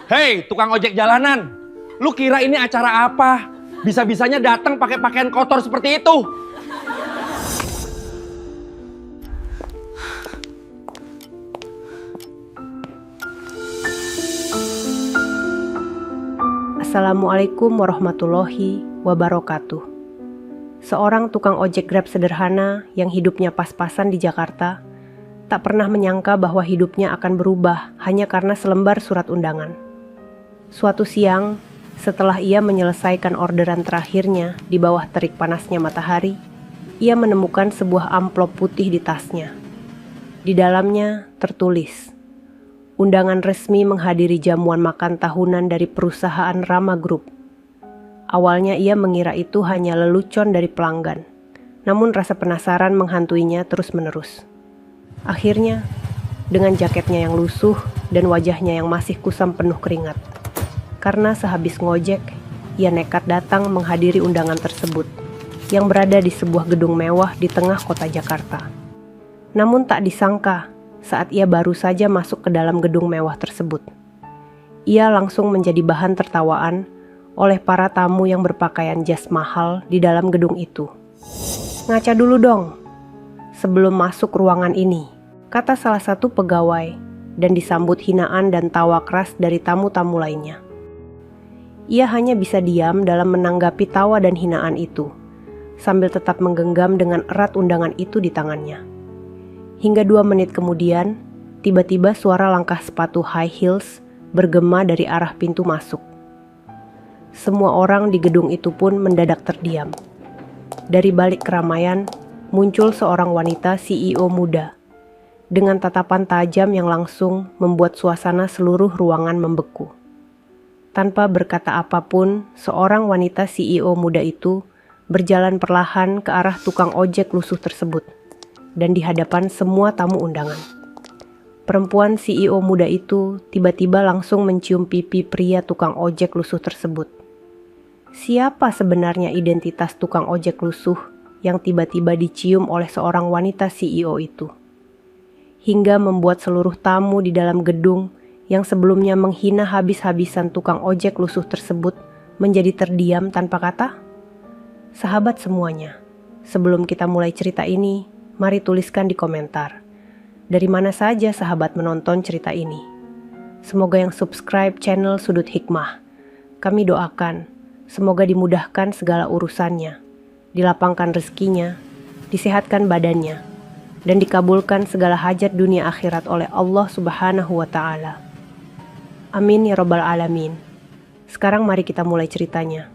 Hei, tukang ojek jalanan. Lu kira ini acara apa? Bisa-bisanya datang pakai pakaian kotor seperti itu. Assalamualaikum warahmatullahi wabarakatuh. Seorang tukang ojek Grab sederhana yang hidupnya pas-pasan di Jakarta tak pernah menyangka bahwa hidupnya akan berubah hanya karena selembar surat undangan. Suatu siang, setelah ia menyelesaikan orderan terakhirnya di bawah terik panasnya matahari, ia menemukan sebuah amplop putih di tasnya. Di dalamnya tertulis, undangan resmi menghadiri jamuan makan tahunan dari perusahaan Rama Group. Awalnya ia mengira itu hanya lelucon dari pelanggan, namun rasa penasaran menghantuinya terus-menerus. Akhirnya, dengan jaketnya yang lusuh dan wajahnya yang masih kusam penuh keringat, karena sehabis ngojek, ia nekat datang menghadiri undangan tersebut, yang berada di sebuah gedung mewah di tengah kota Jakarta. Namun tak disangka, saat ia baru saja masuk ke dalam gedung mewah tersebut, ia langsung menjadi bahan tertawaan oleh para tamu yang berpakaian jas mahal di dalam gedung itu. "Ngaca dulu dong, sebelum masuk ruangan ini," kata salah satu pegawai, dan disambut hinaan dan tawa keras dari tamu-tamu lainnya. Ia hanya bisa diam dalam menanggapi tawa dan hinaan itu, sambil tetap menggenggam dengan erat undangan itu di tangannya. Hingga 2 menit kemudian, tiba-tiba suara langkah sepatu high heels bergema dari arah pintu masuk. Semua orang di gedung itu pun mendadak terdiam. Dari balik keramaian, muncul seorang wanita CEO muda, dengan tatapan tajam yang langsung membuat suasana seluruh ruangan membeku. Tanpa berkata apapun, seorang wanita CEO muda itu berjalan perlahan ke arah tukang ojek lusuh tersebut, dan di hadapan semua tamu undangan. Perempuan CEO muda itu tiba-tiba langsung mencium pipi pria tukang ojek lusuh tersebut. Siapa sebenarnya identitas tukang ojek lusuh yang tiba-tiba dicium oleh seorang wanita CEO itu? Hingga membuat seluruh tamu di dalam gedung yang sebelumnya menghina habis-habisan tukang ojek lusuh tersebut menjadi terdiam tanpa kata? Sahabat semuanya, sebelum kita mulai cerita ini, mari tuliskan di komentar, dari mana saja sahabat menonton cerita ini. Semoga yang subscribe channel Sudut Hikmah, kami doakan semoga dimudahkan segala urusannya, dilapangkan rezekinya, disehatkan badannya, dan dikabulkan segala hajat dunia akhirat oleh Allah Subhanahu wa Ta'ala. Amin ya Rabbal Alamin. Sekarang mari kita mulai ceritanya.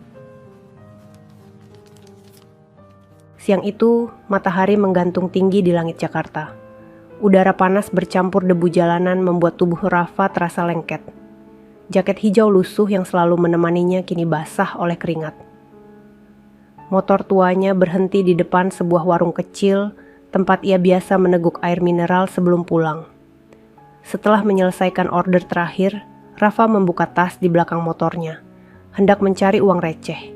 Siang itu, matahari menggantung tinggi di langit Jakarta. Udara panas bercampur debu jalanan membuat tubuh Rafa terasa lengket. Jaket hijau lusuh yang selalu menemaninya kini basah oleh keringat. Motor tuanya berhenti di depan sebuah warung kecil tempat ia biasa meneguk air mineral sebelum pulang. Setelah menyelesaikan order terakhir, Rafa membuka tas di belakang motornya, hendak mencari uang receh.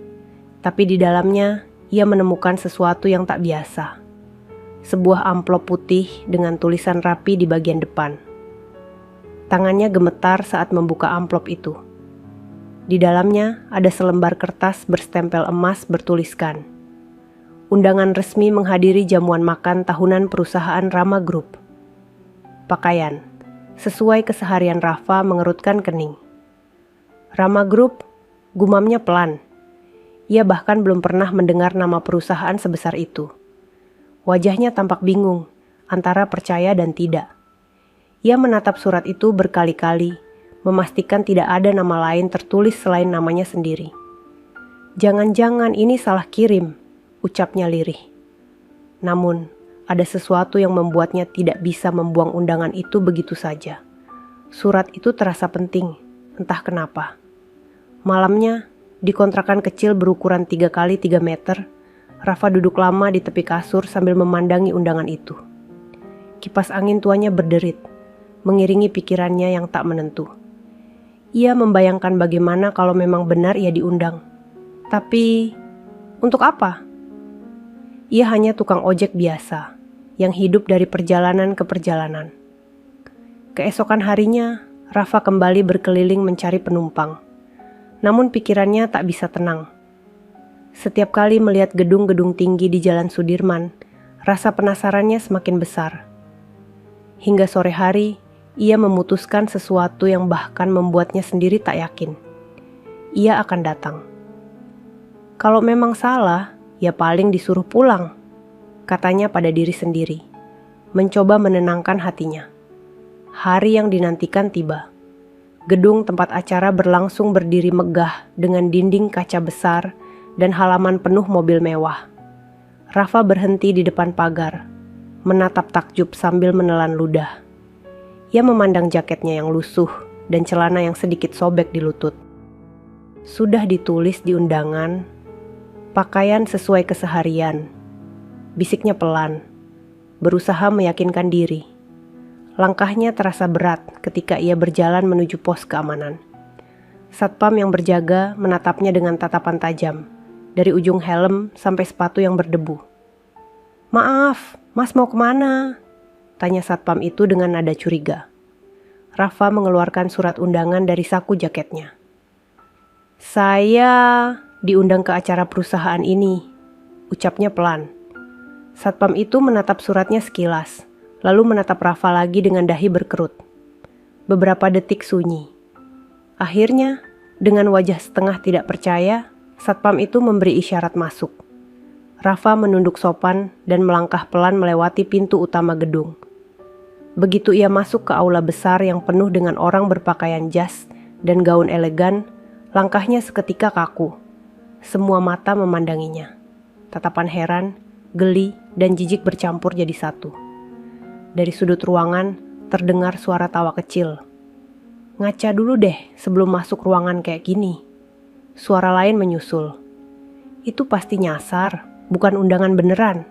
Tapi di dalamnya, ia menemukan sesuatu yang tak biasa. Sebuah amplop putih dengan tulisan rapi di bagian depan. Tangannya gemetar saat membuka amplop itu. Di dalamnya ada selembar kertas berstempel emas bertuliskan, undangan resmi menghadiri jamuan makan tahunan perusahaan Rama Group. Pakaian, sesuai keseharian Rafa mengerutkan kening. Rama Group, gumamnya pelan. Ia bahkan belum pernah mendengar nama perusahaan sebesar itu. Wajahnya tampak bingung, antara percaya dan tidak. Ia menatap surat itu berkali-kali, memastikan tidak ada nama lain tertulis selain namanya sendiri. "Jangan-jangan ini salah kirim," ucapnya lirih. Namun, ada sesuatu yang membuatnya tidak bisa membuang undangan itu begitu saja. Surat itu terasa penting, entah kenapa. Malamnya, di kontrakan kecil berukuran 3 kali 3 meter, Rafa duduk lama di tepi kasur sambil memandangi undangan itu. Kipas angin tuanya berderit, mengiringi pikirannya yang tak menentu. Ia membayangkan bagaimana kalau memang benar ia diundang. Tapi, untuk apa? Ia hanya tukang ojek biasa, yang hidup dari perjalanan ke perjalanan. Keesokan harinya, Rafa kembali berkeliling mencari penumpang. Namun pikirannya tak bisa tenang. Setiap kali melihat gedung-gedung tinggi di Jalan Sudirman, rasa penasarannya semakin besar. Hingga sore hari, ia memutuskan sesuatu yang bahkan membuatnya sendiri tak yakin. Ia akan datang. Kalau memang salah, ya paling disuruh pulang, katanya pada diri sendiri, mencoba menenangkan hatinya. Hari yang dinantikan tiba. Gedung tempat acara berlangsung berdiri megah dengan dinding kaca besar dan halaman penuh mobil mewah. Rafa berhenti di depan pagar, menatap takjub sambil menelan ludah. Ia memandang jaketnya yang lusuh dan celana yang sedikit sobek di lutut. Sudah ditulis di undangan, pakaian sesuai keseharian. Bisiknya pelan, berusaha meyakinkan diri. Langkahnya terasa berat ketika ia berjalan menuju pos keamanan. Satpam yang berjaga menatapnya dengan tatapan tajam, dari ujung helm sampai sepatu yang berdebu. "Maaf, Mas mau kemana?" tanya satpam itu dengan nada curiga. Rafa mengeluarkan surat undangan dari saku jaketnya. "Saya diundang ke acara perusahaan ini," ucapnya pelan. Satpam itu menatap suratnya sekilas, lalu menatap Rafa lagi dengan dahi berkerut. Beberapa detik sunyi. Akhirnya, dengan wajah setengah tidak percaya, satpam itu memberi isyarat masuk. Rafa menunduk sopan dan melangkah pelan melewati pintu utama gedung. Begitu ia masuk ke aula besar yang penuh dengan orang berpakaian jas dan gaun elegan, langkahnya seketika kaku. Semua mata memandanginya. Tatapan heran, geli, dan jijik bercampur jadi satu. Dari sudut ruangan, terdengar suara tawa kecil. "Ngaca dulu deh sebelum masuk ruangan kayak gini." Suara lain menyusul. "Itu pasti nyasar, bukan undangan beneran."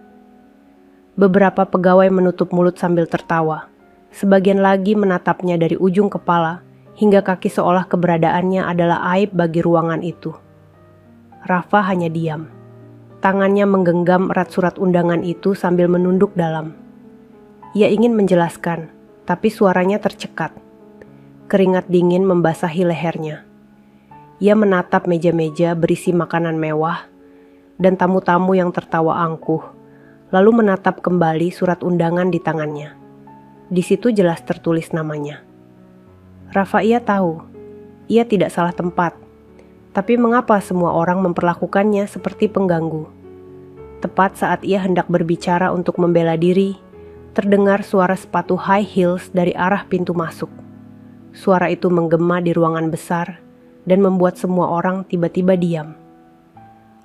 Beberapa pegawai menutup mulut sambil tertawa. Sebagian lagi menatapnya dari ujung kepala hingga kaki seolah keberadaannya adalah aib bagi ruangan itu. Rafa hanya diam. Tangannya menggenggam erat surat undangan itu sambil menunduk dalam. Ia ingin menjelaskan, tapi suaranya tercekat. Keringat dingin membasahi lehernya. Ia menatap meja-meja berisi makanan mewah dan tamu-tamu yang tertawa angkuh, lalu menatap kembali surat undangan di tangannya. Di situ jelas tertulis namanya. Rafa ia tahu, ia tidak salah tempat. Tapi mengapa semua orang memperlakukannya seperti pengganggu? Tepat saat ia hendak berbicara untuk membela diri, terdengar suara sepatu high heels dari arah pintu masuk. Suara itu menggema di ruangan besar dan membuat semua orang tiba-tiba diam.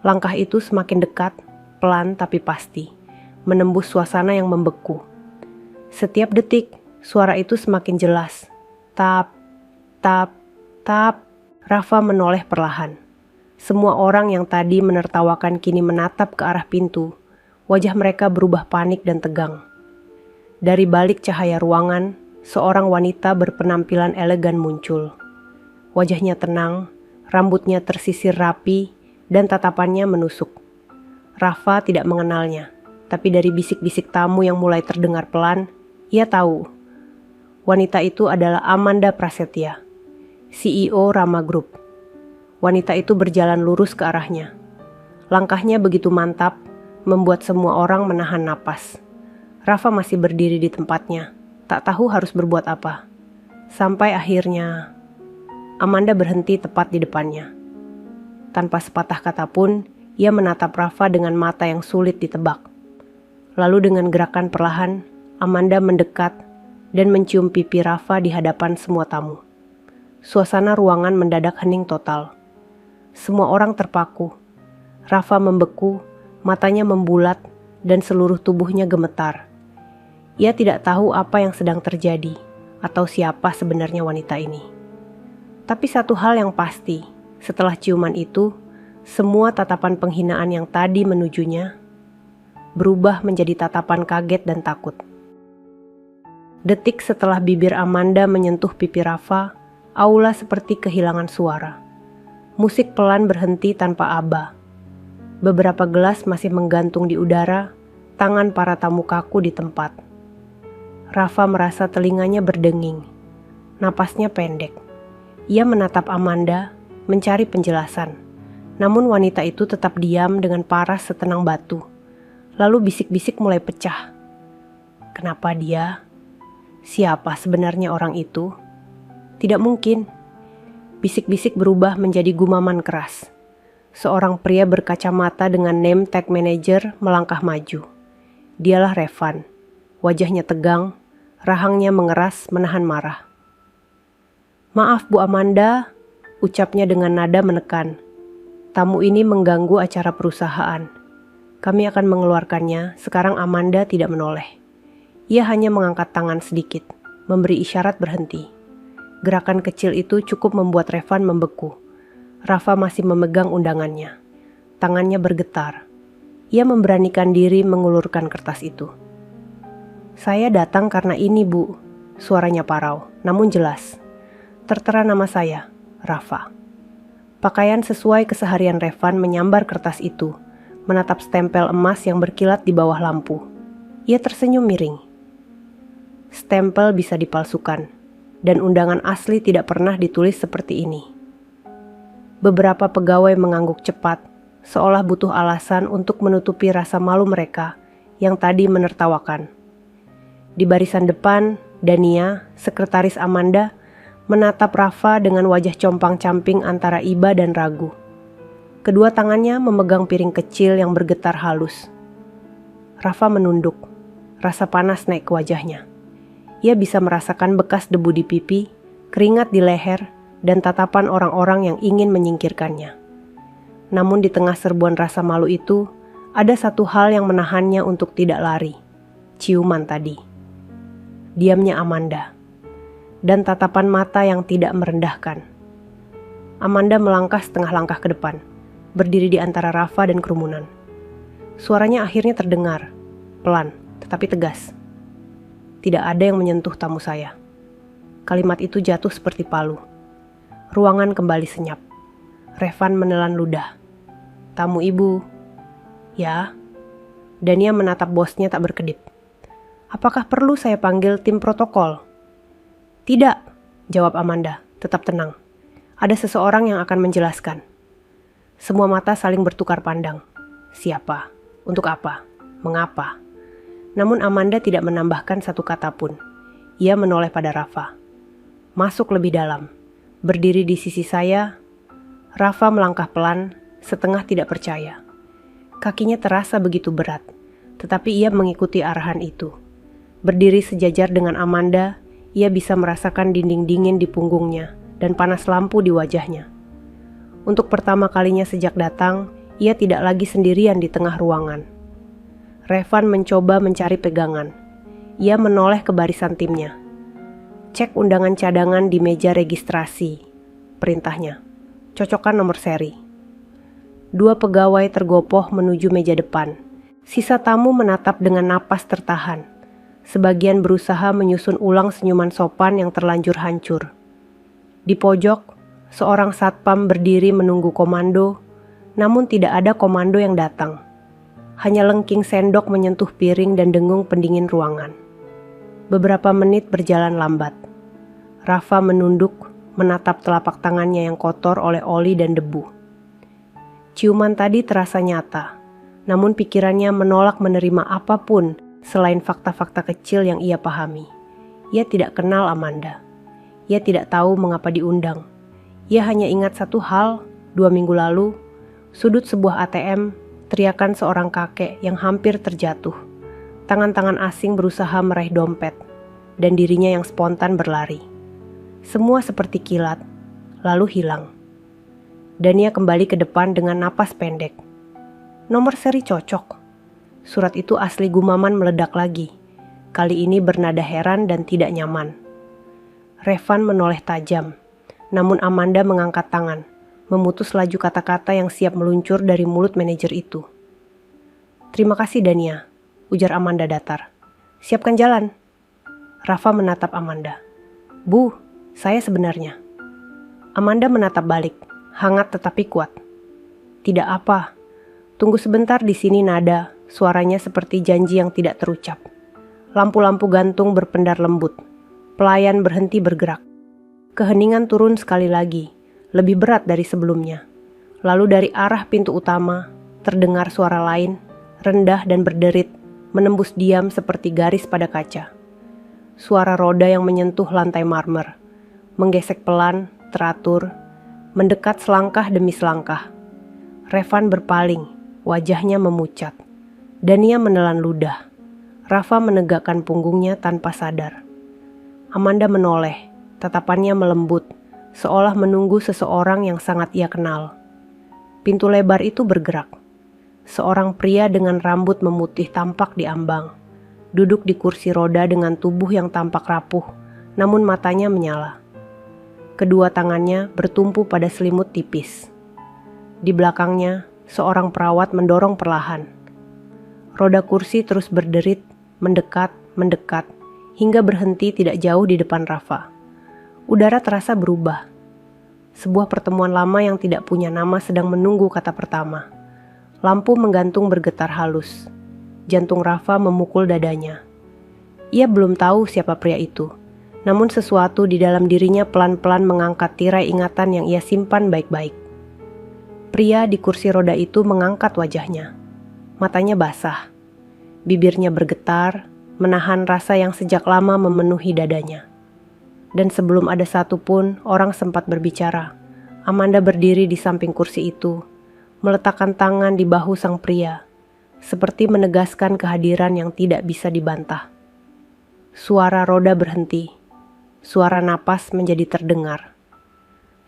Langkah itu semakin dekat, pelan tapi pasti, menembus suasana yang membeku. Setiap detik, suara itu semakin jelas. Tap, tap, tap. Rafa menoleh perlahan. Semua orang yang tadi menertawakan kini menatap ke arah pintu. Wajah mereka berubah panik dan tegang. Dari balik cahaya ruangan, seorang wanita berpenampilan elegan muncul. Wajahnya tenang, rambutnya tersisir rapi, dan tatapannya menusuk. Rafa tidak mengenalnya, tapi dari bisik-bisik tamu yang mulai terdengar pelan, ia tahu. Wanita itu adalah Amanda Prasetya, CEO Rama Group. Wanita itu berjalan lurus ke arahnya. Langkahnya begitu mantap, membuat semua orang menahan napas. Rafa masih berdiri di tempatnya, tak tahu harus berbuat apa. Sampai akhirnya, Amanda berhenti tepat di depannya. Tanpa sepatah kata pun, ia menatap Rafa dengan mata yang sulit ditebak. Lalu dengan gerakan perlahan, Amanda mendekat dan mencium pipi Rafa di hadapan semua tamu. Suasana ruangan mendadak hening total. Semua orang terpaku. Rafa membeku, matanya membulat, dan seluruh tubuhnya gemetar. Ia tidak tahu apa yang sedang terjadi, atau siapa sebenarnya wanita ini. Tapi satu hal yang pasti, setelah ciuman itu, semua tatapan penghinaan yang tadi menujunya berubah menjadi tatapan kaget dan takut. Detik setelah bibir Amanda menyentuh pipi Rafa, aula seperti kehilangan suara. Musik pelan berhenti tanpa aba. Beberapa gelas masih menggantung di udara, tangan para tamu kaku di tempat. Rafa merasa telinganya berdenging. Napasnya pendek. Ia menatap Amanda, mencari penjelasan. Namun wanita itu tetap diam dengan paras setenang batu. Lalu bisik-bisik mulai pecah. Kenapa dia? Siapa sebenarnya orang itu? Tidak mungkin. Bisik-bisik berubah menjadi gumaman keras. Seorang pria berkacamata dengan name tag manager melangkah maju. Dialah Revan. Wajahnya tegang, rahangnya mengeras menahan marah. "Maaf Bu Amanda," ucapnya dengan nada menekan. "Tamu ini mengganggu acara perusahaan. Kami akan mengeluarkannya." Sekarang Amanda tidak menoleh. Ia hanya mengangkat tangan sedikit, memberi isyarat berhenti. Gerakan kecil itu cukup membuat Revan membeku. Rafa masih memegang undangannya. Tangannya bergetar. Ia memberanikan diri mengulurkan kertas itu. "Saya datang karena ini, Bu." Suaranya parau, namun jelas. "Tertera nama saya, Rafa." Pakaian sesuai keseharian Revan menyambar kertas itu, menatap stempel emas yang berkilat di bawah lampu. Ia tersenyum miring. Stempel bisa dipalsukan, dan undangan asli tidak pernah ditulis seperti ini. Beberapa pegawai mengangguk cepat, seolah butuh alasan untuk menutupi rasa malu mereka yang tadi menertawakan. Di barisan depan, Dania, sekretaris Amanda, menatap Rafa dengan wajah compang-camping antara iba dan ragu. Kedua tangannya memegang piring kecil yang bergetar halus. Rafa menunduk, rasa panas naik ke wajahnya. Ia bisa merasakan bekas debu di pipi, keringat di leher, dan tatapan orang-orang yang ingin menyingkirkannya. Namun di tengah serbuan rasa malu itu, ada satu hal yang menahannya untuk tidak lari. Ciuman tadi. Diamnya Amanda. Dan tatapan mata yang tidak merendahkan. Amanda melangkah setengah langkah ke depan, berdiri di antara Rafa dan kerumunan. Suaranya akhirnya terdengar, pelan tetapi tegas. "Tidak ada yang menyentuh tamu saya." Kalimat itu jatuh seperti palu. Ruangan kembali senyap. Revan menelan ludah. "Tamu ibu." "Ya." Dania menatap bosnya tak berkedip. "Apakah perlu saya panggil tim protokol?" "Tidak," jawab Amanda, tetap tenang. "Ada seseorang yang akan menjelaskan." Semua mata saling bertukar pandang. Siapa? Untuk apa? Mengapa? Namun Amanda tidak menambahkan satu kata pun. Ia menoleh pada Rafa. "Masuk lebih dalam. Berdiri di sisi saya." Rafa melangkah pelan, setengah tidak percaya. Kakinya terasa begitu berat, tetapi ia mengikuti arahan itu. Berdiri sejajar dengan Amanda, ia bisa merasakan dinding dingin di punggungnya dan panas lampu di wajahnya. Untuk pertama kalinya sejak datang, ia tidak lagi sendirian di tengah ruangan. Revan mencoba mencari pegangan. Ia menoleh ke barisan timnya. "Cek undangan cadangan di meja registrasi," perintahnya. "Cocokkan nomor seri." Dua pegawai tergopoh menuju meja depan. Sisa tamu menatap dengan napas tertahan. Sebagian berusaha menyusun ulang senyuman sopan yang terlanjur hancur. Di pojok, seorang satpam berdiri menunggu komando, namun tidak ada komando yang datang. Hanya lengking sendok menyentuh piring dan dengung pendingin ruangan. Beberapa menit berjalan lambat. Rafa menunduk, menatap telapak tangannya yang kotor oleh oli dan debu. Ciuman tadi terasa nyata, namun pikirannya menolak menerima apapun selain fakta-fakta kecil yang ia pahami. Ia tidak kenal Amanda. Ia tidak tahu mengapa diundang. Ia hanya ingat satu hal, 2 minggu lalu, sudut sebuah ATM, teriakan seorang kakek yang hampir terjatuh. Tangan-tangan asing berusaha meraih dompet, dan dirinya yang spontan berlari. Semua seperti kilat, lalu hilang. Dania kembali ke depan dengan napas pendek. Nomor seri cocok. Surat itu asli gumaman meledak lagi. Kali ini bernada heran dan tidak nyaman. Revan menoleh tajam, namun Amanda mengangkat tangan, memutus laju kata-kata yang siap meluncur dari mulut manajer itu. "Terima kasih Dania," ujar Amanda datar. "Siapkan jalan." Rafa menatap Amanda. "Bu, saya sebenarnya." Amanda menatap balik, hangat tetapi kuat. "Tidak apa. Tunggu sebentar di sini." Nada suaranya seperti janji yang tidak terucap. Lampu-lampu gantung berpendar lembut. Pelayan berhenti bergerak. Keheningan turun sekali lagi, lebih berat dari sebelumnya. Lalu dari arah pintu utama, terdengar suara lain, rendah dan berderit, menembus diam seperti garis pada kaca. Suara roda yang menyentuh lantai marmer, menggesek pelan, teratur, mendekat selangkah demi selangkah. Revan berpaling, wajahnya memucat. Dania menelan ludah. Rafa menegakkan punggungnya tanpa sadar. Amanda menoleh, tatapannya melembut, seolah menunggu seseorang yang sangat ia kenal. Pintu lebar itu bergerak. Seorang pria dengan rambut memutih tampak di ambang. Duduk di kursi roda dengan tubuh yang tampak rapuh, namun matanya menyala. Kedua tangannya bertumpu pada selimut tipis. Di belakangnya, seorang perawat mendorong perlahan. Roda kursi terus berderit, mendekat, hingga berhenti tidak jauh di depan Rafa. Udara terasa berubah. Sebuah pertemuan lama yang tidak punya nama sedang menunggu kata pertama. Lampu menggantung bergetar halus. Jantung Rafa memukul dadanya. Ia belum tahu siapa pria itu, namun sesuatu di dalam dirinya pelan-pelan mengangkat tirai ingatan yang ia simpan baik-baik. Pria di kursi roda itu mengangkat wajahnya. Matanya basah. Bibirnya bergetar, menahan rasa yang sejak lama memenuhi dadanya. Dan sebelum ada satupun orang sempat berbicara, Amanda berdiri di samping kursi itu, meletakkan tangan di bahu sang pria, seperti menegaskan kehadiran yang tidak bisa dibantah. Suara roda berhenti, suara napas menjadi terdengar.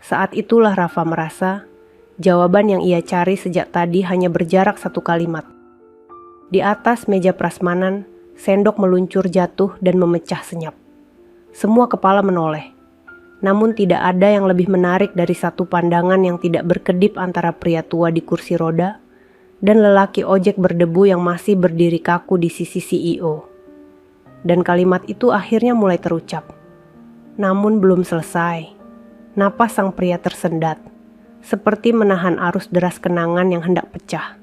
Saat itulah Rafa merasa, jawaban yang ia cari sejak tadi hanya berjarak satu kalimat. Di atas meja prasmanan, sendok meluncur jatuh dan memecah senyap. Semua kepala menoleh. Namun tidak ada yang lebih menarik dari satu pandangan yang tidak berkedip antara pria tua di kursi roda dan lelaki ojek berdebu yang masih berdiri kaku di sisi CEO. Dan kalimat itu akhirnya mulai terucap. Namun belum selesai. Napas sang pria tersendat, seperti menahan arus deras kenangan yang hendak pecah.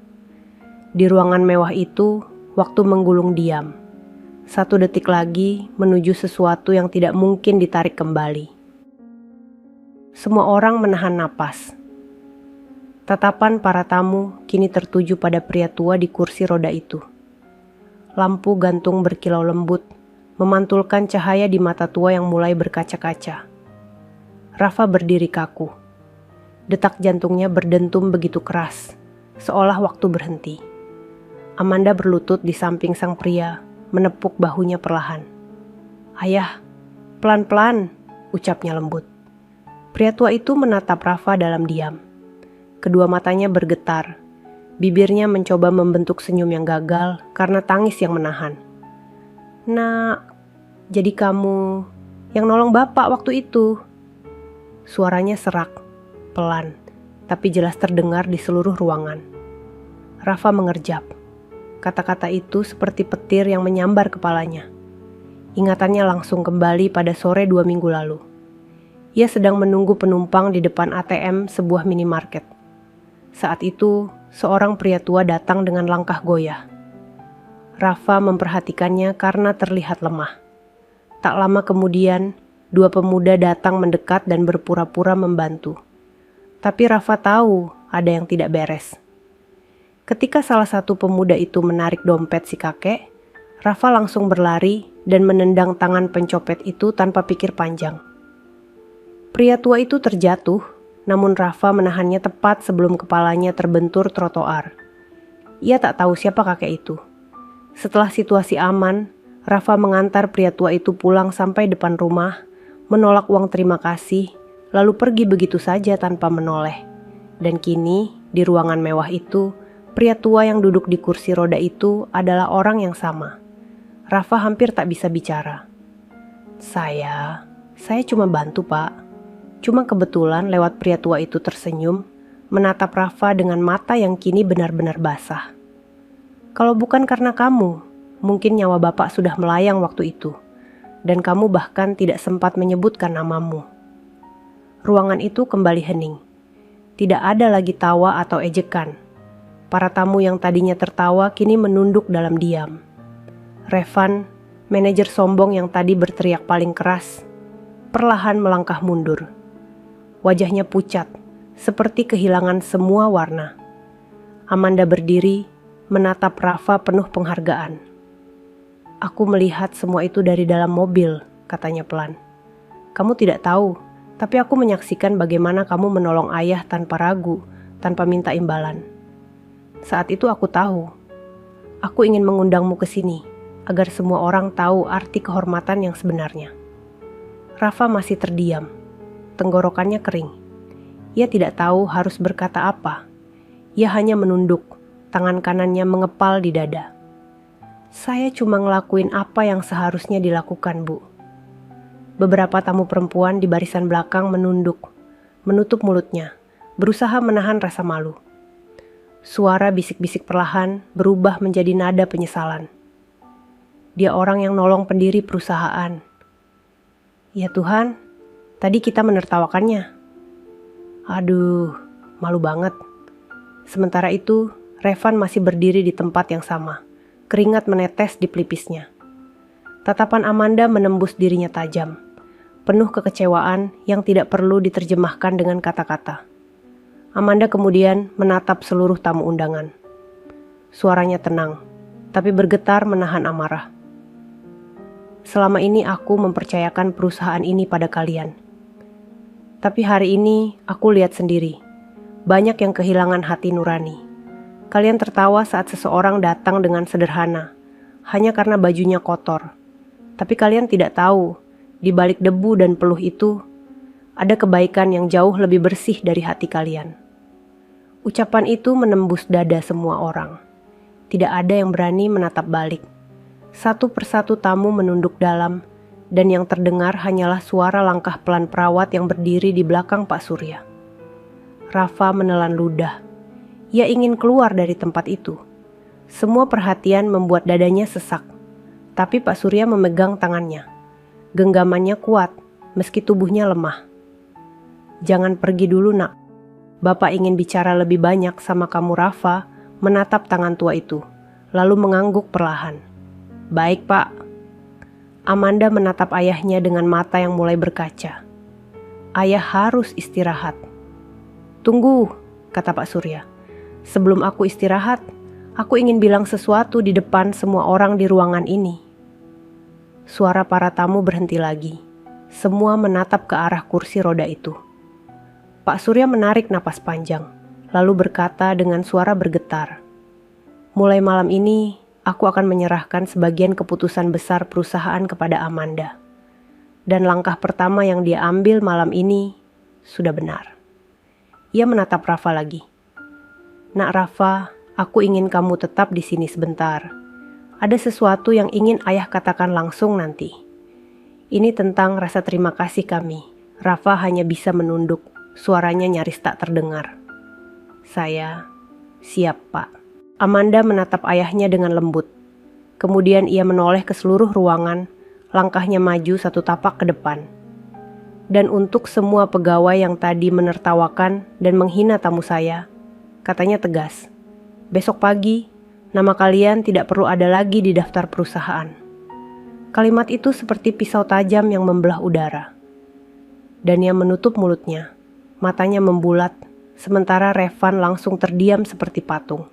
Di ruangan mewah itu, waktu menggulung diam. 1 detik lagi menuju sesuatu yang tidak mungkin ditarik kembali. Semua orang menahan napas. Tatapan para tamu kini tertuju pada pria tua di kursi roda itu. Lampu gantung berkilau lembut, memantulkan cahaya di mata tua yang mulai berkaca-kaca. Rafa berdiri kaku. Detak jantungnya berdentum begitu keras, seolah waktu berhenti. Amanda berlutut di samping sang pria, menepuk bahunya perlahan. "Ayah, pelan-pelan," ucapnya lembut. Pria tua itu menatap Rafa dalam diam. Kedua matanya bergetar. Bibirnya mencoba membentuk senyum yang gagal karena tangis yang menahan. "Nak, jadi kamu yang nolong bapak waktu itu?" Suaranya serak, pelan, tapi jelas terdengar di seluruh ruangan. Rafa mengerjap. Kata-kata itu seperti petir yang menyambar kepalanya. Ingatannya langsung kembali pada sore 2 minggu lalu. Ia sedang menunggu penumpang di depan ATM sebuah minimarket. Saat itu, seorang pria tua datang dengan langkah goyah. Rafa memperhatikannya karena terlihat lemah. Tak lama kemudian, 2 pemuda datang mendekat dan berpura-pura membantu. Tapi Rafa tahu ada yang tidak beres. Ketika salah satu pemuda itu menarik dompet si kakek, Rafa langsung berlari dan menendang tangan pencopet itu tanpa pikir panjang. Pria tua itu terjatuh, namun Rafa menahannya tepat sebelum kepalanya terbentur trotoar. Ia tak tahu siapa kakek itu. Setelah situasi aman, Rafa mengantar pria tua itu pulang sampai depan rumah, menolak uang terima kasih, lalu pergi begitu saja tanpa menoleh. Dan kini, di ruangan mewah itu, pria tua yang duduk di kursi roda itu adalah orang yang sama. Rafa hampir tak bisa bicara. Saya cuma bantu, Pak. Cuma kebetulan lewat pria tua itu tersenyum, menatap Rafa dengan mata yang kini benar-benar basah. Kalau bukan karena kamu, mungkin nyawa bapak sudah melayang waktu itu, dan kamu bahkan tidak sempat menyebutkan namamu. Ruangan itu kembali hening. Tidak ada lagi tawa atau ejekan. Para tamu yang tadinya tertawa kini menunduk dalam diam. Revan, manajer sombong yang tadi berteriak paling keras, perlahan melangkah mundur. Wajahnya pucat, seperti kehilangan semua warna. Amanda berdiri, menatap Rafa penuh penghargaan. "Aku melihat semua itu dari dalam mobil," katanya pelan. "Kamu tidak tahu, tapi aku menyaksikan bagaimana kamu menolong ayah tanpa ragu, tanpa minta imbalan. Saat itu aku tahu. Aku ingin mengundangmu ke sini, agar semua orang tahu arti kehormatan yang sebenarnya." Rafa masih terdiam. Tenggorokannya kering. Ia tidak tahu harus berkata apa. Ia hanya menunduk, tangan kanannya mengepal di dada. "Saya cuma ngelakuin apa yang seharusnya dilakukan, Bu." Beberapa tamu perempuan di barisan belakang menunduk, menutup mulutnya, berusaha menahan rasa malu. Suara bisik-bisik perlahan berubah menjadi nada penyesalan. "Dia orang yang nolong pendiri perusahaan." "Ya Tuhan, tadi kita menertawakannya." "Aduh, malu banget." Sementara itu, Revan masih berdiri di tempat yang sama. Keringat menetes di pelipisnya. Tatapan Amanda menembus dirinya tajam, penuh kekecewaan yang tidak perlu diterjemahkan dengan kata-kata. Amanda kemudian menatap seluruh tamu undangan. Suaranya tenang, tapi bergetar menahan amarah. "Selama ini aku mempercayakan perusahaan ini pada kalian. Tapi hari ini aku lihat sendiri, banyak yang kehilangan hati nurani. Kalian tertawa saat seseorang datang dengan sederhana, hanya karena bajunya kotor. Tapi kalian tidak tahu, di balik debu dan peluh itu, ada kebaikan yang jauh lebih bersih dari hati kalian." Ucapan itu menembus dada semua orang. Tidak ada yang berani menatap balik. Satu persatu tamu menunduk dalam, dan yang terdengar hanyalah suara langkah pelan perawat yang berdiri di belakang Pak Surya. Rafa menelan ludah. Ia ingin keluar dari tempat itu. Semua perhatian membuat dadanya sesak, tapi Pak Surya memegang tangannya. Genggamannya kuat, meski tubuhnya lemah. "Jangan pergi dulu, Nak. Bapak ingin bicara lebih banyak sama kamu." Rafa menatap tangan tua itu, lalu mengangguk perlahan. "Baik, Pak." Amanda menatap ayahnya dengan mata yang mulai berkaca. "Ayah harus istirahat." "Tunggu," kata Pak Surya. "Sebelum aku istirahat, aku ingin bilang sesuatu di depan semua orang di ruangan ini." Suara para tamu berhenti lagi. Semua menatap ke arah kursi roda itu. Pak Surya menarik napas panjang, lalu berkata dengan suara bergetar, "Mulai malam ini, aku akan menyerahkan sebagian keputusan besar perusahaan kepada Amanda. Dan langkah pertama yang dia ambil malam ini sudah benar." Ia menatap Rafa lagi. "Nak Rafa, aku ingin kamu tetap di sini sebentar. Ada sesuatu yang ingin ayah katakan langsung nanti. Ini tentang rasa terima kasih kami." Rafa hanya bisa menunduk, suaranya nyaris tak terdengar. "Saya siap, Pak." Amanda menatap ayahnya dengan lembut. Kemudian ia menoleh ke seluruh ruangan, langkahnya maju satu tapak ke depan. "Dan untuk semua pegawai yang tadi menertawakan dan menghina tamu saya," katanya tegas, "besok pagi, nama kalian tidak perlu ada lagi di daftar perusahaan." Kalimat itu seperti pisau tajam yang membelah udara. Dan ia menutup mulutnya, matanya membulat, sementara Revan langsung terdiam seperti patung.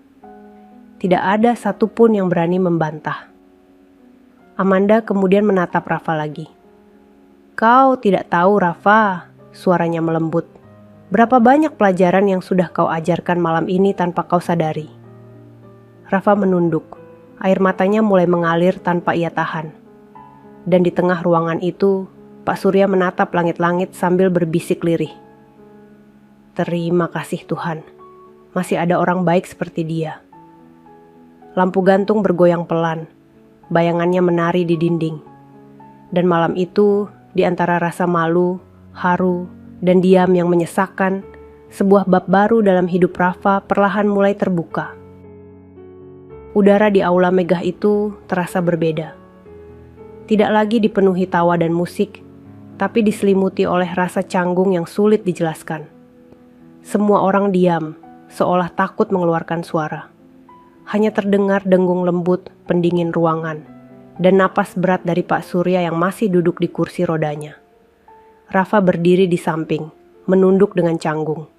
Tidak ada satupun yang berani membantah. Amanda kemudian menatap Rafa lagi. "Kau tidak tahu, Rafa," suaranya melembut. "Berapa banyak pelajaran yang sudah kau ajarkan malam ini tanpa kau sadari." Rafa menunduk, air matanya mulai mengalir tanpa ia tahan. Dan di tengah ruangan itu, Pak Surya menatap langit-langit sambil berbisik lirih. "Terima kasih Tuhan, masih ada orang baik seperti dia." Lampu gantung bergoyang pelan, bayangannya menari di dinding. Dan malam itu, di antara rasa malu, haru, dan diam yang menyesakkan, sebuah bab baru dalam hidup Rafa perlahan mulai terbuka. Udara di aula megah itu terasa berbeda. Tidak lagi dipenuhi tawa dan musik, tapi diselimuti oleh rasa canggung yang sulit dijelaskan. Semua orang diam, seolah takut mengeluarkan suara. Hanya terdengar dengung lembut pendingin ruangan dan napas berat dari Pak Surya yang masih duduk di kursi rodanya. Rafa berdiri di samping, menunduk dengan canggung.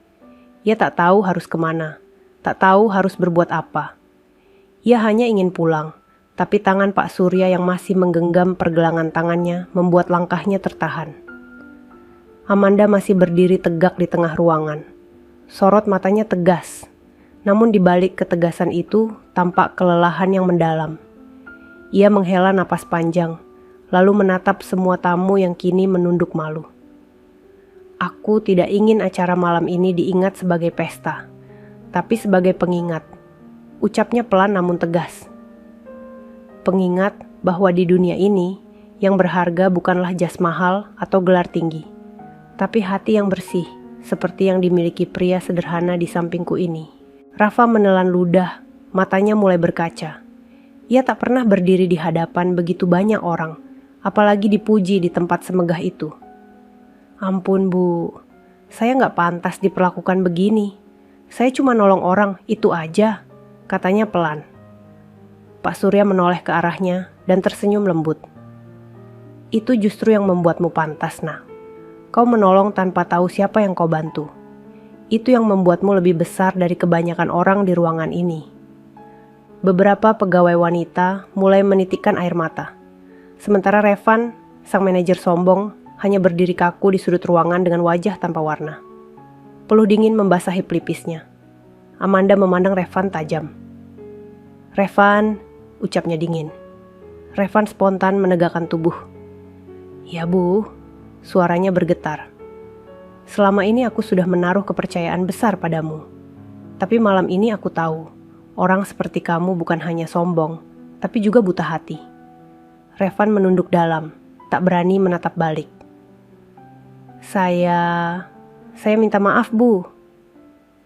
Ia tak tahu harus kemana, tak tahu harus berbuat apa. Ia hanya ingin pulang, tapi tangan Pak Surya yang masih menggenggam pergelangan tangannya membuat langkahnya tertahan. Amanda masih berdiri tegak di tengah ruangan. Sorot matanya tegas, namun di balik ketegasan itu tampak kelelahan yang mendalam. Ia menghela napas panjang, lalu menatap semua tamu yang kini menunduk malu. Aku tidak ingin acara malam ini diingat sebagai pesta, tapi sebagai pengingat. Ucapnya pelan namun tegas. Pengingat bahwa di dunia ini, yang berharga bukanlah jas mahal atau gelar tinggi, tapi hati yang bersih, seperti yang dimiliki pria sederhana di sampingku ini. Rafa menelan ludah, matanya mulai berkaca. Ia tak pernah berdiri di hadapan begitu banyak orang, apalagi dipuji di tempat semegah itu. Ampun Bu, saya nggak pantas diperlakukan begini. Saya cuma nolong orang, itu aja, katanya pelan. Pak Surya menoleh ke arahnya dan tersenyum lembut. Itu justru yang membuatmu pantas, Nak. Kau menolong tanpa tahu siapa yang kau bantu. Itu yang membuatmu lebih besar dari kebanyakan orang di ruangan ini. Beberapa pegawai wanita mulai menitikkan air mata. Sementara Revan, sang manajer sombong, hanya berdiri kaku di sudut ruangan dengan wajah tanpa warna. Peluh dingin membasahi pelipisnya. Amanda memandang Revan tajam. "Revan," ucapnya dingin. Revan spontan menegakkan tubuh. "Ya Bu," suaranya bergetar. "Selama ini aku sudah menaruh kepercayaan besar padamu. Tapi malam ini aku tahu, orang seperti kamu bukan hanya sombong, tapi juga buta hati." Revan menunduk dalam, tak berani menatap balik. Saya minta maaf Bu."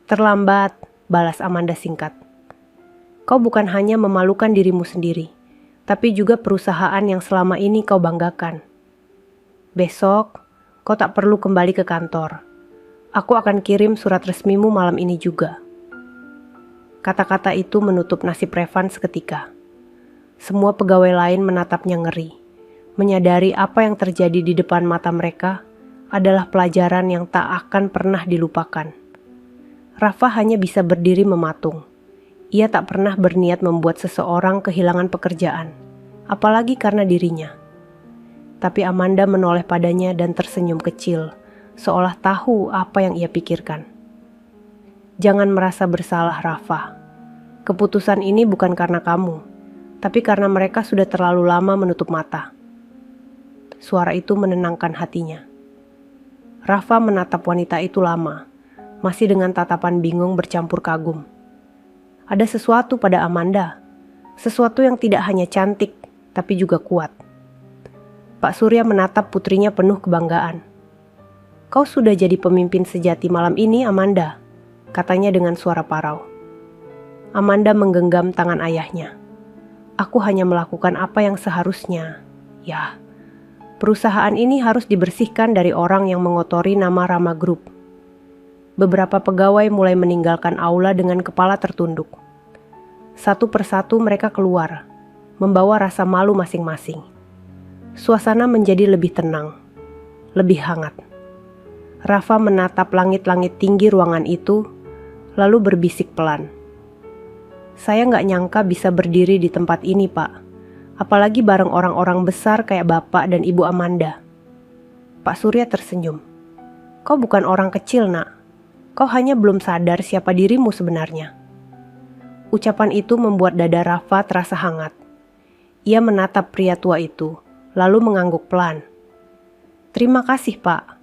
"Terlambat," balas Amanda singkat. "Kau bukan hanya memalukan dirimu sendiri, tapi juga perusahaan yang selama ini kau banggakan. Besok, kau tak perlu kembali ke kantor. Aku akan kirim surat resmimu malam ini juga." Kata-kata itu menutup nasib Revan seketika. Semua pegawai lain menatapnya ngeri, menyadari apa yang terjadi di depan mata mereka adalah pelajaran yang tak akan pernah dilupakan. Rafa hanya bisa berdiri mematung. Ia tak pernah berniat membuat seseorang kehilangan pekerjaan, apalagi karena dirinya. Tapi Amanda menoleh padanya dan tersenyum kecil, seolah tahu apa yang ia pikirkan. "Jangan merasa bersalah, Rafa. Keputusan ini bukan karena kamu, tapi karena mereka sudah terlalu lama menutup mata." Suara itu menenangkan hatinya. Rafa menatap wanita itu lama, masih dengan tatapan bingung bercampur kagum. Ada sesuatu pada Amanda, sesuatu yang tidak hanya cantik, tapi juga kuat. Pak Surya menatap putrinya penuh kebanggaan. "Kau sudah jadi pemimpin sejati malam ini, Amanda," katanya dengan suara parau. Amanda menggenggam tangan ayahnya. "Aku hanya melakukan apa yang seharusnya. Ya, perusahaan ini harus dibersihkan dari orang yang mengotori nama Rama Group." Beberapa pegawai mulai meninggalkan aula dengan kepala tertunduk. Satu persatu mereka keluar, membawa rasa malu masing-masing. Suasana menjadi lebih tenang, lebih hangat. Rafa menatap langit-langit tinggi ruangan itu, lalu berbisik pelan. "Saya nggak nyangka bisa berdiri di tempat ini, Pak. Apalagi bareng orang-orang besar kayak Bapak dan Ibu Amanda." Pak Surya tersenyum. "Kau bukan orang kecil, Nak. Kau hanya belum sadar siapa dirimu sebenarnya." Ucapan itu membuat dada Rafa terasa hangat. Ia menatap pria tua itu, lalu mengangguk pelan. "Terima kasih, Pak."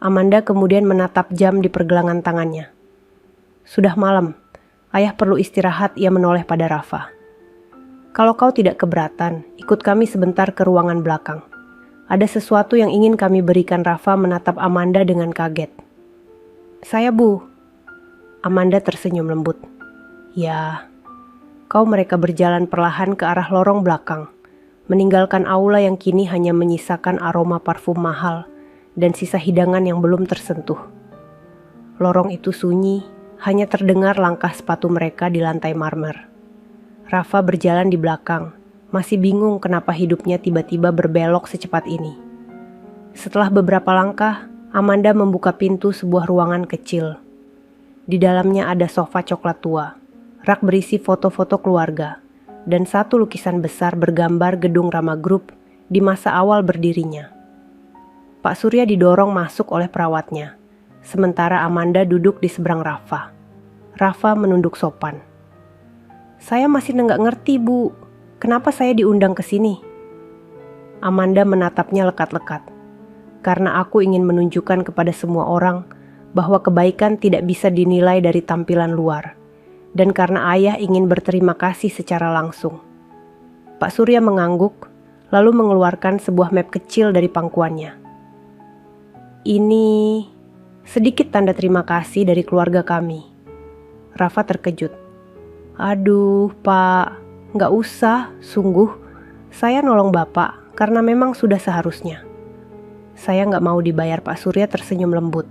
Amanda kemudian menatap jam di pergelangan tangannya. "Sudah malam. Ayah perlu istirahat," ia menoleh pada Rafa. "Kalau kau tidak keberatan, ikut kami sebentar ke ruangan belakang. Ada sesuatu yang ingin kami berikan." Rafa menatap Amanda dengan kaget. "Saya Bu." Amanda tersenyum lembut. "Ya." Mereka berjalan perlahan ke arah lorong belakang, meninggalkan aula yang kini hanya menyisakan aroma parfum mahal dan sisa hidangan yang belum tersentuh. Lorong itu sunyi, hanya terdengar langkah sepatu mereka di lantai marmer. Rafa berjalan di belakang, masih bingung kenapa hidupnya tiba-tiba berbelok secepat ini. Setelah beberapa langkah, Amanda membuka pintu sebuah ruangan kecil. Di dalamnya ada sofa coklat tua, rak berisi foto-foto keluarga, dan satu lukisan besar bergambar gedung Rama Group di masa awal berdirinya. Pak Surya didorong masuk oleh perawatnya, sementara Amanda duduk di seberang Rafa. Rafa menunduk sopan. "Saya masih nggak ngerti, Bu. Kenapa saya diundang ke sini?" Amanda menatapnya lekat-lekat. "Karena aku ingin menunjukkan kepada semua orang bahwa kebaikan tidak bisa dinilai dari tampilan luar. Dan karena ayah ingin berterima kasih secara langsung." Pak Surya mengangguk, lalu mengeluarkan sebuah map kecil dari pangkuannya. "Ini sedikit tanda terima kasih dari keluarga kami." Rafa terkejut. "Aduh, Pak, nggak usah, sungguh. Saya nolong Bapak karena memang sudah seharusnya." "Saya nggak mau dibayar." Pak Surya tersenyum lembut.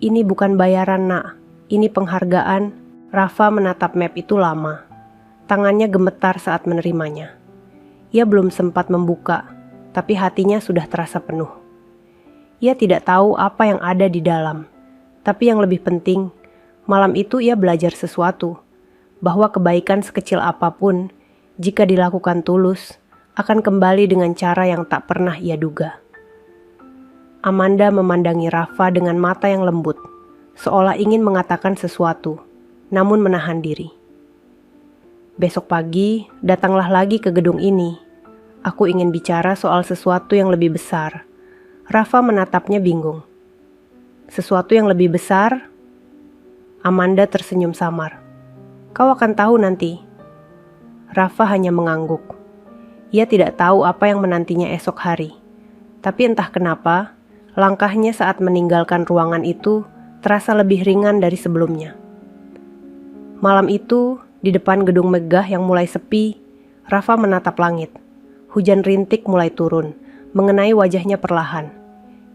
"Ini bukan bayaran, Nak. Ini penghargaan." Rafa menatap map itu lama. Tangannya gemetar saat menerimanya. Ia belum sempat membuka, tapi hatinya sudah terasa penuh. Ia tidak tahu apa yang ada di dalam, tapi yang lebih penting, malam itu ia belajar sesuatu, bahwa kebaikan sekecil apapun, jika dilakukan tulus, akan kembali dengan cara yang tak pernah ia duga. Amanda memandangi Rafa dengan mata yang lembut, seolah ingin mengatakan sesuatu, namun menahan diri. "Besok pagi, datanglah lagi ke gedung ini. Aku ingin bicara soal sesuatu yang lebih besar." Rafa menatapnya bingung. "Sesuatu yang lebih besar?" Amanda tersenyum samar. "Kau akan tahu nanti." Rafa hanya mengangguk. Ia tidak tahu apa yang menantinya esok hari. Tapi entah kenapa, langkahnya saat meninggalkan ruangan itu terasa lebih ringan dari sebelumnya. Malam itu, di depan gedung megah yang mulai sepi, Rafa menatap langit. Hujan rintik mulai turun, mengenai wajahnya perlahan.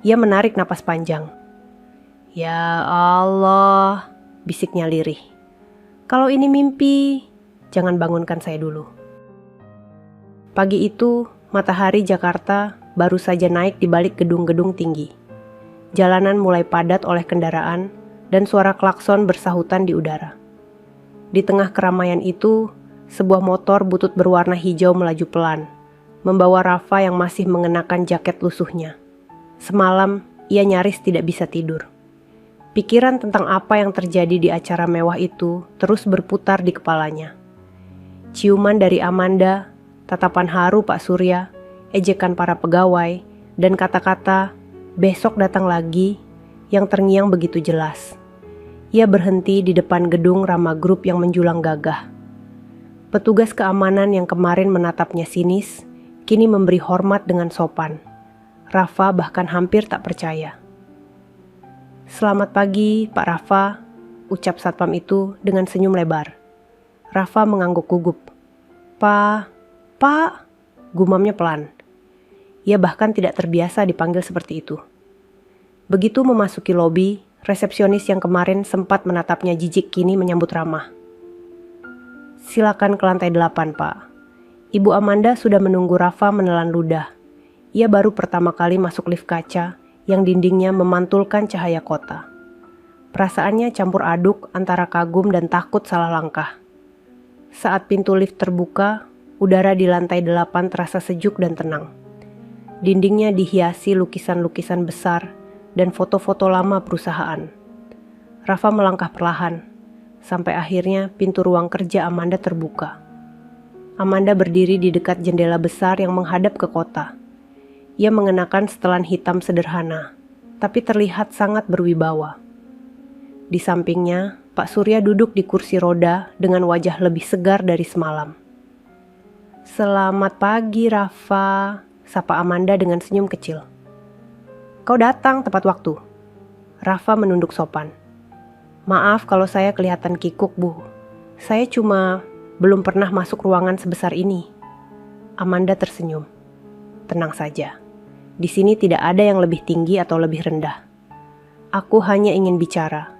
Ia menarik napas panjang. "Ya Allah," bisiknya lirih. "Kalau ini mimpi, jangan bangunkan saya dulu." Pagi itu, matahari Jakarta baru saja naik di balik gedung-gedung tinggi. Jalanan mulai padat oleh kendaraan dan suara klakson bersahutan di udara. Di tengah keramaian itu, sebuah motor butut berwarna hijau melaju pelan, membawa Rafa yang masih mengenakan jaket lusuhnya. Semalam, ia nyaris tidak bisa tidur. Pikiran tentang apa yang terjadi di acara mewah itu terus berputar di kepalanya. Ciuman dari Amanda, tatapan haru Pak Surya, ejekan para pegawai, dan kata-kata "besok datang lagi" yang terngiang begitu jelas. Ia berhenti di depan gedung Rama Group yang menjulang gagah. Petugas keamanan yang kemarin menatapnya sinis, kini memberi hormat dengan sopan. Rafa bahkan hampir tak percaya. "Selamat pagi, Pak Rafa," ucap satpam itu dengan senyum lebar. Rafa mengangguk gugup. Pak, gumamnya pelan. Ia bahkan tidak terbiasa dipanggil seperti itu. Begitu memasuki lobi, resepsionis yang kemarin sempat menatapnya jijik kini menyambut ramah. "Silakan ke lantai 8, Pak." Ibu Amanda sudah menunggu Rafa menelan ludah. Ia baru pertama kali masuk lift kaca yang dindingnya memantulkan cahaya kota. Perasaannya campur aduk antara kagum dan takut salah langkah. Saat pintu lift terbuka, udara di lantai 8 terasa sejuk dan tenang. Dindingnya dihiasi lukisan-lukisan besar dan foto-foto lama perusahaan. Rafa melangkah perlahan, sampai akhirnya pintu ruang kerja Amanda terbuka. Amanda berdiri di dekat jendela besar yang menghadap ke kota. Ia mengenakan setelan hitam sederhana, tapi terlihat sangat berwibawa. Di sampingnya, Pak Surya duduk di kursi roda dengan wajah lebih segar dari semalam. "Selamat pagi, Rafa," sapa Amanda dengan senyum kecil. "Kau datang tepat waktu." Rafa menunduk sopan. "Maaf kalau saya kelihatan kikuk, Bu. Saya cuma belum pernah masuk ruangan sebesar ini." Amanda tersenyum. "Tenang saja. Di sini tidak ada yang lebih tinggi atau lebih rendah. Aku hanya ingin bicara."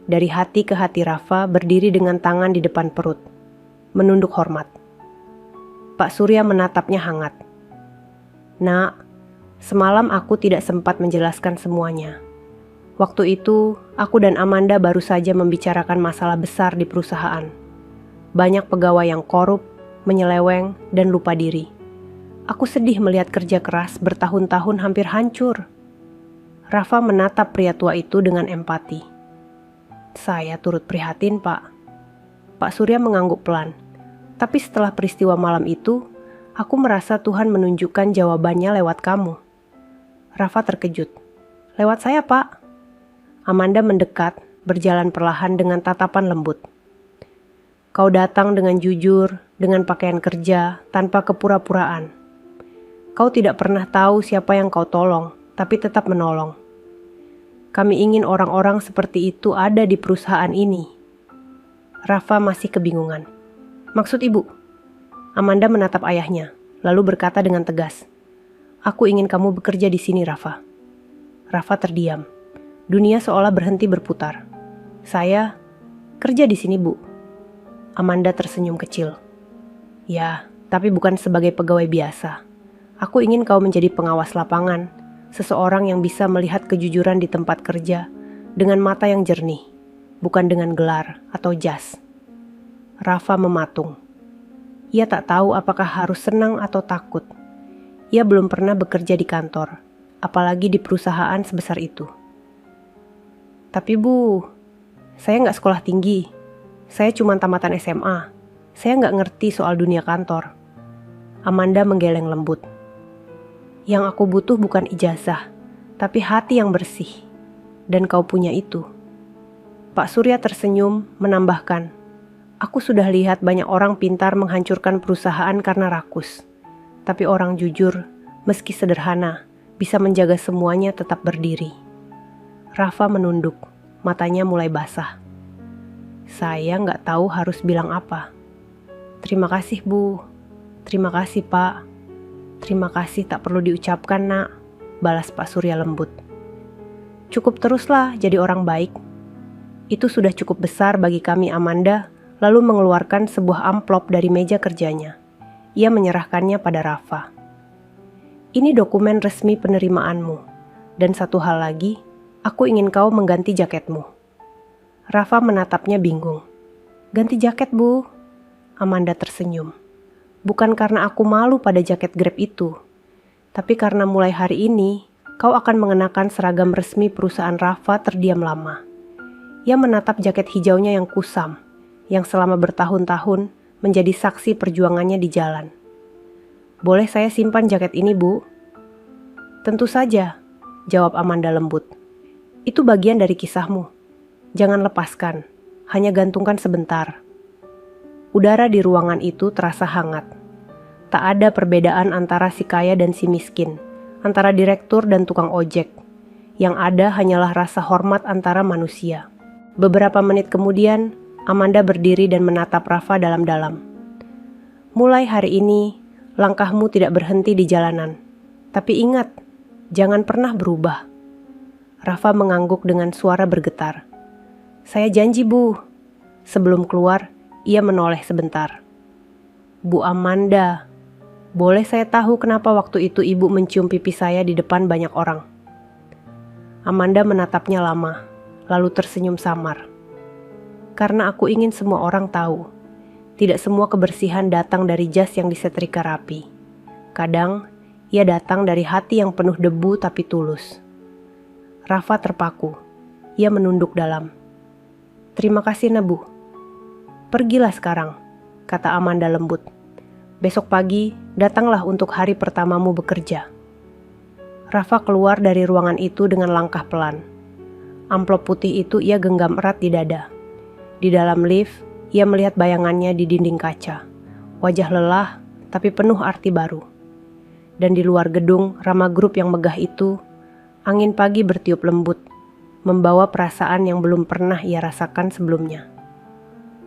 Dari hati ke hati Rafa berdiri dengan tangan di depan perut, menunduk hormat. Pak Surya menatapnya hangat. "Nak, Semalam aku tidak sempat menjelaskan semuanya. Waktu itu, aku dan Amanda baru saja membicarakan masalah besar di perusahaan. Banyak pegawai yang korup, menyeleweng, dan lupa diri. Aku sedih melihat kerja keras bertahun-tahun hampir hancur. Rafa menatap pria tua itu dengan empati. Saya turut prihatin, Pak. Pak Surya mengangguk pelan. Tapi setelah peristiwa malam itu, aku merasa Tuhan menunjukkan jawabannya lewat kamu. Rafa terkejut. Lewat saya, Pak. Amanda mendekat, berjalan perlahan dengan tatapan lembut. Kau datang dengan jujur, dengan pakaian kerja, tanpa kepura-puraan. Kau tidak pernah tahu siapa yang kau tolong, tapi tetap menolong. Kami ingin orang-orang seperti itu ada di perusahaan ini. Rafa masih kebingungan. Maksud ibu? Amanda menatap ayahnya, lalu berkata dengan tegas. Aku ingin kamu bekerja di sini, Rafa. Rafa terdiam. Dunia seolah berhenti berputar. Saya kerja di sini, Bu. Amanda tersenyum kecil. Ya, tapi bukan sebagai pegawai biasa. Aku ingin kau menjadi pengawas lapangan, seseorang yang bisa melihat kejujuran di tempat kerja dengan mata yang jernih, bukan dengan gelar atau jas. Rafa mematung. Ia tak tahu apakah harus senang atau takut. Ia belum pernah bekerja di kantor, apalagi di perusahaan sebesar itu. Tapi Bu, saya nggak sekolah tinggi. Saya cuma tamatan SMA. Saya nggak ngerti soal dunia kantor. Amanda menggeleng lembut. Yang aku butuh bukan ijazah, tapi hati yang bersih. Dan kau punya itu. Pak Surya tersenyum, menambahkan, aku sudah lihat banyak orang pintar menghancurkan perusahaan karena rakus. Tapi orang jujur, meski sederhana, bisa menjaga semuanya tetap berdiri. Rafa menunduk, matanya mulai basah. Saya nggak tahu harus bilang apa. Terima kasih, Bu. Terima kasih, Pak. Terima kasih tak perlu diucapkan, Nak, balas Pak Surya lembut. Cukup teruslah jadi orang baik. Itu sudah cukup besar bagi kami, Amanda, lalu mengeluarkan sebuah amplop dari meja kerjanya. Ia menyerahkannya pada Rafa. Ini dokumen resmi penerimaanmu. Dan satu hal lagi, aku ingin kau mengganti jaketmu. Rafa menatapnya bingung. Ganti jaket, Bu. Amanda tersenyum. Bukan karena aku malu pada jaket Grab itu, tapi karena mulai hari ini, kau akan mengenakan seragam resmi perusahaan Rafa terdiam lama. Ia menatap jaket hijaunya yang kusam, yang selama bertahun-tahun menjadi saksi perjuangannya di jalan. Boleh saya simpan jaket ini, Bu? Tentu saja, jawab Amanda lembut. Itu bagian dari kisahmu. Jangan lepaskan, hanya gantungkan sebentar. Udara di ruangan itu terasa hangat. Tak ada perbedaan antara si kaya dan si miskin, antara direktur dan tukang ojek. Yang ada hanyalah rasa hormat antara manusia. Beberapa menit kemudian, Amanda berdiri dan menatap Rafa dalam-dalam. Mulai hari ini, langkahmu tidak berhenti di jalanan. Tapi ingat, jangan pernah berubah. Rafa mengangguk dengan suara bergetar. Saya janji, Bu. Sebelum keluar, ia menoleh sebentar. Bu Amanda, boleh saya tahu kenapa waktu itu ibu mencium pipi saya di depan banyak orang? Amanda menatapnya lama, lalu tersenyum samar. Karena aku ingin semua orang tahu, tidak semua kebersihan datang dari jas yang disetrika rapi. Kadang, ia datang dari hati yang penuh debu tapi tulus. Rafa terpaku, ia menunduk dalam. Terima kasih, Nebu. Pergilah sekarang, kata Amanda lembut. Besok pagi, datanglah untuk hari pertamamu bekerja. Rafa keluar dari ruangan itu dengan langkah pelan. Amplop putih itu ia genggam erat di dada. Di dalam lift, ia melihat bayangannya di dinding kaca. Wajah lelah, tapi penuh arti baru. Dan di luar gedung Rama Group yang megah itu, angin pagi bertiup lembut, membawa perasaan yang belum pernah ia rasakan sebelumnya.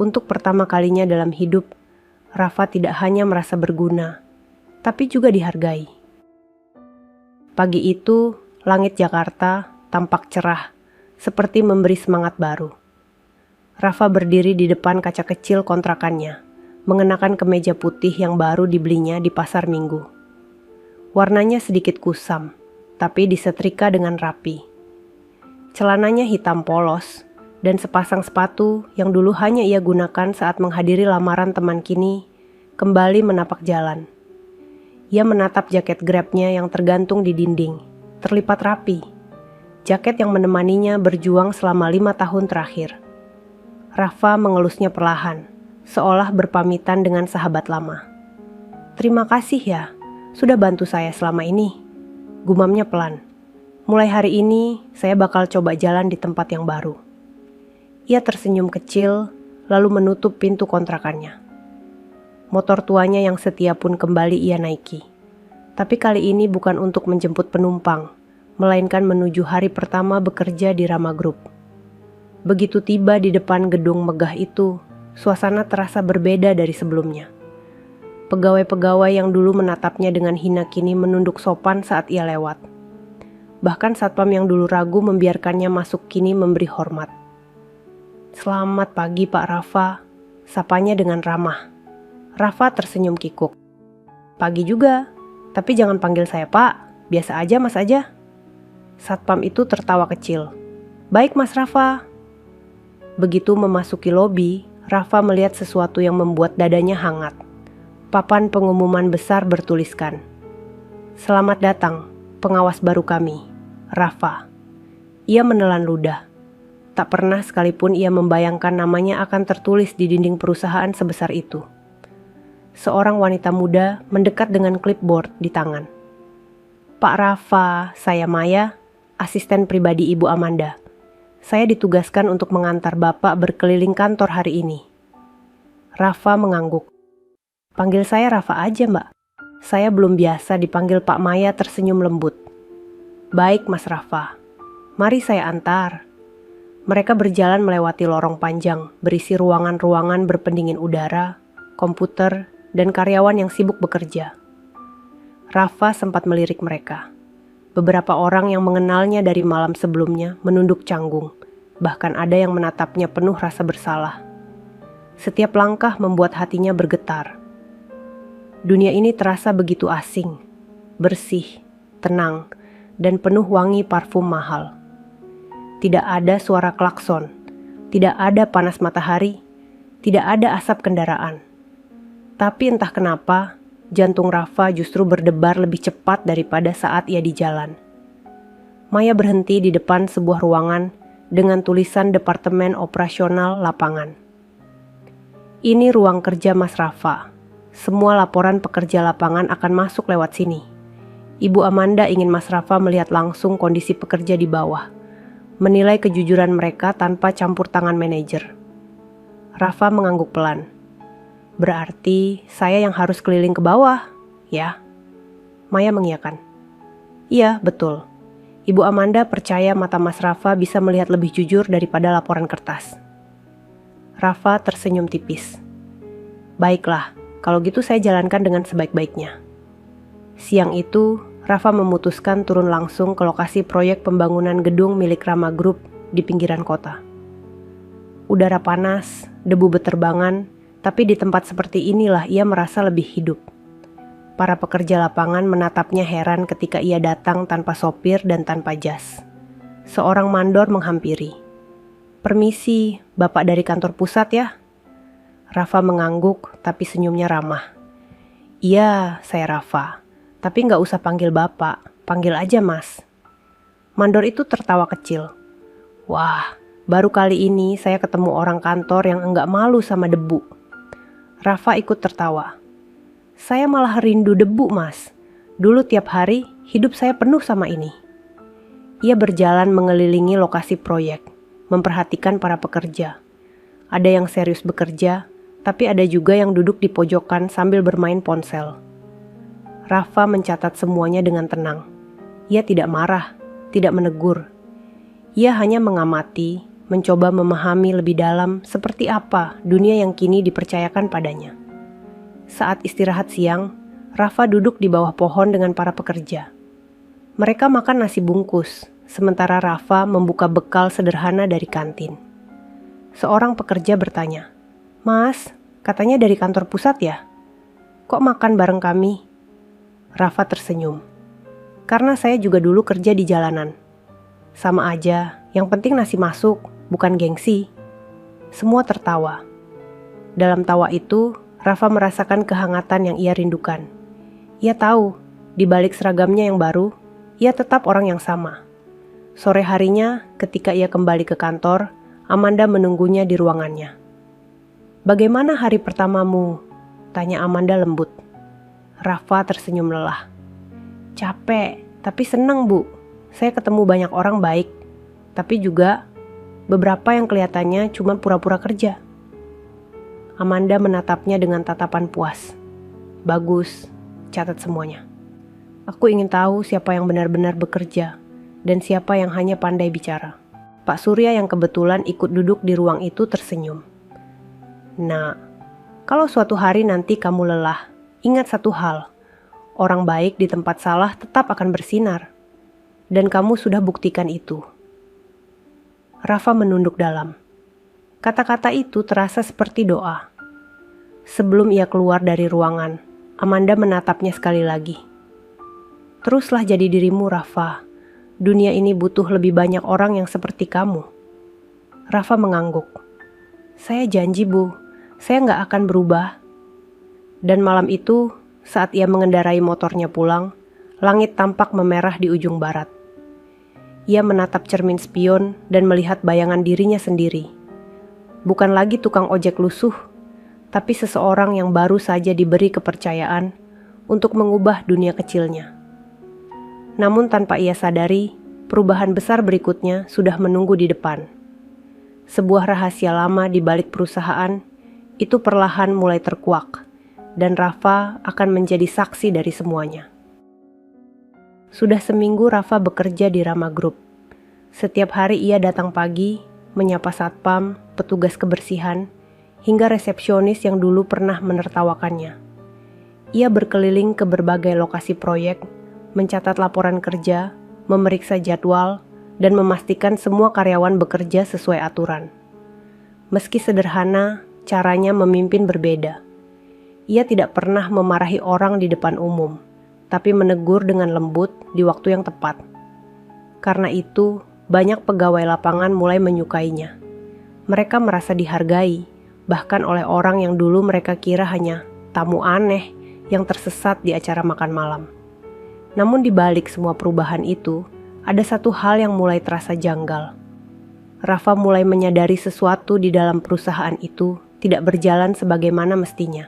Untuk pertama kalinya dalam hidup, Rafa tidak hanya merasa berguna, tapi juga dihargai. Pagi itu, langit Jakarta tampak cerah, seperti memberi semangat baru. Rafa berdiri di depan kaca kecil kontrakannya, mengenakan kemeja putih yang baru dibelinya di pasar Minggu. Warnanya sedikit kusam, tapi disetrika dengan rapi. Celananya hitam polos, dan sepasang sepatu yang dulu hanya ia gunakan saat menghadiri lamaran teman kini kembali menapak jalan. Ia menatap jaket Grab-nya yang tergantung di dinding, terlipat rapi. Jaket yang menemaninya berjuang selama 5 tahun terakhir. Rafa mengelusnya perlahan, seolah berpamitan dengan sahabat lama. "Terima kasih ya, sudah bantu saya selama ini," gumamnya pelan. "Mulai hari ini, saya bakal coba jalan di tempat yang baru." Ia tersenyum kecil, lalu menutup pintu kontrakannya. Motor tuanya yang setia pun kembali ia naiki. Tapi kali ini bukan untuk menjemput penumpang, melainkan menuju hari pertama bekerja di Rama Group. Begitu tiba di depan gedung megah itu, suasana terasa berbeda dari sebelumnya. Pegawai-pegawai yang dulu menatapnya dengan hina kini menunduk sopan saat ia lewat. Bahkan satpam yang dulu ragu membiarkannya masuk kini memberi hormat. "Selamat pagi Pak Rafa," sapanya dengan ramah. Rafa tersenyum kikuk. "Pagi juga, tapi jangan panggil saya Pak, biasa aja Mas aja." Satpam itu tertawa kecil. "Baik Mas Rafa." Begitu memasuki lobi, Rafa melihat sesuatu yang membuat dadanya hangat. Papan pengumuman besar bertuliskan, "Selamat datang, pengawas baru kami, Rafa." Ia menelan ludah. Tak pernah sekalipun ia membayangkan namanya akan tertulis di dinding perusahaan sebesar itu. Seorang wanita muda mendekat dengan clipboard di tangan. "Pak Rafa, saya Maya, asisten pribadi Ibu Amanda. Saya ditugaskan untuk mengantar Bapak berkeliling kantor hari ini." Rafa mengangguk. "Panggil saya Rafa aja Mbak. Saya belum biasa dipanggil Pak." Maya tersenyum lembut. "Baik Mas Rafa, mari saya antar." Mereka berjalan melewati lorong panjang berisi ruangan-ruangan berpendingin udara, komputer, dan karyawan yang sibuk bekerja. Rafa sempat melirik mereka. Beberapa orang yang mengenalnya dari malam sebelumnya menunduk canggung, bahkan ada yang menatapnya penuh rasa bersalah. Setiap langkah membuat hatinya bergetar. Dunia ini terasa begitu asing, bersih, tenang, dan penuh wangi parfum mahal. Tidak ada suara klakson, tidak ada panas matahari, tidak ada asap kendaraan. Tapi entah kenapa, jantung Rafa justru berdebar lebih cepat daripada saat ia di jalan. Maya berhenti di depan sebuah ruangan dengan tulisan Departemen Operasional Lapangan. "Ini ruang kerja Mas Rafa. Semua laporan pekerja lapangan akan masuk lewat sini. Ibu Amanda ingin Mas Rafa melihat langsung kondisi pekerja di bawah, menilai kejujuran mereka tanpa campur tangan manajer." Rafa mengangguk pelan. "Berarti saya yang harus keliling ke bawah, ya?" Maya mengiyakan. "Iya, betul. Ibu Amanda percaya mata Mas Rafa bisa melihat lebih jujur daripada laporan kertas." Rafa tersenyum tipis. "Baiklah, kalau gitu saya jalankan dengan sebaik-baiknya." Siang itu, Rafa memutuskan turun langsung ke lokasi proyek pembangunan gedung milik Rama Group di pinggiran kota. Udara panas, debu beterbangan, tapi di tempat seperti inilah ia merasa lebih hidup. Para pekerja lapangan menatapnya heran ketika ia datang tanpa sopir dan tanpa jas. Seorang mandor menghampiri. "Permisi, Bapak dari kantor pusat ya?" Rafa mengangguk, tapi senyumnya ramah. "Iya, saya Rafa. Tapi nggak usah panggil Bapak, panggil aja Mas." Mandor itu tertawa kecil. "Wah, baru kali ini saya ketemu orang kantor yang enggak malu sama debu." Rafa ikut tertawa. "Saya malah rindu debu, Mas. Dulu tiap hari hidup saya penuh sama ini." Ia berjalan mengelilingi lokasi proyek, memperhatikan para pekerja. Ada yang serius bekerja, tapi ada juga yang duduk di pojokan sambil bermain ponsel. Rafa mencatat semuanya dengan tenang. Ia tidak marah, tidak menegur. Ia hanya mengamati, mencoba memahami lebih dalam seperti apa dunia yang kini dipercayakan padanya. Saat istirahat siang, Rafa duduk di bawah pohon dengan para pekerja. Mereka makan nasi bungkus, sementara Rafa membuka bekal sederhana dari kantin. Seorang pekerja bertanya, "Mas, katanya dari kantor pusat ya? Kok makan bareng kami?" Rafa tersenyum. Karena saya juga dulu kerja di jalanan. Sama aja, yang penting nasi masuk, bukan gengsi. Semua tertawa. Dalam tawa itu, Rafa merasakan kehangatan yang ia rindukan. Ia tahu, di balik seragamnya yang baru, ia tetap orang yang sama. Sore harinya, ketika ia kembali ke kantor, Amanda menunggunya di ruangannya. "Bagaimana hari pertamamu?" tanya Amanda lembut. Rafa tersenyum lelah. "Capek, tapi senang, Bu. Saya ketemu banyak orang baik, tapi juga beberapa yang kelihatannya cuma pura-pura kerja." Amanda menatapnya dengan tatapan puas. "Bagus, catat semuanya. Aku ingin tahu siapa yang benar-benar bekerja dan siapa yang hanya pandai bicara." Pak Surya yang kebetulan ikut duduk di ruang itu tersenyum. "Nah, kalau suatu hari nanti kamu lelah, ingat satu hal. Orang baik di tempat salah tetap akan bersinar. Dan kamu sudah buktikan itu." Rafa menunduk dalam. Kata-kata itu terasa seperti doa. Sebelum ia keluar dari ruangan, Amanda menatapnya sekali lagi. "Teruslah jadi dirimu, Rafa. Dunia ini butuh lebih banyak orang yang seperti kamu." Rafa mengangguk. "Saya janji, Bu. Saya nggak akan berubah." Dan malam itu, saat ia mengendarai motornya pulang, langit tampak memerah di ujung barat. Ia menatap cermin spion dan melihat bayangan dirinya sendiri. Bukan lagi tukang ojek lusuh, tapi seseorang yang baru saja diberi kepercayaan untuk mengubah dunia kecilnya. Namun tanpa ia sadari, perubahan besar berikutnya sudah menunggu di depan. Sebuah rahasia lama di balik perusahaan itu perlahan mulai terkuak, dan Rafa akan menjadi saksi dari semuanya. Sudah seminggu Rafa bekerja di Rama Group. Setiap hari ia datang pagi, menyapa satpam, petugas kebersihan, hingga resepsionis yang dulu pernah menertawakannya. Ia berkeliling ke berbagai lokasi proyek, mencatat laporan kerja, memeriksa jadwal, dan memastikan semua karyawan bekerja sesuai aturan. Meski sederhana, caranya memimpin berbeda. Ia tidak pernah memarahi orang di depan umum, tapi menegur dengan lembut di waktu yang tepat. Karena itu, banyak pegawai lapangan mulai menyukainya. Mereka merasa dihargai, bahkan oleh orang yang dulu mereka kira hanya tamu aneh yang tersesat di acara makan malam. Namun di balik semua perubahan itu, ada satu hal yang mulai terasa janggal. Rafa mulai menyadari sesuatu di dalam perusahaan itu tidak berjalan sebagaimana mestinya.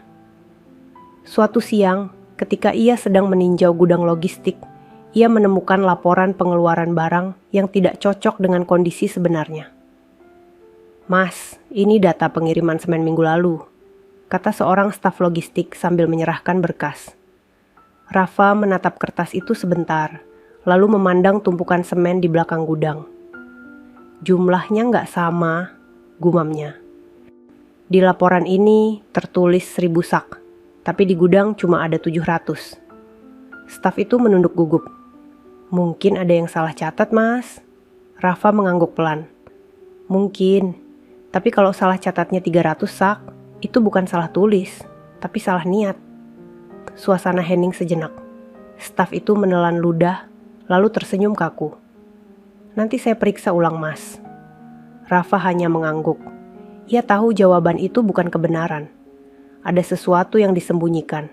Suatu siang, ketika ia sedang meninjau gudang logistik, ia menemukan laporan pengeluaran barang yang tidak cocok dengan kondisi sebenarnya. "Mas, ini data pengiriman semen minggu lalu," kata seorang staf logistik sambil menyerahkan berkas. Rafa menatap kertas itu sebentar, lalu memandang tumpukan semen di belakang gudang. "Jumlahnya nggak sama," gumamnya. "Di laporan ini tertulis 1000 sak, tapi di gudang cuma ada 700. Staf itu menunduk gugup. "Mungkin ada yang salah catat, Mas." Rafa mengangguk pelan. "Mungkin, tapi kalau salah catatnya 300 sak, itu bukan salah tulis, tapi salah niat." Suasana hening sejenak. Staf itu menelan ludah, lalu tersenyum kaku. "Nanti saya periksa ulang, Mas." Rafa hanya mengangguk. Ia tahu jawaban itu bukan kebenaran. Ada sesuatu yang disembunyikan.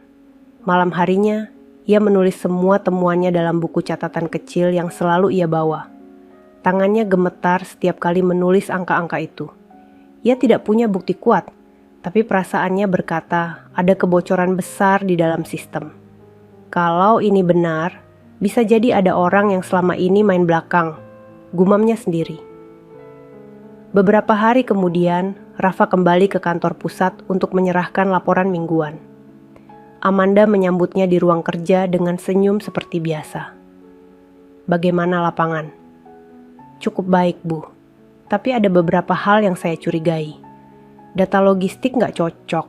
Malam harinya, ia menulis semua temuannya dalam buku catatan kecil yang selalu ia bawa. Tangannya gemetar setiap kali menulis angka-angka itu. Ia tidak punya bukti kuat, tapi perasaannya berkata ada kebocoran besar di dalam sistem. Kalau ini benar, bisa jadi ada orang yang selama ini main belakang, gumamnya sendiri. Beberapa hari kemudian, Rafa kembali ke kantor pusat untuk menyerahkan laporan mingguan. Amanda menyambutnya di ruang kerja dengan senyum seperti biasa. "Bagaimana lapangan?" "Cukup baik, Bu. Tapi ada beberapa hal yang saya curigai. Data logistik nggak cocok.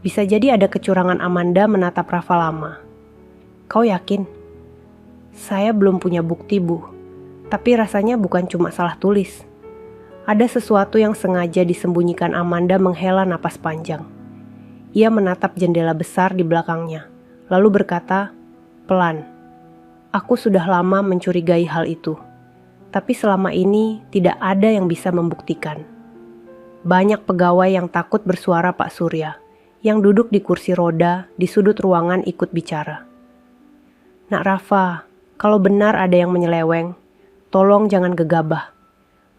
Bisa jadi ada kecurangan." Amanda menatap Rafa lama. "Kau yakin?" "Saya belum punya bukti, Bu. Tapi rasanya bukan cuma salah tulis. Ada sesuatu yang sengaja disembunyikan." Amanda menghela napas panjang. Ia menatap jendela besar di belakangnya, lalu berkata, pelan, Aku sudah lama mencurigai hal itu, tapi selama ini tidak ada yang bisa membuktikan. Banyak pegawai yang takut bersuara Pak Surya, yang duduk di kursi roda di sudut ruangan ikut bicara. Nak Rafa, kalau benar ada yang menyeleweng, tolong jangan gegabah.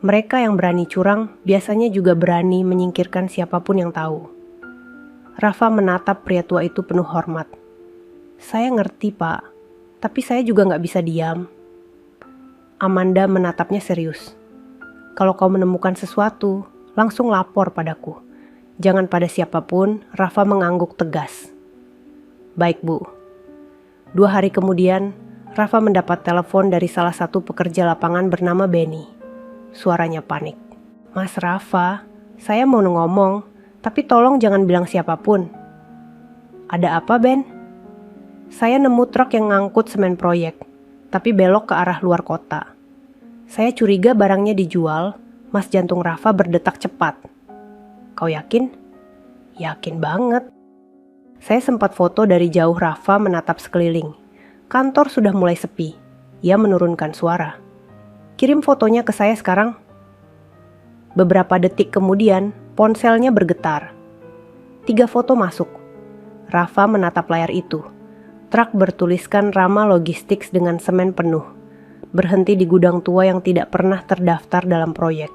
Mereka yang berani curang biasanya juga berani menyingkirkan siapapun yang tahu. Rafa menatap pria tua itu penuh hormat. Saya ngerti Pak, tapi saya juga nggak bisa diam. Amanda menatapnya serius. Kalau kau menemukan sesuatu, langsung lapor padaku. Jangan pada siapapun, Rafa mengangguk tegas. Baik Bu. 2 hari kemudian, Rafa mendapat telepon dari salah satu pekerja lapangan bernama Benny. Suaranya panik. Mas Rafa, saya mau ngomong, tapi tolong jangan bilang siapapun. Ada apa Ben? Saya nemu truk yang ngangkut semen proyek, tapi belok ke arah luar kota. Saya curiga barangnya dijual, Mas jantung Rafa berdetak cepat. Kau yakin? Yakin banget. Saya sempat foto dari jauh Rafa menatap sekeliling. Kantor sudah mulai sepi. Ia menurunkan suara. Kirim fotonya ke saya sekarang. Beberapa detik kemudian, ponselnya bergetar. 3 foto masuk. Rafa menatap layar itu. Truk bertuliskan Rama Logistics dengan semen penuh. Berhenti di gudang tua yang tidak pernah terdaftar dalam proyek.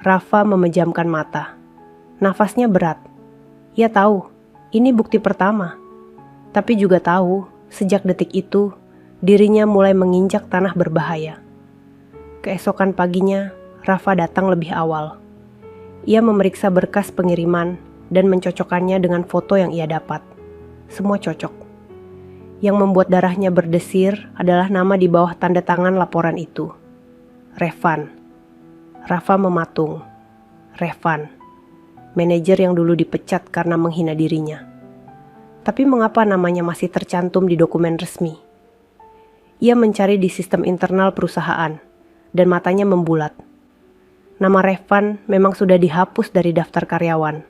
Rafa memejamkan mata. Nafasnya berat. Ia tahu, ini bukti pertama. Tapi juga tahu, sejak detik itu, dirinya mulai menginjak tanah berbahaya. Keesokan paginya, Rafa datang lebih awal. Ia memeriksa berkas pengiriman dan mencocokkannya dengan foto yang ia dapat. Semua cocok. Yang membuat darahnya berdesir adalah nama di bawah tanda tangan laporan itu. Revan. Rafa mematung. Revan. Manajer yang dulu dipecat karena menghina dirinya. Tapi mengapa namanya masih tercantum di dokumen resmi? Ia mencari di sistem internal perusahaan, dan matanya membulat. Nama Revan memang sudah dihapus dari daftar karyawan,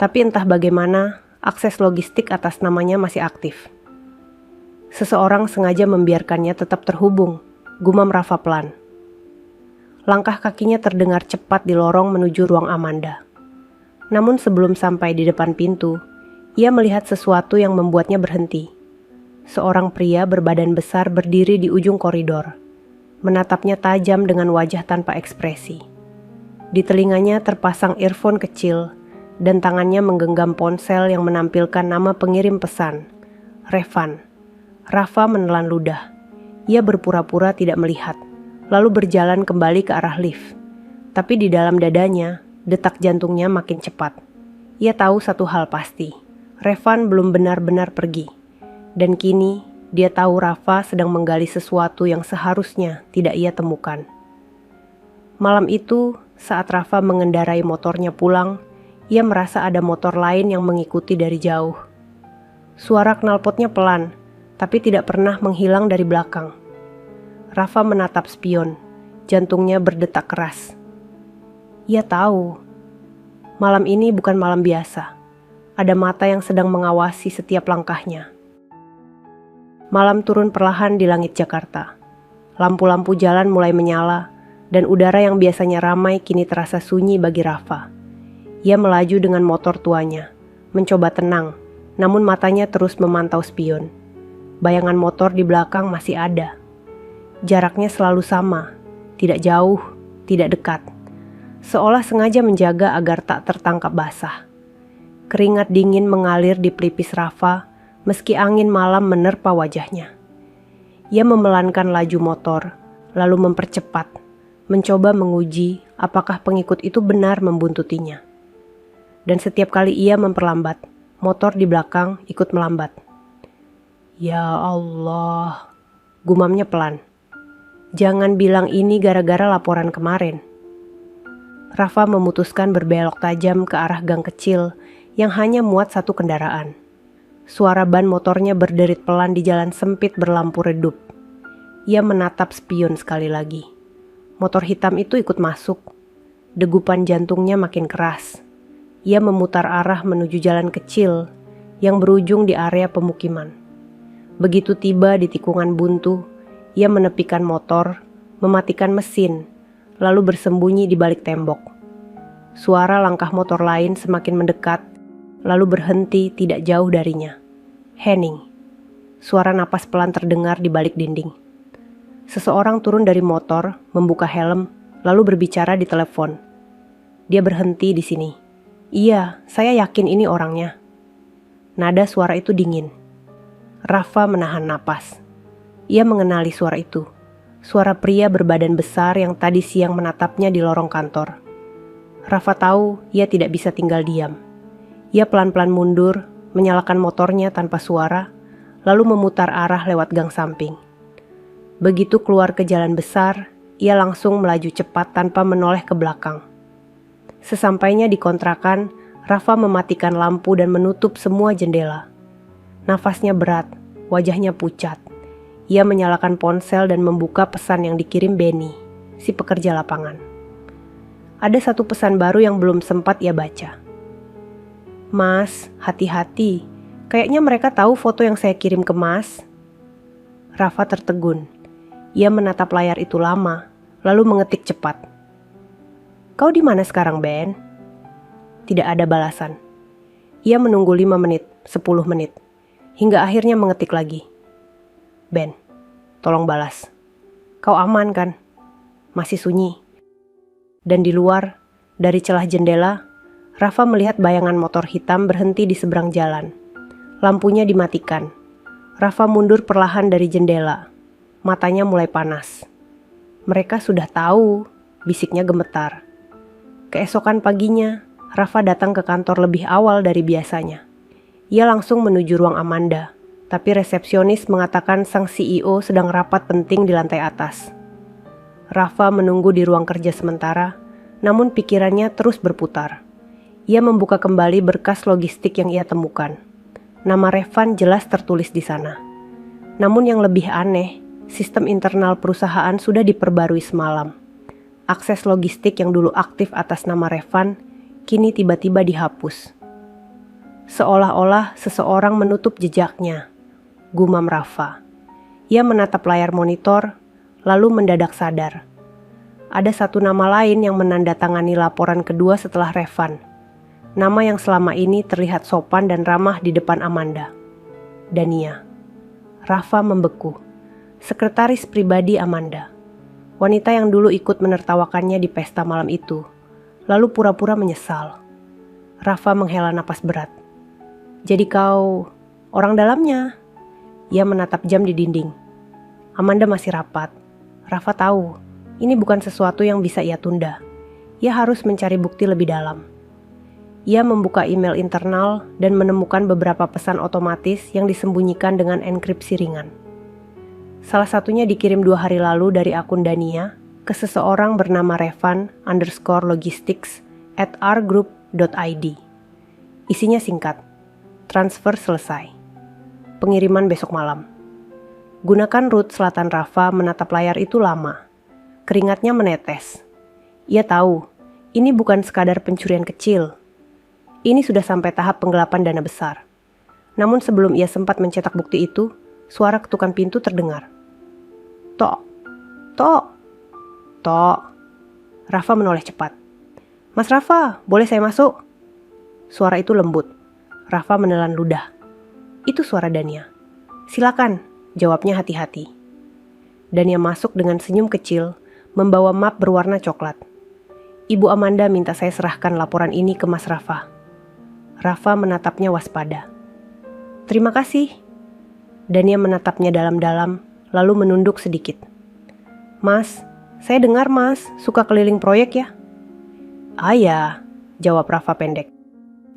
tapi entah bagaimana, akses logistik atas namanya masih aktif. Seseorang sengaja membiarkannya tetap terhubung, gumam Rafa pelan. Langkah kakinya terdengar cepat di lorong menuju ruang Amanda. Namun sebelum sampai di depan pintu, ia melihat sesuatu yang membuatnya berhenti. Seorang pria berbadan besar berdiri di ujung koridor, menatapnya tajam dengan wajah tanpa ekspresi. Di telinganya terpasang earphone kecil, dan tangannya menggenggam ponsel yang menampilkan nama pengirim pesan, Revan. Rafa menelan ludah. Ia berpura-pura tidak melihat, lalu berjalan kembali ke arah lift. Tapi di dalam dadanya, detak jantungnya makin cepat. Ia tahu satu hal pasti, Revan belum benar-benar pergi. Dan kini, dia tahu Rafa sedang menggali sesuatu yang seharusnya tidak ia temukan. Malam itu, saat Rafa mengendarai motornya pulang, ia merasa ada motor lain yang mengikuti dari jauh. Suara knalpotnya pelan, tapi tidak pernah menghilang dari belakang. Rafa menatap spion, jantungnya berdetak keras. Ia tahu, malam ini bukan malam biasa. Ada mata yang sedang mengawasi setiap langkahnya. Malam turun perlahan di langit Jakarta. Lampu-lampu jalan mulai menyala, dan udara yang biasanya ramai kini terasa sunyi bagi Rafa. Ia melaju dengan motor tuanya, mencoba tenang, namun matanya terus memantau spion. Bayangan motor di belakang masih ada. Jaraknya selalu sama, tidak jauh, tidak dekat. Seolah sengaja menjaga agar tak tertangkap basah. Keringat dingin mengalir di pelipis Rafa, meski angin malam menerpa wajahnya. Ia memelankan laju motor, lalu mempercepat, mencoba menguji apakah pengikut itu benar membuntutinya. Dan setiap kali ia memperlambat, motor di belakang ikut melambat. Ya Allah, gumamnya pelan. Jangan bilang ini gara-gara laporan kemarin. Rafa memutuskan berbelok tajam ke arah gang kecil yang hanya muat satu kendaraan. Suara ban motornya berderit pelan di jalan sempit berlampu redup. Ia menatap spion sekali lagi. Motor hitam itu ikut masuk. Degupan jantungnya makin keras. Ia memutar arah menuju jalan kecil yang berujung di area pemukiman. Begitu tiba di tikungan buntu, ia menepikan motor, mematikan mesin, lalu bersembunyi di balik tembok. Suara langkah motor lain semakin mendekat, lalu berhenti tidak jauh darinya. Henning. Suara napas pelan terdengar di balik dinding. Seseorang turun dari motor, membuka helm, lalu berbicara di telepon. Dia berhenti di sini. Iya, saya yakin ini orangnya. Nada suara itu dingin. Rafa menahan napas. Ia mengenali suara itu. Suara pria berbadan besar yang tadi siang menatapnya di lorong kantor. Rafa tahu ia tidak bisa tinggal diam. Ia pelan-pelan mundur, menyalakan motornya tanpa suara, lalu memutar arah lewat gang samping. Begitu keluar ke jalan besar, ia langsung melaju cepat tanpa menoleh ke belakang. Sesampainya di kontrakan, Rafa mematikan lampu dan menutup semua jendela. Nafasnya berat, wajahnya pucat. Ia menyalakan ponsel dan membuka pesan yang dikirim Benny, si pekerja lapangan. Ada satu pesan baru yang belum sempat ia baca. Mas, hati-hati. Kayaknya mereka tahu foto yang saya kirim ke Mas. Rafa tertegun. Ia menatap layar itu lama, lalu mengetik cepat. Kau di mana sekarang, Ben? Tidak ada balasan. Ia menunggu 5 menit, 10 menit. Hingga akhirnya mengetik lagi. Ben, tolong balas. Kau aman kan? Masih sunyi. Dan di luar, dari celah jendela, Rafa melihat bayangan motor hitam berhenti di seberang jalan. Lampunya dimatikan. Rafa mundur perlahan dari jendela. Matanya mulai panas. Mereka sudah tahu, bisiknya gemetar. Keesokan paginya, Rafa datang ke kantor lebih awal dari biasanya. Ia langsung menuju ruang Amanda, tapi resepsionis mengatakan sang CEO sedang rapat penting di lantai atas. Rafa menunggu di ruang kerja sementara, namun pikirannya terus berputar. Ia membuka kembali berkas logistik yang ia temukan. Nama Revan jelas tertulis di sana. Namun yang lebih aneh, sistem internal perusahaan sudah diperbarui semalam. Akses logistik yang dulu aktif atas nama Revan, kini tiba-tiba dihapus. Seolah-olah seseorang menutup jejaknya, gumam Rafa. Ia menatap layar monitor, lalu mendadak sadar. Ada satu nama lain yang menandatangani laporan kedua setelah Revan. Nama yang selama ini terlihat sopan dan ramah di depan Amanda. Dania. Rafa membeku. Sekretaris pribadi Amanda. Wanita yang dulu ikut menertawakannya di pesta malam itu, lalu pura-pura menyesal. Rafa menghela napas berat. Jadi kau orang dalamnya? Ia menatap jam di dinding. Amanda masih rapat. Rafa tahu, ini bukan sesuatu yang bisa ia tunda. Ia harus mencari bukti lebih dalam. Ia membuka email internal dan menemukan beberapa pesan otomatis yang disembunyikan dengan enkripsi ringan. Salah satunya dikirim 2 hari lalu dari akun Dania ke seseorang bernama Revan_logistics@rgroup.id. Isinya singkat. Transfer selesai. Pengiriman besok malam. Gunakan route selatan Rafa menatap layar itu lama. Keringatnya menetes. Ia tahu, ini bukan sekadar pencurian kecil. Ini sudah sampai tahap penggelapan dana besar. Namun sebelum ia sempat mencetak bukti itu, suara ketukan pintu terdengar. Tok, tok, tok. Rafa menoleh cepat. Mas Rafa, boleh saya masuk? Suara itu lembut. Rafa menelan ludah. Itu suara Dania. Silakan, jawabnya hati-hati. Dania masuk dengan senyum kecil, membawa map berwarna coklat. Ibu Amanda minta saya serahkan laporan ini ke Mas Rafa. Rafa menatapnya waspada. Terima kasih. Dania menatapnya dalam-dalam, lalu menunduk sedikit. Mas, saya dengar Mas suka keliling proyek ya? Ah ya, jawab Rafa pendek.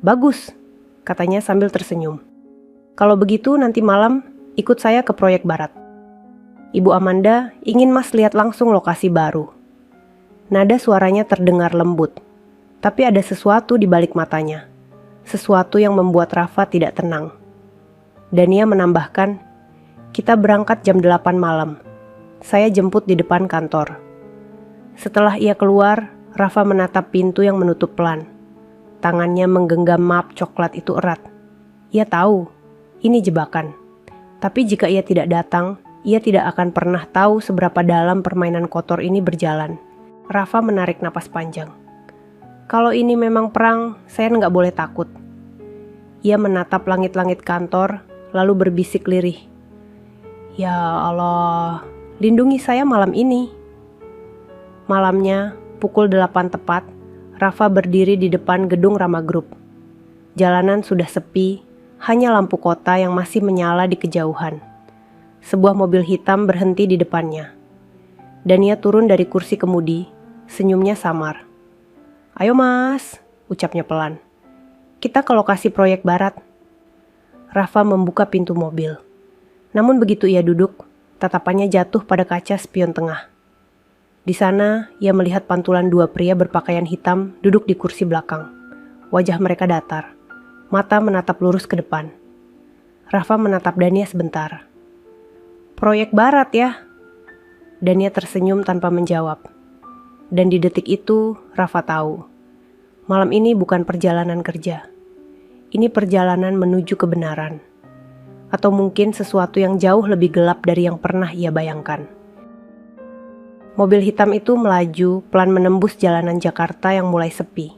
Bagus, katanya sambil tersenyum. Kalau begitu nanti malam ikut saya ke proyek barat. Ibu Amanda ingin Mas lihat langsung lokasi baru. Nada suaranya terdengar lembut, tapi ada sesuatu di balik matanya. Sesuatu yang membuat Rafa tidak tenang. Dania menambahkan, kita berangkat jam 8 malam. Saya jemput di depan kantor. Setelah ia keluar, Rafa menatap pintu yang menutup pelan. Tangannya menggenggam map coklat itu erat. Ia tahu, ini jebakan. Tapi jika ia tidak datang, ia tidak akan pernah tahu seberapa dalam permainan kotor ini berjalan. Rafa menarik napas panjang. Kalau ini memang perang, saya nggak boleh takut. Ia menatap langit-langit kantor, lalu berbisik lirih. Ya Allah, lindungi saya malam ini. Malamnya, pukul 8 tepat, Rafa berdiri di depan gedung Rama Group. Jalanan sudah sepi, hanya lampu kota yang masih menyala di kejauhan. Sebuah mobil hitam berhenti di depannya. Dan ia turun dari kursi kemudi, senyumnya samar. "Ayo mas," ucapnya pelan. "Kita ke lokasi proyek barat." Rafa membuka pintu mobil. Namun begitu ia duduk, tatapannya jatuh pada kaca spion tengah. Di sana, ia melihat pantulan dua pria berpakaian hitam duduk di kursi belakang. Wajah mereka datar. Mata menatap lurus ke depan. Rafa menatap Dania sebentar. "Proyek barat ya?" Dania tersenyum tanpa menjawab. Dan di detik itu, Rafa tahu. Malam ini bukan perjalanan kerja. Ini perjalanan menuju kebenaran. Atau mungkin sesuatu yang jauh lebih gelap dari yang pernah ia bayangkan. Mobil hitam itu melaju pelan menembus jalanan Jakarta yang mulai sepi.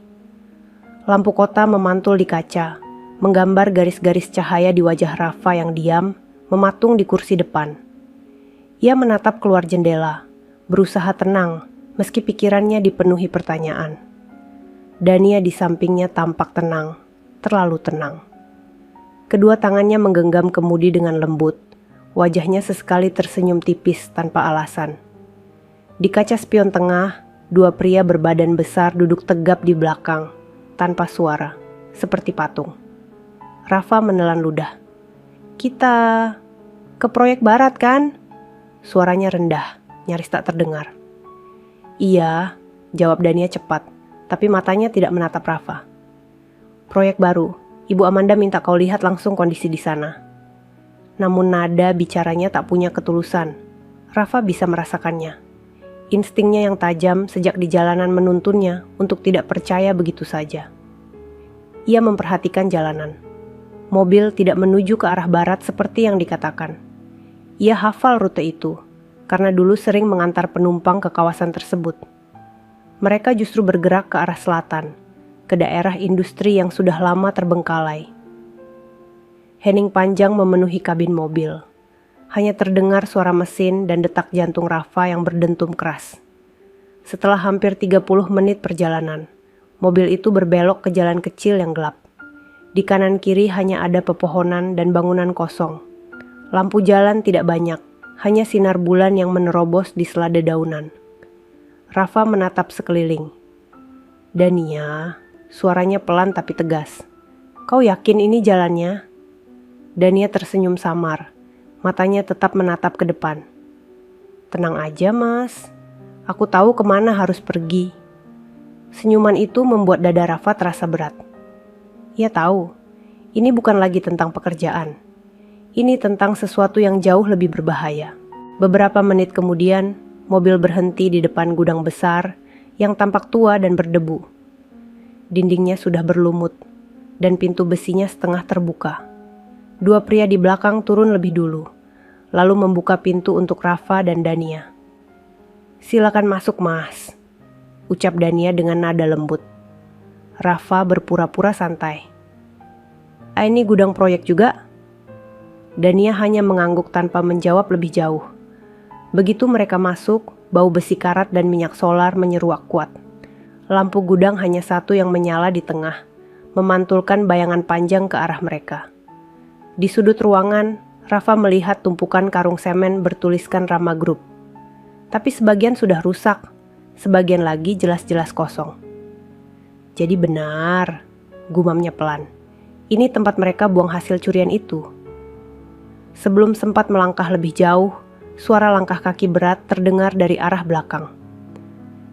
Lampu kota memantul di kaca, menggambar garis-garis cahaya di wajah Rafa yang diam, mematung di kursi depan. Ia menatap keluar jendela, berusaha tenang, meski pikirannya dipenuhi pertanyaan. Dania di sampingnya tampak tenang, terlalu tenang. Kedua tangannya menggenggam kemudi dengan lembut, wajahnya sesekali tersenyum tipis tanpa alasan. Di kaca spion tengah, dua pria berbadan besar duduk tegap di belakang, tanpa suara, seperti patung. Rafa menelan ludah. "Kita ke proyek barat kan?" Suaranya rendah, nyaris tak terdengar. "Iya," jawab Dania cepat, tapi matanya tidak menatap Rafa. "Proyek baru, Ibu Amanda minta kau lihat langsung kondisi di sana." Namun nada bicaranya tak punya ketulusan. Rafa bisa merasakannya. Instingnya yang tajam sejak di jalanan menuntunnya untuk tidak percaya begitu saja. Ia memperhatikan jalanan. Mobil tidak menuju ke arah barat seperti yang dikatakan. Ia hafal rute itu, karena dulu sering mengantar penumpang ke kawasan tersebut. Mereka justru bergerak ke arah selatan, ke daerah industri yang sudah lama terbengkalai. Hening panjang memenuhi kabin mobil. Hanya terdengar suara mesin dan detak jantung Rafa yang berdentum keras. Setelah hampir 30 menit perjalanan, mobil itu berbelok ke jalan kecil yang gelap. Di kanan kiri hanya ada pepohonan dan bangunan kosong. Lampu jalan tidak banyak, hanya sinar bulan yang menerobos di sela dedaunan. Rafa menatap sekeliling. "Dania," suaranya pelan tapi tegas. "Kau yakin ini jalannya?" Dania tersenyum samar. Matanya tetap menatap ke depan. "Tenang aja mas, aku tahu kemana harus pergi." Senyuman itu membuat dada Rafa terasa berat. Ia tahu, ini bukan lagi tentang pekerjaan. Ini tentang sesuatu yang jauh lebih berbahaya. Beberapa menit kemudian, mobil berhenti di depan gudang besar yang tampak tua dan berdebu. Dindingnya sudah berlumut, dan pintu besinya setengah terbuka. Dua pria di belakang turun lebih dulu, lalu membuka pintu untuk Rafa dan Dania. "Silakan masuk mas," ucap Dania dengan nada lembut. Rafa berpura-pura santai. "Ini gudang proyek juga?" Dania hanya mengangguk tanpa menjawab lebih jauh. Begitu mereka masuk, bau besi karat dan minyak solar menyeruak kuat. Lampu gudang hanya satu yang menyala di tengah, memantulkan bayangan panjang ke arah mereka. Di sudut ruangan, Rafa melihat tumpukan karung semen bertuliskan Rama Group. Tapi sebagian sudah rusak, sebagian lagi jelas-jelas kosong. "Jadi benar," gumamnya pelan. "Ini tempat mereka buang hasil curian itu." Sebelum sempat melangkah lebih jauh, suara langkah kaki berat terdengar dari arah belakang.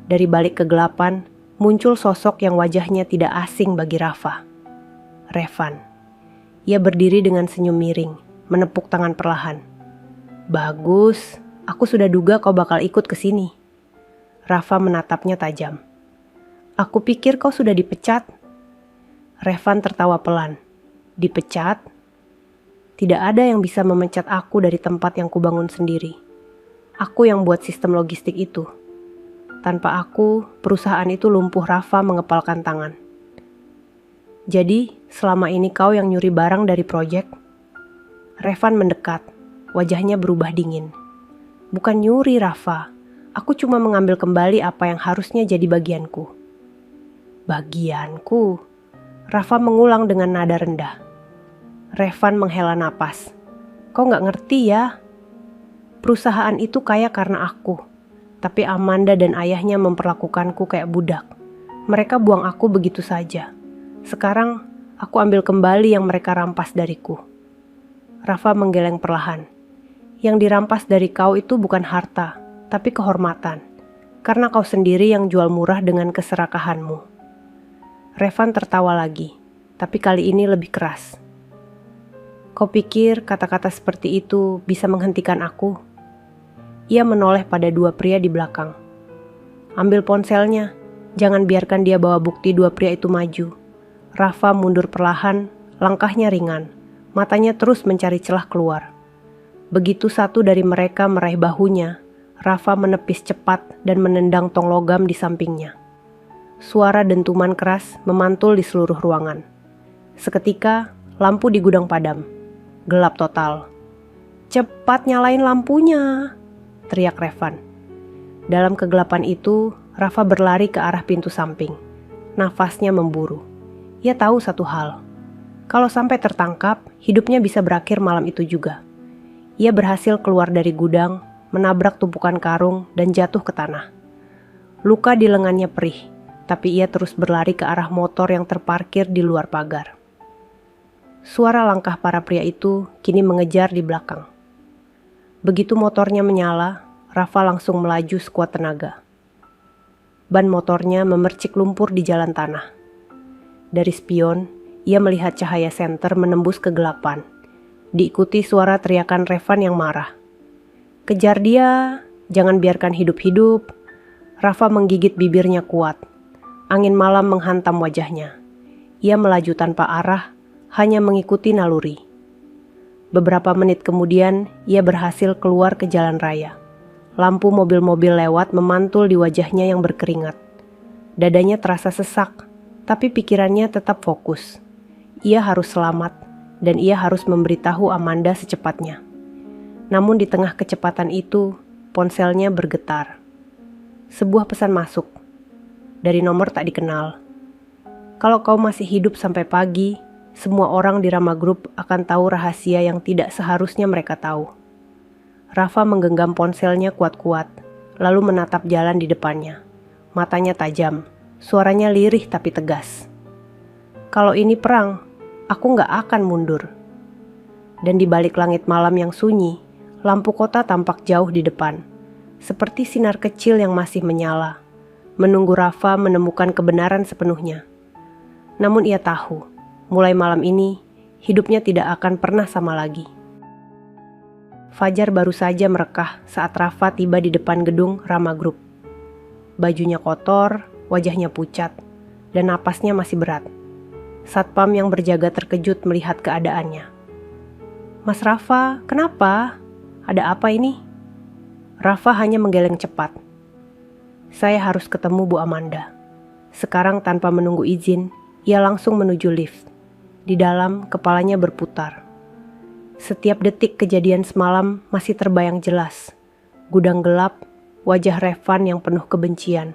Dari balik kegelapan, muncul sosok yang wajahnya tidak asing bagi Rafa. Revan. Ia berdiri dengan senyum miring, menepuk tangan perlahan. "Bagus, aku sudah duga kau bakal ikut ke sini." Rafa menatapnya tajam. "Aku pikir kau sudah dipecat." Revan tertawa pelan. "Dipecat?" Tidak ada yang bisa memecat aku dari tempat yang kubangun sendiri. Aku yang buat sistem logistik itu. Tanpa aku, perusahaan itu lumpuh. Rafa mengepalkan tangan. Jadi, selama ini kau yang nyuri barang dari proyek? Revan mendekat. Wajahnya berubah dingin. Bukan nyuri, Rafa. Aku cuma mengambil kembali apa yang harusnya jadi bagianku. Bagianku? Rafa mengulang dengan nada rendah. Revan menghela napas. Kau gak ngerti ya? Perusahaan itu kaya karena aku. Tapi Amanda dan ayahnya memperlakukanku kayak budak. Mereka buang aku begitu saja. Sekarang aku ambil kembali yang mereka rampas dariku. Rafa menggeleng perlahan. Yang dirampas dari kau itu bukan harta, tapi kehormatan. Karena kau sendiri yang jual murah dengan keserakahanmu. Revan tertawa lagi, tapi kali ini lebih keras. Kau pikir kata-kata seperti itu bisa menghentikan aku? Ia menoleh pada dua pria di belakang. Ambil ponselnya, jangan biarkan dia bawa bukti. Dua pria itu maju. Rafa mundur perlahan, langkahnya ringan, matanya terus mencari celah keluar. Begitu satu dari mereka meraih bahunya, Rafa menepis cepat dan menendang tong logam di sampingnya. Suara dentuman keras memantul di seluruh ruangan. Seketika, lampu di gudang padam. Gelap total. Cepat nyalain lampunya, teriak Revan. Dalam kegelapan itu, Rafa berlari ke arah pintu samping. Nafasnya memburu. Ia tahu satu hal. Kalau sampai tertangkap, hidupnya bisa berakhir malam itu juga. Ia berhasil keluar dari gudang, menabrak tumpukan karung dan jatuh ke tanah. Luka di lengannya perih, tapi ia terus berlari ke arah motor yang terparkir di luar pagar. Suara langkah para pria itu kini mengejar di belakang. Begitu motornya menyala, Rafa langsung melaju sekuat tenaga. Ban motornya memercik lumpur di jalan tanah. Dari spion, ia melihat cahaya senter menembus kegelapan. Diikuti suara teriakan Revan yang marah. Kejar dia, jangan biarkan hidup-hidup. Rafa menggigit bibirnya kuat. Angin malam menghantam wajahnya. Ia melaju tanpa arah, hanya mengikuti naluri. Beberapa menit kemudian, ia berhasil keluar ke jalan raya. Lampu mobil-mobil lewat memantul di wajahnya yang berkeringat. Dadanya terasa sesak, tapi pikirannya tetap fokus. Ia harus selamat, dan ia harus memberitahu Amanda secepatnya. Namun di tengah kecepatan itu, ponselnya bergetar. Sebuah pesan masuk. Dari nomor tak dikenal. Kalau kau masih hidup sampai pagi, semua orang di Rama Group akan tahu rahasia yang tidak seharusnya mereka tahu. Rafa menggenggam ponselnya kuat-kuat, lalu menatap jalan di depannya. Matanya tajam, suaranya lirih tapi tegas. Kalau ini perang, aku gak akan mundur. Dan di balik langit malam yang sunyi, lampu kota tampak jauh di depan, seperti sinar kecil yang masih menyala, menunggu Rafa menemukan kebenaran sepenuhnya. Namun ia tahu, mulai malam ini, hidupnya tidak akan pernah sama lagi. Fajar baru saja merekah saat Rafa tiba di depan gedung Rama Group. Bajunya kotor, wajahnya pucat, dan napasnya masih berat. Satpam yang berjaga terkejut melihat keadaannya. Mas Rafa, kenapa? Ada apa ini? Rafa hanya menggeleng cepat. Saya harus ketemu Bu Amanda. Sekarang tanpa menunggu izin, ia langsung menuju lift. Di dalam, kepalanya berputar. Setiap detik kejadian semalam masih terbayang jelas. Gudang gelap, wajah Revan yang penuh kebencian,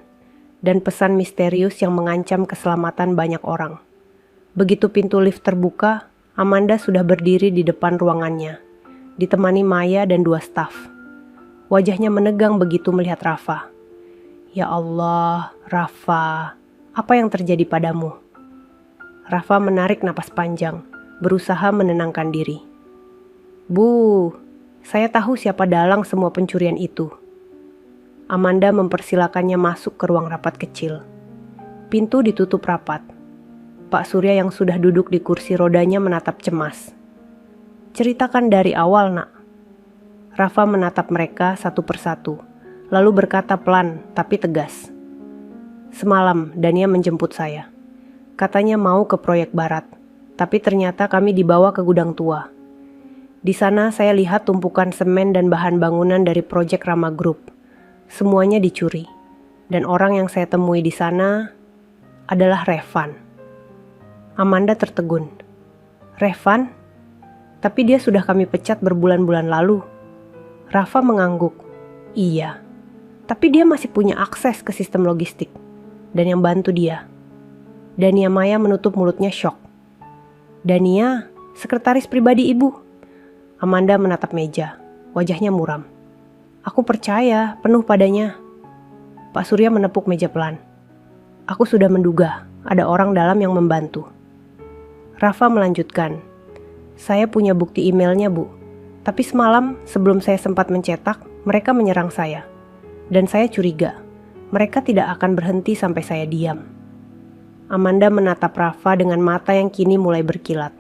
dan pesan misterius yang mengancam keselamatan banyak orang. Begitu pintu lift terbuka, Amanda sudah berdiri di depan ruangannya, ditemani Maya dan 2 staf. Wajahnya menegang begitu melihat Rafa. Ya Allah, Rafa, apa yang terjadi padamu? Rafa menarik napas panjang, berusaha menenangkan diri. Bu, saya tahu siapa dalang semua pencurian itu. Amanda mempersilakannya masuk ke ruang rapat kecil. Pintu ditutup rapat. Pak Surya yang sudah duduk di kursi rodanya menatap cemas. Ceritakan dari awal, Nak. Rafa menatap mereka satu persatu, lalu berkata pelan tapi tegas. Semalam Dania menjemput saya. Katanya mau ke proyek barat, tapi ternyata kami dibawa ke gudang tua. Di sana saya lihat tumpukan semen dan bahan bangunan dari proyek Rama Group. Semuanya dicuri. Dan orang yang saya temui di sana adalah Revan. Amanda tertegun. Revan? Tapi dia sudah kami pecat berbulan-bulan lalu. Rafa mengangguk. Iya, tapi dia masih punya akses ke sistem logistik. Dan yang bantu dia. Dania Maya menutup mulutnya syok. Dania, sekretaris pribadi ibu. Amanda menatap meja, wajahnya muram. Aku percaya penuh padanya. Pak Surya menepuk meja pelan. Aku sudah menduga ada orang dalam yang membantu. Rafa melanjutkan. Saya punya bukti emailnya, Bu. Tapi semalam sebelum saya sempat mencetak, mereka menyerang saya. Dan saya curiga, mereka tidak akan berhenti sampai saya diam. Amanda menatap Rafa dengan mata yang kini mulai berkilat.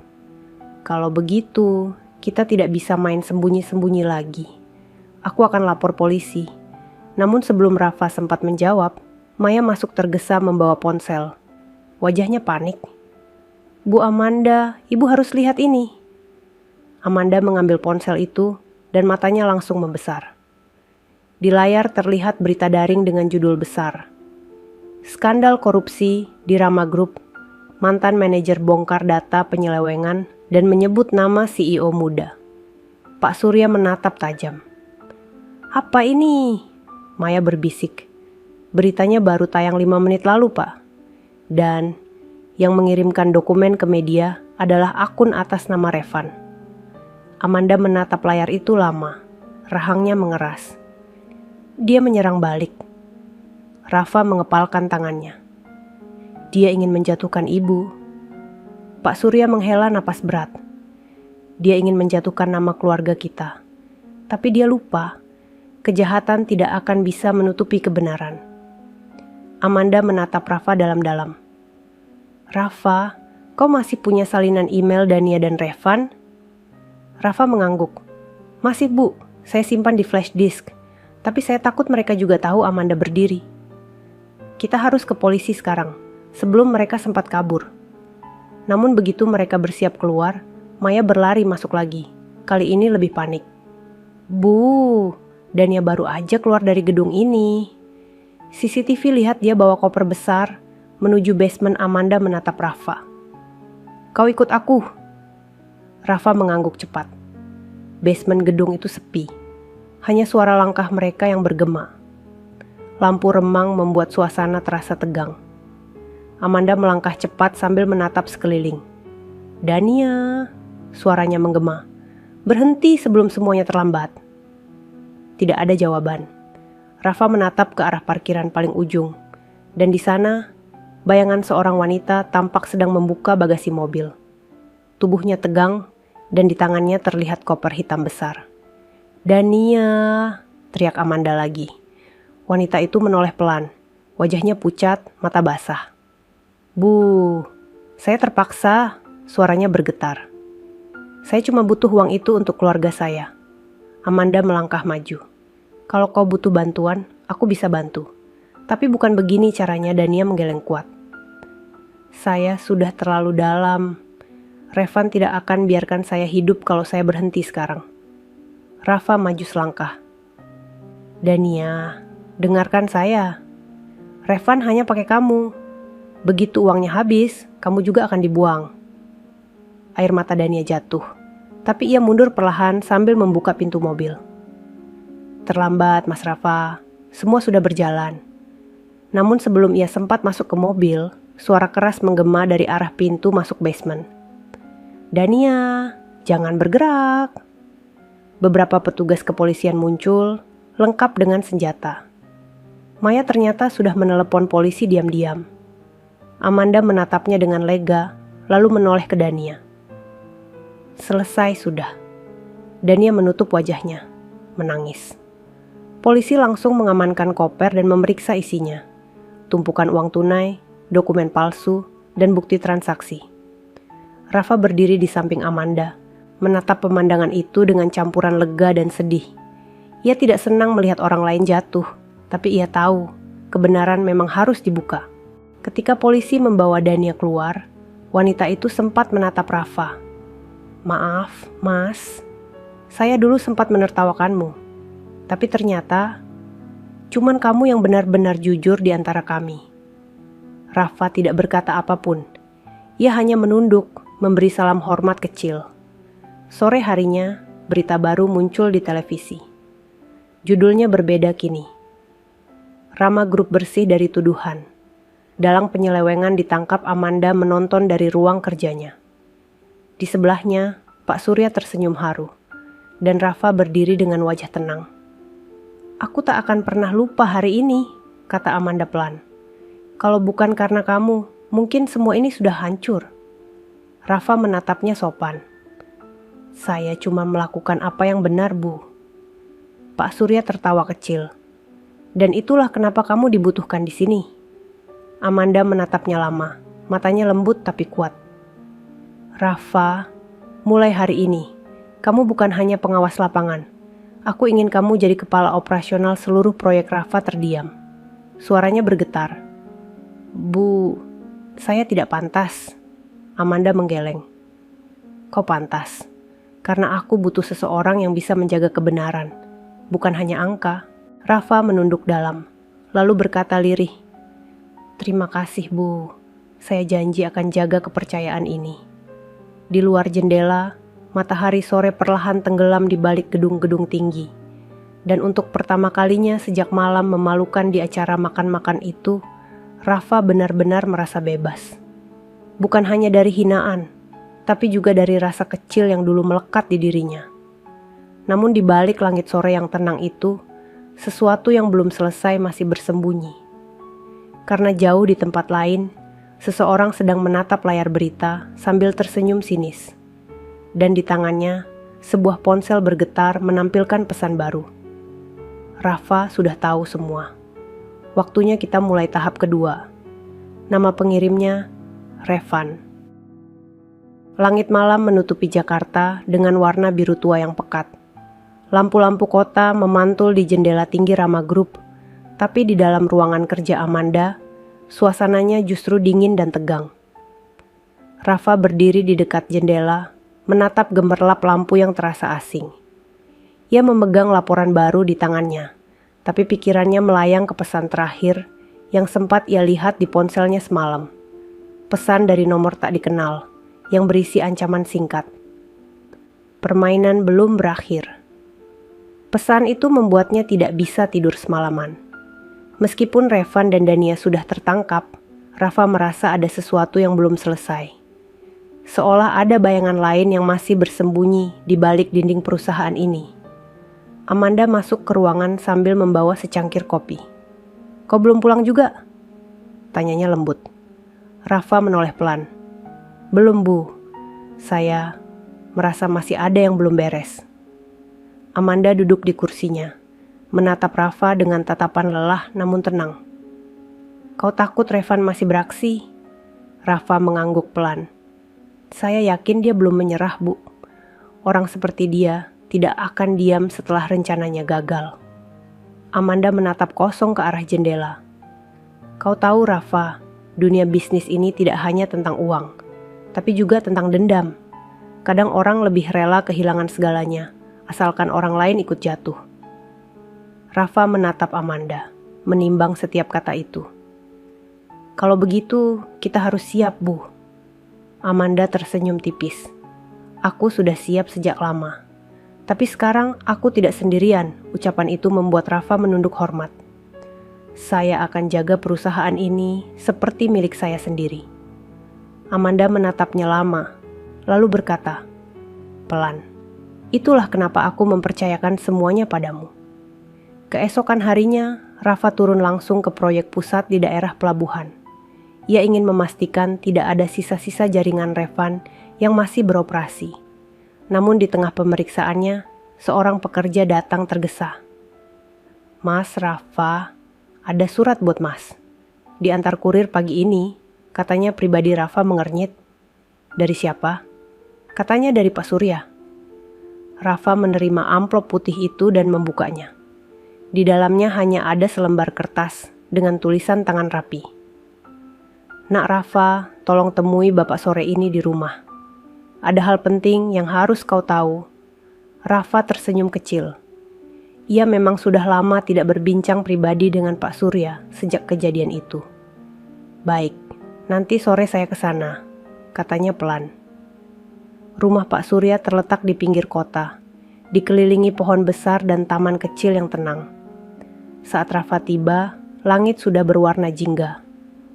Kalau begitu, kita tidak bisa main sembunyi-sembunyi lagi. Aku akan lapor polisi. Namun sebelum Rafa sempat menjawab, Maya masuk tergesa membawa ponsel. Wajahnya panik. Bu Amanda, ibu harus lihat ini. Amanda mengambil ponsel itu dan matanya langsung membesar. Di layar terlihat berita daring dengan judul besar. Skandal korupsi di Rama Group, mantan manajer bongkar data penyelewengan dan menyebut nama CEO muda. Pak Surya menatap tajam. Apa ini? Maya berbisik. Beritanya baru tayang 5 menit lalu, Pak. Dan yang mengirimkan dokumen ke media adalah akun atas nama Revan. Amanda menatap layar itu lama. Rahangnya mengeras. Dia menyerang balik. Rafa mengepalkan tangannya. Dia ingin menjatuhkan ibu. Pak Surya menghela napas berat. Dia ingin menjatuhkan nama keluarga kita. Tapi dia lupa, kejahatan tidak akan bisa menutupi kebenaran. Amanda menatap Rafa dalam-dalam. Rafa, kau masih punya salinan email Dania dan Revan? Rafa mengangguk. Masih, Bu, saya simpan di flash disk. Tapi saya takut mereka juga tahu Amanda berdiri. Kita harus ke polisi sekarang, sebelum mereka sempat kabur. Namun begitu mereka bersiap keluar, Maya berlari masuk lagi. Kali ini lebih panik. Bu, Dania baru aja keluar dari gedung ini. CCTV lihat dia bawa koper besar, menuju basement. Amanda menatap Rafa. Kau ikut aku. Rafa mengangguk cepat. Basement gedung itu sepi. Hanya suara langkah mereka yang bergema. Lampu remang membuat suasana terasa tegang. Amanda melangkah cepat sambil menatap sekeliling. Dania, suaranya menggema. Berhenti sebelum semuanya terlambat. Tidak ada jawaban. Rafa menatap ke arah parkiran paling ujung. Dan di sana, bayangan seorang wanita tampak sedang membuka bagasi mobil. Tubuhnya tegang dan di tangannya terlihat koper hitam besar. Dania, teriak Amanda lagi. Wanita itu menoleh pelan. Wajahnya pucat, mata basah. Bu, saya terpaksa, suaranya bergetar. Saya cuma butuh uang itu untuk keluarga saya. Amanda melangkah maju. Kalau kau butuh bantuan, aku bisa bantu. Tapi bukan begini caranya. Dania menggeleng kuat. Saya sudah terlalu dalam. Revan tidak akan biarkan saya hidup kalau saya berhenti sekarang. Rafa maju selangkah. Dania, dengarkan saya. Revan hanya pakai kamu. Begitu uangnya habis, kamu juga akan dibuang. Air mata Dania jatuh. Tapi ia mundur perlahan sambil membuka pintu mobil. Terlambat, Mas Rafa. Semua sudah berjalan. Namun sebelum ia sempat masuk ke mobil, suara keras menggema dari arah pintu masuk basement. Dania, jangan bergerak. Beberapa petugas kepolisian muncul, lengkap dengan senjata. Maya ternyata sudah menelepon polisi diam-diam. Amanda menatapnya dengan lega, lalu menoleh ke Dania. Selesai sudah. Dania menutup wajahnya, menangis. Polisi langsung mengamankan koper dan memeriksa isinya. Tumpukan uang tunai, dokumen palsu, dan bukti transaksi. Rafa berdiri di samping Amanda, menatap pemandangan itu dengan campuran lega dan sedih. Ia tidak senang melihat orang lain jatuh, tapi ia tahu kebenaran memang harus dibuka. Ketika polisi membawa Dania keluar, wanita itu sempat menatap Rafa. Maaf, Mas. Saya dulu sempat menertawakanmu, tapi ternyata cuman kamu yang benar-benar jujur di antara kami. Rafa tidak berkata apapun. Ia hanya menunduk, memberi salam hormat kecil. Sore harinya, berita baru muncul di televisi. Judulnya berbeda kini. Rama Group bersih dari tuduhan. Dalang penyelewengan ditangkap Amanda menonton dari ruang kerjanya. Di sebelahnya, Pak Surya tersenyum haru, dan Rafa berdiri dengan wajah tenang. Aku tak akan pernah lupa hari ini, kata Amanda pelan. Kalau bukan karena kamu, mungkin semua ini sudah hancur. Rafa menatapnya sopan. Saya cuma melakukan apa yang benar, Bu. Pak Surya tertawa kecil. Dan itulah kenapa kamu dibutuhkan di sini. Amanda menatapnya lama, matanya lembut tapi kuat. Rafa, mulai hari ini, kamu bukan hanya pengawas lapangan. Aku ingin kamu jadi kepala operasional seluruh proyek. Rafa terdiam. Suaranya bergetar. Bu, saya tidak pantas. Amanda menggeleng. Kau pantas, karena aku butuh seseorang yang bisa menjaga kebenaran, bukan hanya angka. Rafa menunduk dalam, lalu berkata lirih. Terima kasih, Bu. Saya janji akan jaga kepercayaan ini. Di luar jendela, matahari sore perlahan tenggelam di balik gedung-gedung tinggi. Dan untuk pertama kalinya sejak malam memalukan di acara makan-makan itu, Rafa benar-benar merasa bebas. Bukan hanya dari hinaan, tapi juga dari rasa kecil yang dulu melekat di dirinya. Namun di balik langit sore yang tenang itu, sesuatu yang belum selesai masih bersembunyi. Karena jauh di tempat lain, seseorang sedang menatap layar berita sambil tersenyum sinis. Dan di tangannya, sebuah ponsel bergetar menampilkan pesan baru. Rafa sudah tahu semua. Waktunya kita mulai tahap kedua. Nama pengirimnya, Revan. Langit malam menutupi Jakarta dengan warna biru tua yang pekat. Lampu-lampu kota memantul di jendela tinggi Rama Group, tapi di dalam ruangan kerja Amanda, suasananya justru dingin dan tegang. Rafa berdiri di dekat jendela, menatap gemerlap lampu yang terasa asing. Ia memegang laporan baru di tangannya, tapi pikirannya melayang ke pesan terakhir yang sempat ia lihat di ponselnya semalam. Pesan dari nomor tak dikenal, yang berisi ancaman singkat. Permainan belum berakhir. Pesan itu membuatnya tidak bisa tidur semalaman. Meskipun Revan dan Dania sudah tertangkap, Rafa merasa ada sesuatu yang belum selesai. Seolah ada bayangan lain yang masih bersembunyi di balik dinding perusahaan ini. Amanda masuk ke ruangan sambil membawa secangkir kopi. Kau belum pulang juga? Tanyanya lembut. Rafa menoleh pelan. Belum, Bu. Saya merasa masih ada yang belum beres. Amanda duduk di kursinya, menatap Rafa dengan tatapan lelah namun tenang. Kau takut Revan masih beraksi? Rafa mengangguk pelan. Saya yakin dia belum menyerah, Bu. Orang seperti dia tidak akan diam setelah rencananya gagal. Amanda menatap kosong ke arah jendela. Kau tahu, Rafa, dunia bisnis ini tidak hanya tentang uang, tapi juga tentang dendam. Kadang orang lebih rela kehilangan segalanya, asalkan orang lain ikut jatuh. Rafa menatap Amanda, menimbang setiap kata itu. Kalau begitu, kita harus siap, Bu. Amanda tersenyum tipis. Aku sudah siap sejak lama. Tapi sekarang aku tidak sendirian. Ucapan itu membuat Rafa menunduk hormat. Saya akan jaga perusahaan ini seperti milik saya sendiri. Amanda menatapnya lama, lalu berkata, pelan, itulah kenapa aku mempercayakan semuanya padamu. Keesokan harinya, Rafa turun langsung ke proyek pusat di daerah pelabuhan. Ia ingin memastikan tidak ada sisa-sisa jaringan Revan yang masih beroperasi. Namun di tengah pemeriksaannya, seorang pekerja datang tergesa. Mas Rafa, ada surat buat Mas. Diantar kurir pagi ini, katanya pribadi Rafa mengernyit. Dari siapa? Katanya dari Pak Surya. Rafa menerima amplop putih itu dan membukanya. Di dalamnya hanya ada selembar kertas dengan tulisan tangan rapi. Nak Rafa, tolong temui Bapak sore ini di rumah. Ada hal penting yang harus kau tahu. Rafa tersenyum kecil. Ia memang sudah lama tidak berbincang pribadi dengan Pak Surya sejak kejadian itu. "Baik, nanti sore saya ke sana," katanya pelan. Rumah Pak Surya terletak di pinggir kota, dikelilingi pohon besar dan taman kecil yang tenang. Saat Rafa tiba, langit sudah berwarna jingga.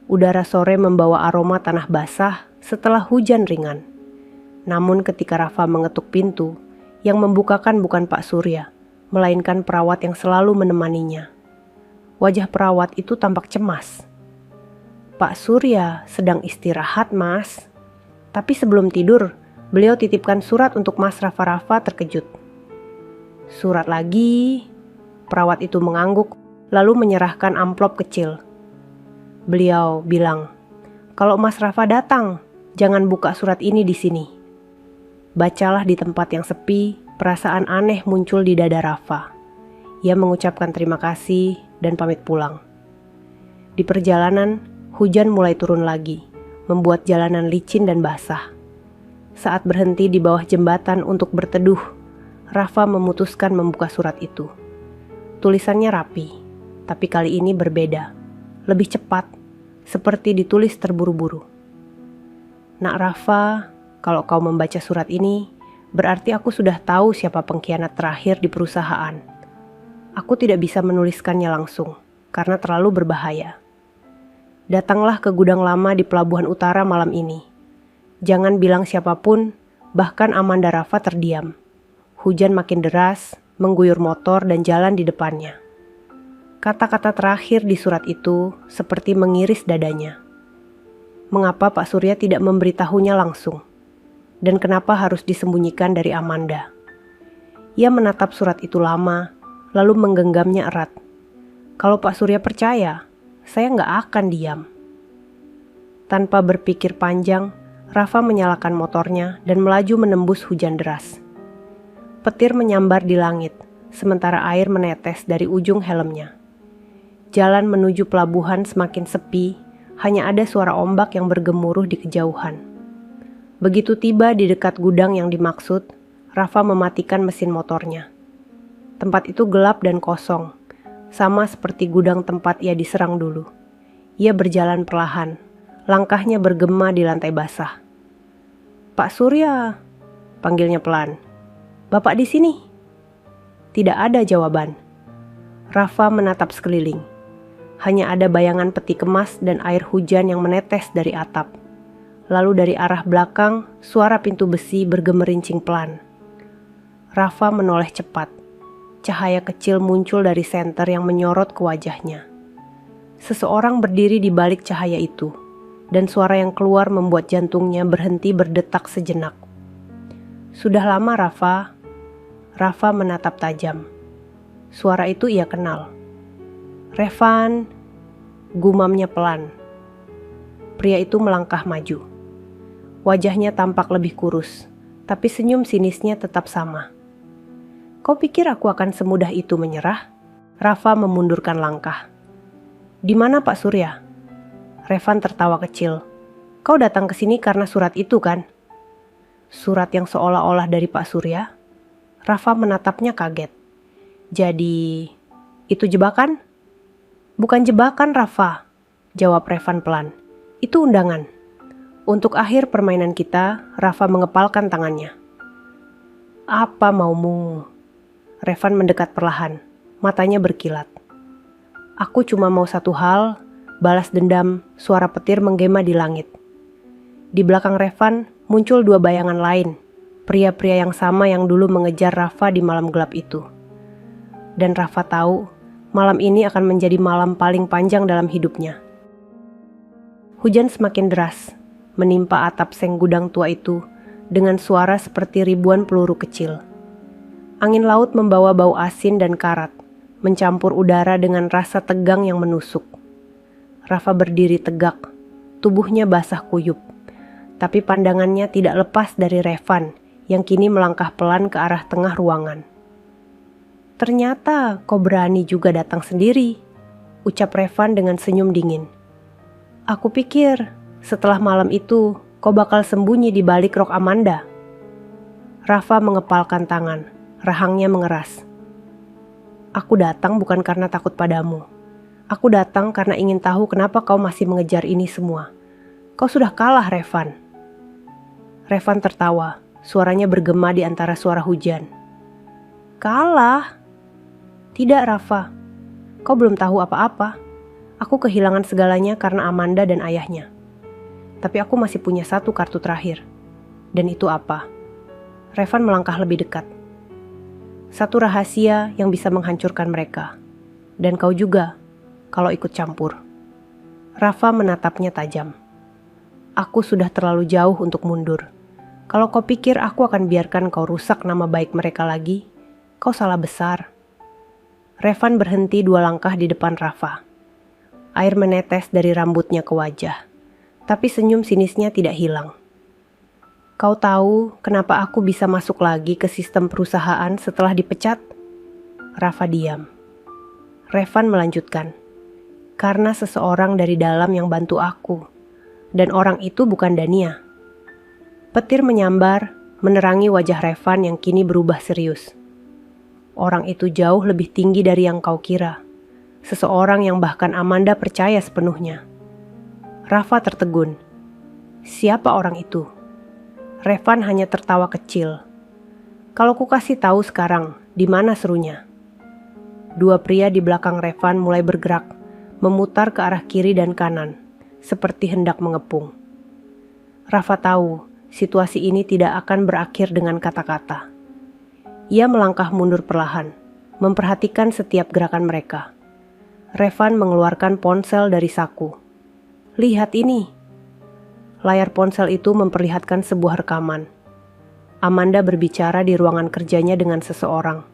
Udara sore membawa aroma tanah basah setelah hujan ringan. Namun ketika Rafa mengetuk pintu, yang membukakan bukan Pak Surya, melainkan perawat yang selalu menemaninya. Wajah perawat itu tampak cemas. "Pak Surya sedang istirahat, Mas. Tapi sebelum tidur, beliau titipkan surat untuk Mas Rafa terkejut." "Surat lagi?" Perawat itu mengangguk, lalu menyerahkan amplop kecil. Beliau bilang, "Kalau Mas Rafa datang, jangan buka surat ini di sini." Bacalah di tempat yang sepi. Perasaan aneh muncul di dada Rafa. Ia mengucapkan terima kasih dan pamit pulang. Di perjalanan, hujan mulai turun lagi, membuat jalanan licin dan basah. Saat berhenti di bawah jembatan untuk berteduh, Rafa memutuskan membuka surat itu. Tulisannya rapi, tapi kali ini berbeda, lebih cepat, seperti ditulis terburu-buru. "Nak Rafa, kalau kau membaca surat ini, berarti aku sudah tahu siapa pengkhianat terakhir di perusahaan. Aku tidak bisa menuliskannya langsung, karena terlalu berbahaya. Datanglah ke gudang lama di Pelabuhan Utara malam ini. Jangan bilang siapapun, bahkan Amanda." Rafa terdiam. Hujan makin deras, mengguyur motor dan jalan di depannya. Kata-kata terakhir di surat itu seperti mengiris dadanya. Mengapa Pak Surya tidak memberitahunya langsung? Dan kenapa harus disembunyikan dari Amanda? Ia menatap surat itu lama, lalu menggenggamnya erat. Kalau Pak Surya percaya, saya nggak akan diam. Tanpa berpikir panjang, Rafa menyalakan motornya dan melaju menembus hujan deras. Petir menyambar di langit, sementara air menetes dari ujung helmnya. Jalan menuju pelabuhan semakin sepi, hanya ada suara ombak yang bergemuruh di kejauhan. Begitu tiba di dekat gudang yang dimaksud, Rafa mematikan mesin motornya. Tempat itu gelap dan kosong, sama seperti gudang tempat ia diserang dulu. Ia berjalan perlahan, langkahnya bergema di lantai basah. "Pak Surya," panggilnya pelan. "Bapak di sini?" Tidak ada jawaban. Rafa menatap sekeliling. Hanya ada bayangan peti kemas dan air hujan yang menetes dari atap. Lalu dari arah belakang, suara pintu besi bergemerincing pelan. Rafa menoleh cepat. Cahaya kecil muncul dari senter yang menyorot ke wajahnya. Seseorang berdiri di balik cahaya itu, dan suara yang keluar membuat jantungnya berhenti berdetak sejenak. "Sudah lama, Rafa." Rafa menatap tajam. Suara itu ia kenal. "Revan," gumamnya pelan. Pria itu melangkah maju. Wajahnya tampak lebih kurus, tapi senyum sinisnya tetap sama. "Kau pikir aku akan semudah itu menyerah?" Rafa memundurkan langkah. "Di mana Pak Surya?" Revan tertawa kecil. "Kau datang ke sini karena surat itu kan?" "Surat yang seolah-olah dari Pak Surya?" Rafa menatapnya kaget. "Jadi, itu jebakan?" "Bukan jebakan, Rafa," jawab Revan pelan. "Itu undangan. Untuk akhir permainan kita." Rafa mengepalkan tangannya. "Apa maumu?" Revan mendekat perlahan, matanya berkilat. "Aku cuma mau satu hal," balas dendam, suara petir menggema di langit. Di belakang Revan muncul dua bayangan lain, pria-pria yang sama yang dulu mengejar Rafa di malam gelap itu. Dan Rafa tahu, malam ini akan menjadi malam paling panjang dalam hidupnya. Hujan semakin deras, menimpa atap seng gudang tua itu dengan suara seperti ribuan peluru kecil. Angin laut membawa bau asin dan karat, mencampur udara dengan rasa tegang yang menusuk. Rafa berdiri tegak, tubuhnya basah kuyup, tapi pandangannya tidak lepas dari Revan yang kini melangkah pelan ke arah tengah ruangan. "Ternyata kau berani juga datang sendiri," ucap Revan dengan senyum dingin. "Aku pikir setelah malam itu kau bakal sembunyi di balik rok Amanda." Rafa mengepalkan tangan, Rahangnya mengeras. Aku datang bukan karena takut padamu. Aku datang karena ingin tahu kenapa kau masih mengejar ini semua. Kau sudah kalah, Revan. Revan tertawa, suaranya bergema di antara suara hujan. Kalah? Tidak, Rafa. Kau belum tahu apa-apa. Aku kehilangan segalanya karena Amanda dan ayahnya. Tapi aku masih punya satu kartu terakhir. Dan itu apa? Revan melangkah lebih dekat. Satu rahasia yang bisa menghancurkan mereka. Dan kau juga, kalau ikut campur. Rafa menatapnya tajam. Aku sudah terlalu jauh untuk mundur. Kalau kau pikir aku akan biarkan kau rusak nama baik mereka lagi, kau salah besar. Revan berhenti 2 langkah di depan Rafa. Air menetes dari rambutnya ke wajah. Tapi senyum sinisnya tidak hilang. Kau tahu kenapa aku bisa masuk lagi ke sistem perusahaan setelah dipecat? Rafa diam. Revan melanjutkan. Karena seseorang dari dalam yang bantu aku. Dan orang itu bukan Dania. Petir menyambar, menerangi wajah Revan yang kini berubah serius. Orang itu jauh lebih tinggi dari yang kau kira. Seseorang yang bahkan Amanda percaya sepenuhnya. Rafa tertegun. Siapa orang itu? Revan hanya tertawa kecil. Kalau ku kasih tahu sekarang, di mana serunya? 2 pria di belakang Revan mulai bergerak, memutar ke arah kiri dan kanan, seperti hendak mengepung. Rafa tahu, situasi ini tidak akan berakhir dengan kata-kata. Ia melangkah mundur perlahan, memperhatikan setiap gerakan mereka. Revan mengeluarkan ponsel dari saku. Lihat ini. Layar ponsel itu memperlihatkan sebuah rekaman. Amanda berbicara di ruangan kerjanya dengan seseorang.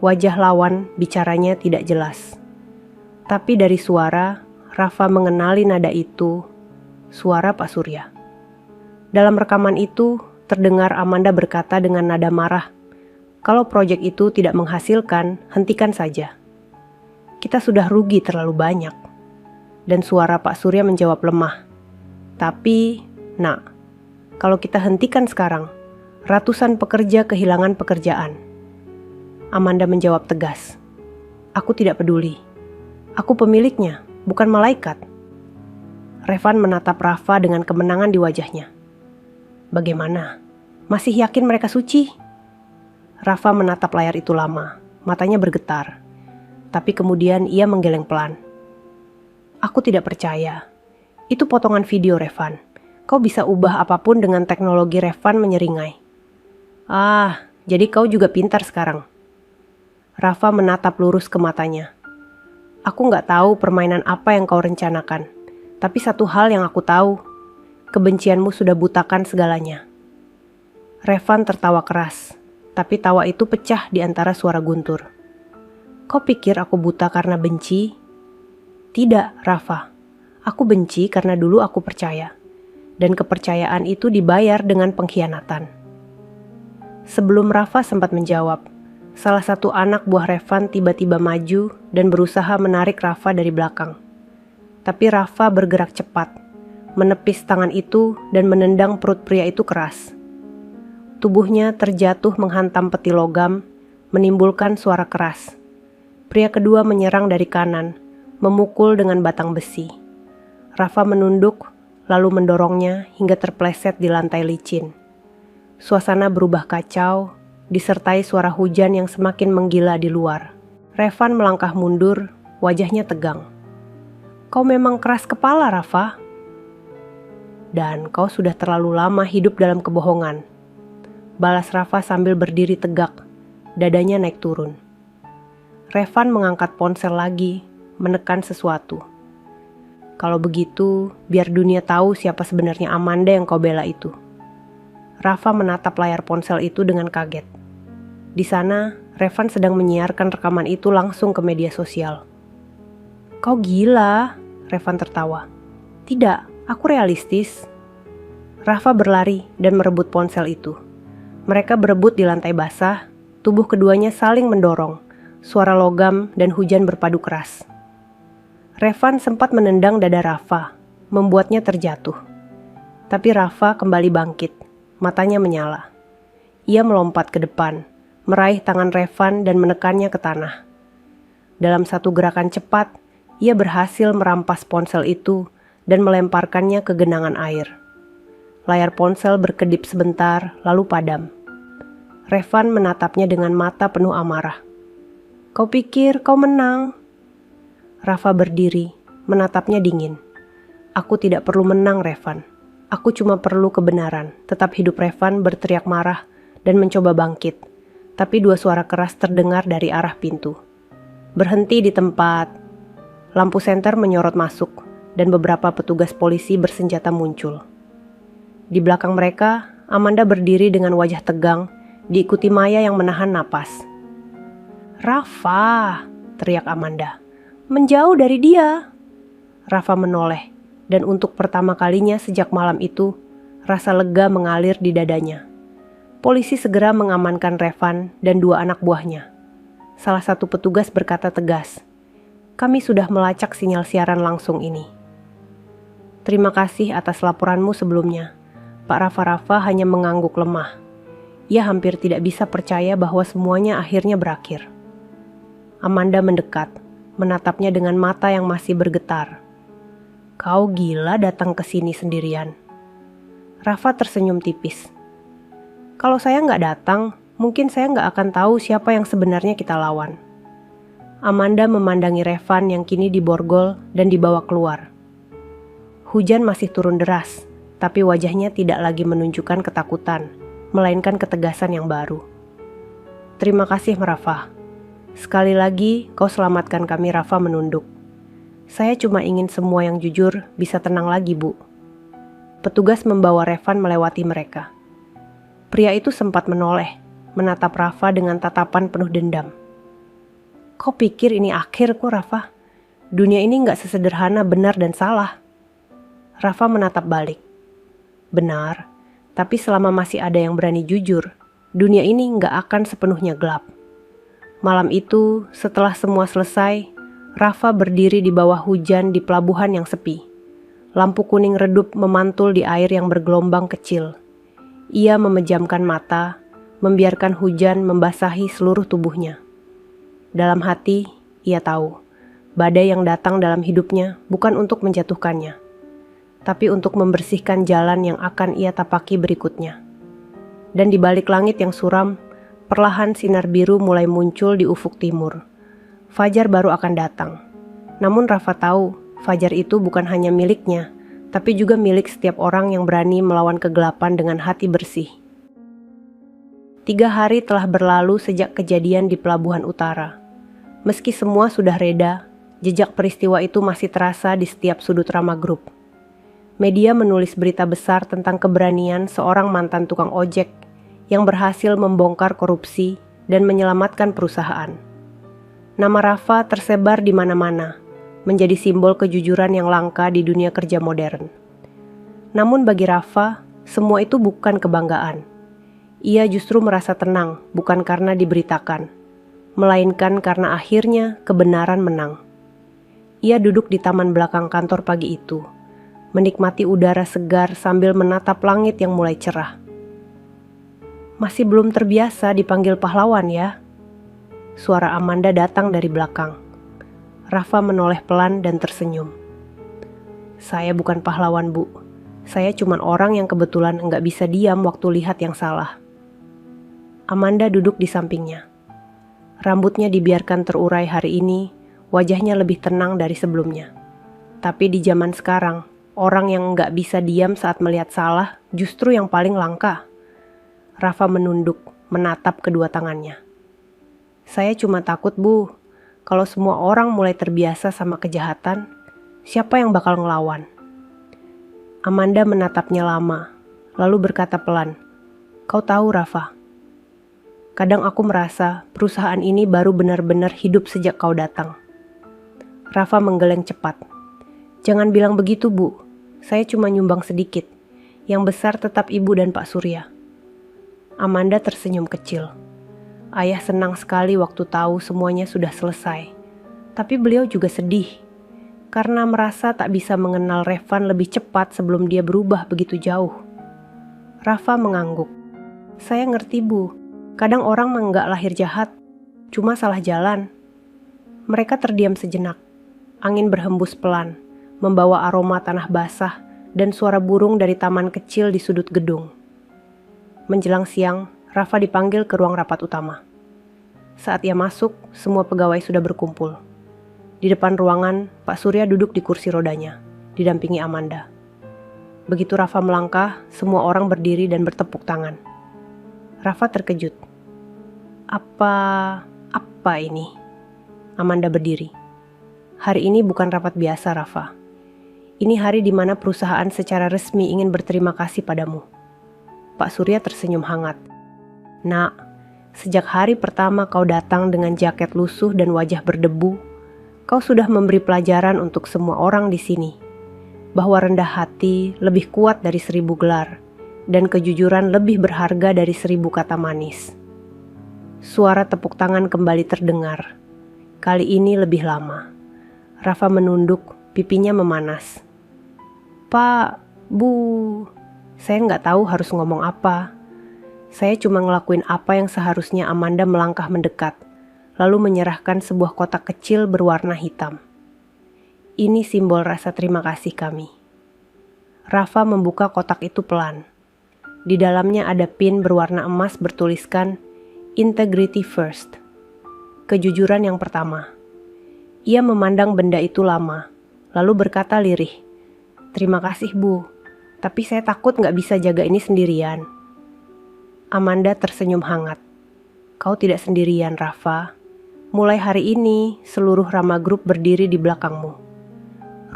Wajah lawan bicaranya tidak jelas. Tapi dari suara, Rafa mengenali nada itu, suara Pak Surya. Dalam rekaman itu, terdengar Amanda berkata dengan nada marah, kalau proyek itu tidak menghasilkan, hentikan saja. Kita sudah rugi terlalu banyak. Dan suara Pak Surya menjawab lemah. Tapi, nak, kalau kita hentikan sekarang, ratusan pekerja kehilangan pekerjaan. Amanda menjawab tegas. Aku tidak peduli. Aku pemiliknya, bukan malaikat. Revan menatap Rafa dengan kemenangan di wajahnya. Bagaimana? Masih yakin mereka suci? Rafa menatap layar itu lama, matanya bergetar. Tapi kemudian ia menggeleng pelan. Aku tidak percaya. Itu potongan video, Revan. Kau bisa ubah apapun dengan teknologi, Revan menyeringai. Ah, jadi kau juga pintar sekarang. Rafa menatap lurus ke matanya. Aku nggak tahu permainan apa yang kau rencanakan. Tapi satu hal yang aku tahu. Kebencianmu sudah butakan segalanya. Revan tertawa keras. Tapi tawa itu pecah di antara suara guntur. Kau pikir aku buta karena benci? Tidak, Rafa. Aku benci karena dulu aku percaya. Dan kepercayaan itu dibayar dengan pengkhianatan. Sebelum Rafa sempat menjawab, salah satu anak buah Revan tiba-tiba maju dan berusaha menarik Rafa dari belakang. Tapi Rafa bergerak cepat, menepis tangan itu dan menendang perut pria itu keras. Tubuhnya terjatuh menghantam peti logam, menimbulkan suara keras. Pria kedua menyerang dari kanan, memukul dengan batang besi. Rafa menunduk, lalu mendorongnya hingga terpleset di lantai licin. Suasana berubah kacau, disertai suara hujan yang semakin menggila di luar. Revan melangkah mundur, wajahnya tegang. Kau memang keras kepala, Rafa. Dan kau sudah terlalu lama hidup dalam kebohongan. Balas Rafa sambil berdiri tegak, dadanya naik turun. Revan mengangkat ponsel lagi, menekan sesuatu. Kalau begitu, biar dunia tahu siapa sebenarnya Amanda yang kau bela itu. Rafa menatap layar ponsel itu dengan kaget. Di sana, Revan sedang menyiarkan rekaman itu langsung ke media sosial. Kau gila, Revan tertawa. Tidak, aku realistis. Rafa berlari dan merebut ponsel itu. Mereka berebut di lantai basah, tubuh keduanya saling mendorong, suara logam dan hujan berpadu keras. Revan sempat menendang dada Rafa, membuatnya terjatuh. Tapi Rafa kembali bangkit, matanya menyala. Ia melompat ke depan, meraih tangan Revan dan menekannya ke tanah. Dalam satu gerakan cepat, ia berhasil merampas ponsel itu dan melemparkannya ke genangan air. Layar ponsel berkedip sebentar, lalu padam. Revan menatapnya dengan mata penuh amarah. "Kau pikir kau menang?" Rafa berdiri, menatapnya dingin. "Aku tidak perlu menang, Revan. Aku cuma perlu kebenaran." Tetap hidup Revan berteriak marah dan mencoba bangkit. Tapi dua suara keras terdengar dari arah pintu. "Berhenti di tempat." Lampu senter menyorot masuk, dan beberapa petugas polisi bersenjata muncul. Di belakang mereka, Amanda berdiri dengan wajah tegang, diikuti Maya yang menahan napas. "Rafa!" teriak Amanda. "Menjauh dari dia!" Rafa menoleh, dan untuk pertama kalinya sejak malam itu, rasa lega mengalir di dadanya. Polisi segera mengamankan Revan dan dua anak buahnya. Salah satu petugas berkata tegas, "Kami sudah melacak sinyal siaran langsung ini." "Terima kasih atas laporanmu sebelumnya." Pak Rafa hanya mengangguk lemah. Ia hampir tidak bisa percaya bahwa semuanya akhirnya berakhir. Amanda mendekat, menatapnya dengan mata yang masih bergetar. "Kau gila datang ke sini sendirian." Rafa tersenyum tipis. "Kalau saya nggak datang, mungkin saya nggak akan tahu siapa yang sebenarnya kita lawan." Amanda memandangi Revan yang kini diborgol dan dibawa keluar. Hujan masih turun deras, tapi wajahnya tidak lagi menunjukkan ketakutan, melainkan ketegasan yang baru. "Terima kasih, Rafa. Sekali lagi kau selamatkan kami." Rafa menunduk. "Saya cuma ingin semua yang jujur bisa tenang lagi, Bu." Petugas membawa Revan melewati mereka. Pria itu sempat menoleh, menatap Rafa dengan tatapan penuh dendam. "Kau pikir ini akhirku, Rafa? Dunia ini nggak sesederhana benar dan salah." Rafa menatap balik. "Benar, tapi selama masih ada yang berani jujur, dunia ini nggak akan sepenuhnya gelap." Malam itu, setelah semua selesai, Rafa berdiri di bawah hujan di pelabuhan yang sepi. Lampu kuning redup memantul di air yang bergelombang kecil. Ia memejamkan mata, membiarkan hujan membasahi seluruh tubuhnya. Dalam hati, ia tahu, badai yang datang dalam hidupnya bukan untuk menjatuhkannya, tapi untuk membersihkan jalan yang akan ia tapaki berikutnya. Dan di balik langit yang suram, perlahan sinar biru mulai muncul di ufuk timur. Fajar baru akan datang. Namun Rafa tahu, fajar itu bukan hanya miliknya, tapi juga milik setiap orang yang berani melawan kegelapan dengan hati bersih. 3 hari telah berlalu sejak kejadian di Pelabuhan Utara. Meski semua sudah reda, jejak peristiwa itu masih terasa di setiap sudut Rama Group. Media menulis berita besar tentang keberanian seorang mantan tukang ojek yang berhasil membongkar korupsi dan menyelamatkan perusahaan. Nama Rafa tersebar di mana-mana, menjadi simbol kejujuran yang langka di dunia kerja modern. Namun bagi Rafa, semua itu bukan kebanggaan. Ia justru merasa tenang, bukan karena diberitakan, melainkan karena akhirnya kebenaran menang. Ia duduk di taman belakang kantor pagi itu, menikmati udara segar sambil menatap langit yang mulai cerah. "Masih belum terbiasa dipanggil pahlawan ya?" Suara Amanda datang dari belakang. Rafa menoleh pelan dan tersenyum. "Saya bukan pahlawan, Bu. Saya cuma orang yang kebetulan nggak bisa diam waktu lihat yang salah." Amanda duduk di sampingnya. Rambutnya dibiarkan terurai hari ini, wajahnya lebih tenang dari sebelumnya. Tapi di zaman sekarang, orang yang nggak bisa diam saat melihat salah justru yang paling langka. Rafa menunduk, menatap kedua tangannya. "Saya cuma takut, Bu. Kalau semua orang mulai terbiasa sama kejahatan, siapa yang bakal ngelawan?" Amanda menatapnya lama, lalu berkata pelan, "Kau tahu, Rafa, kadang aku merasa perusahaan ini baru benar-benar hidup sejak kau datang." Rafa menggeleng cepat. "Jangan bilang begitu, Bu. Saya cuma nyumbang sedikit. Yang besar tetap Ibu dan Pak Surya." Amanda tersenyum kecil. Ayah senang sekali waktu tahu semuanya sudah selesai. Tapi beliau juga sedih, karena merasa tak bisa mengenal Revan lebih cepat sebelum dia berubah begitu jauh. Rafa mengangguk. "Saya ngerti, Bu. Kadang orang nggak lahir jahat, cuma salah jalan. Mereka terdiam sejenak. Angin berhembus pelan, membawa aroma tanah basah dan suara burung dari taman kecil di sudut gedung. Menjelang siang, Rafa dipanggil ke ruang rapat utama. Saat ia masuk, semua pegawai sudah berkumpul. Di depan ruangan, Pak Surya duduk di kursi rodanya, didampingi Amanda. Begitu Rafa melangkah, semua orang berdiri dan bertepuk tangan. Rafa terkejut. Apa ini? Amanda berdiri. Hari ini bukan rapat biasa, Rafa. Ini hari di mana perusahaan secara resmi ingin berterima kasih padamu. Pak Surya tersenyum hangat. Nak, sejak hari pertama kau datang dengan jaket lusuh dan wajah berdebu, kau sudah memberi pelajaran untuk semua orang di sini, bahwa rendah hati lebih kuat dari 1000 gelar, dan kejujuran lebih berharga dari 1000 kata manis. Suara tepuk tangan kembali terdengar. Kali ini lebih lama. Rafa menunduk, pipinya memanas. Pak, Bu, saya nggak tahu harus ngomong apa. Saya cuma ngelakuin apa yang seharusnya. Amanda melangkah mendekat, lalu menyerahkan sebuah kotak kecil berwarna hitam. Ini simbol rasa terima kasih kami. Rafa membuka kotak itu pelan. Di dalamnya ada pin berwarna emas bertuliskan Integrity First. Kejujuran yang pertama. Ia memandang benda itu lama, lalu berkata lirih, Terima kasih Bu, tapi saya takut nggak bisa jaga ini sendirian. Amanda tersenyum hangat. Kau tidak sendirian, Rafa. Mulai hari ini, seluruh Rama Group berdiri di belakangmu.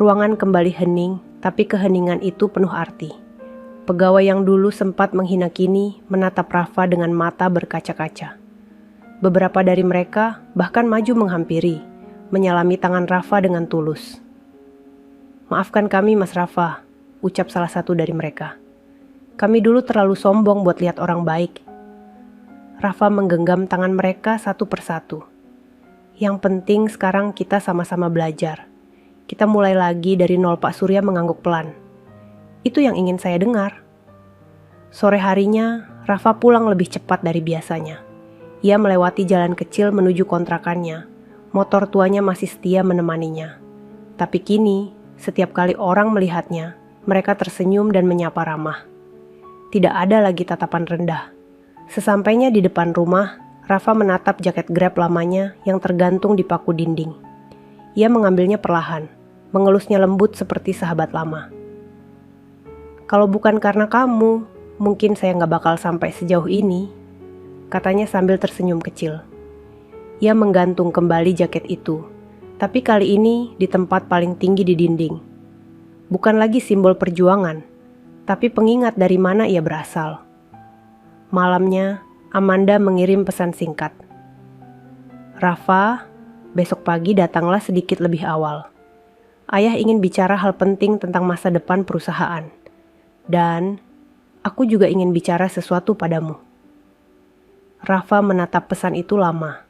Ruangan kembali hening, tapi keheningan itu penuh arti. Pegawai yang dulu sempat menghina kini menatap Rafa dengan mata berkaca-kaca. Beberapa dari mereka bahkan maju menghampiri, menyalami tangan Rafa dengan tulus. Maafkan kami Mas Rafa, ucap salah satu dari mereka. Kami dulu terlalu sombong buat lihat orang baik. Rafa menggenggam tangan mereka satu persatu. Yang penting sekarang kita sama-sama belajar. Kita mulai lagi dari nol. Pak Surya mengangguk pelan. Itu yang ingin saya dengar. Sore harinya, Rafa pulang lebih cepat dari biasanya. Ia melewati jalan kecil menuju kontrakannya. Motor tuanya masih setia menemaninya. Tapi kini, setiap kali orang melihatnya, mereka tersenyum dan menyapa ramah. Tidak ada lagi tatapan rendah. Sesampainya di depan rumah, Rafa menatap jaket Grab lamanya yang tergantung di paku dinding. Ia mengambilnya perlahan, mengelusnya lembut seperti sahabat lama. Kalau bukan karena kamu, mungkin saya nggak bakal sampai sejauh ini, katanya sambil tersenyum kecil. Ia menggantung kembali jaket itu, tapi kali ini di tempat paling tinggi di dinding. Bukan lagi simbol perjuangan, tapi pengingat dari mana ia berasal. Malamnya, Amanda mengirim pesan singkat. Rafa, besok pagi datanglah sedikit lebih awal. Ayah ingin bicara hal penting tentang masa depan perusahaan. Dan aku juga ingin bicara sesuatu padamu. Rafa menatap pesan itu lama.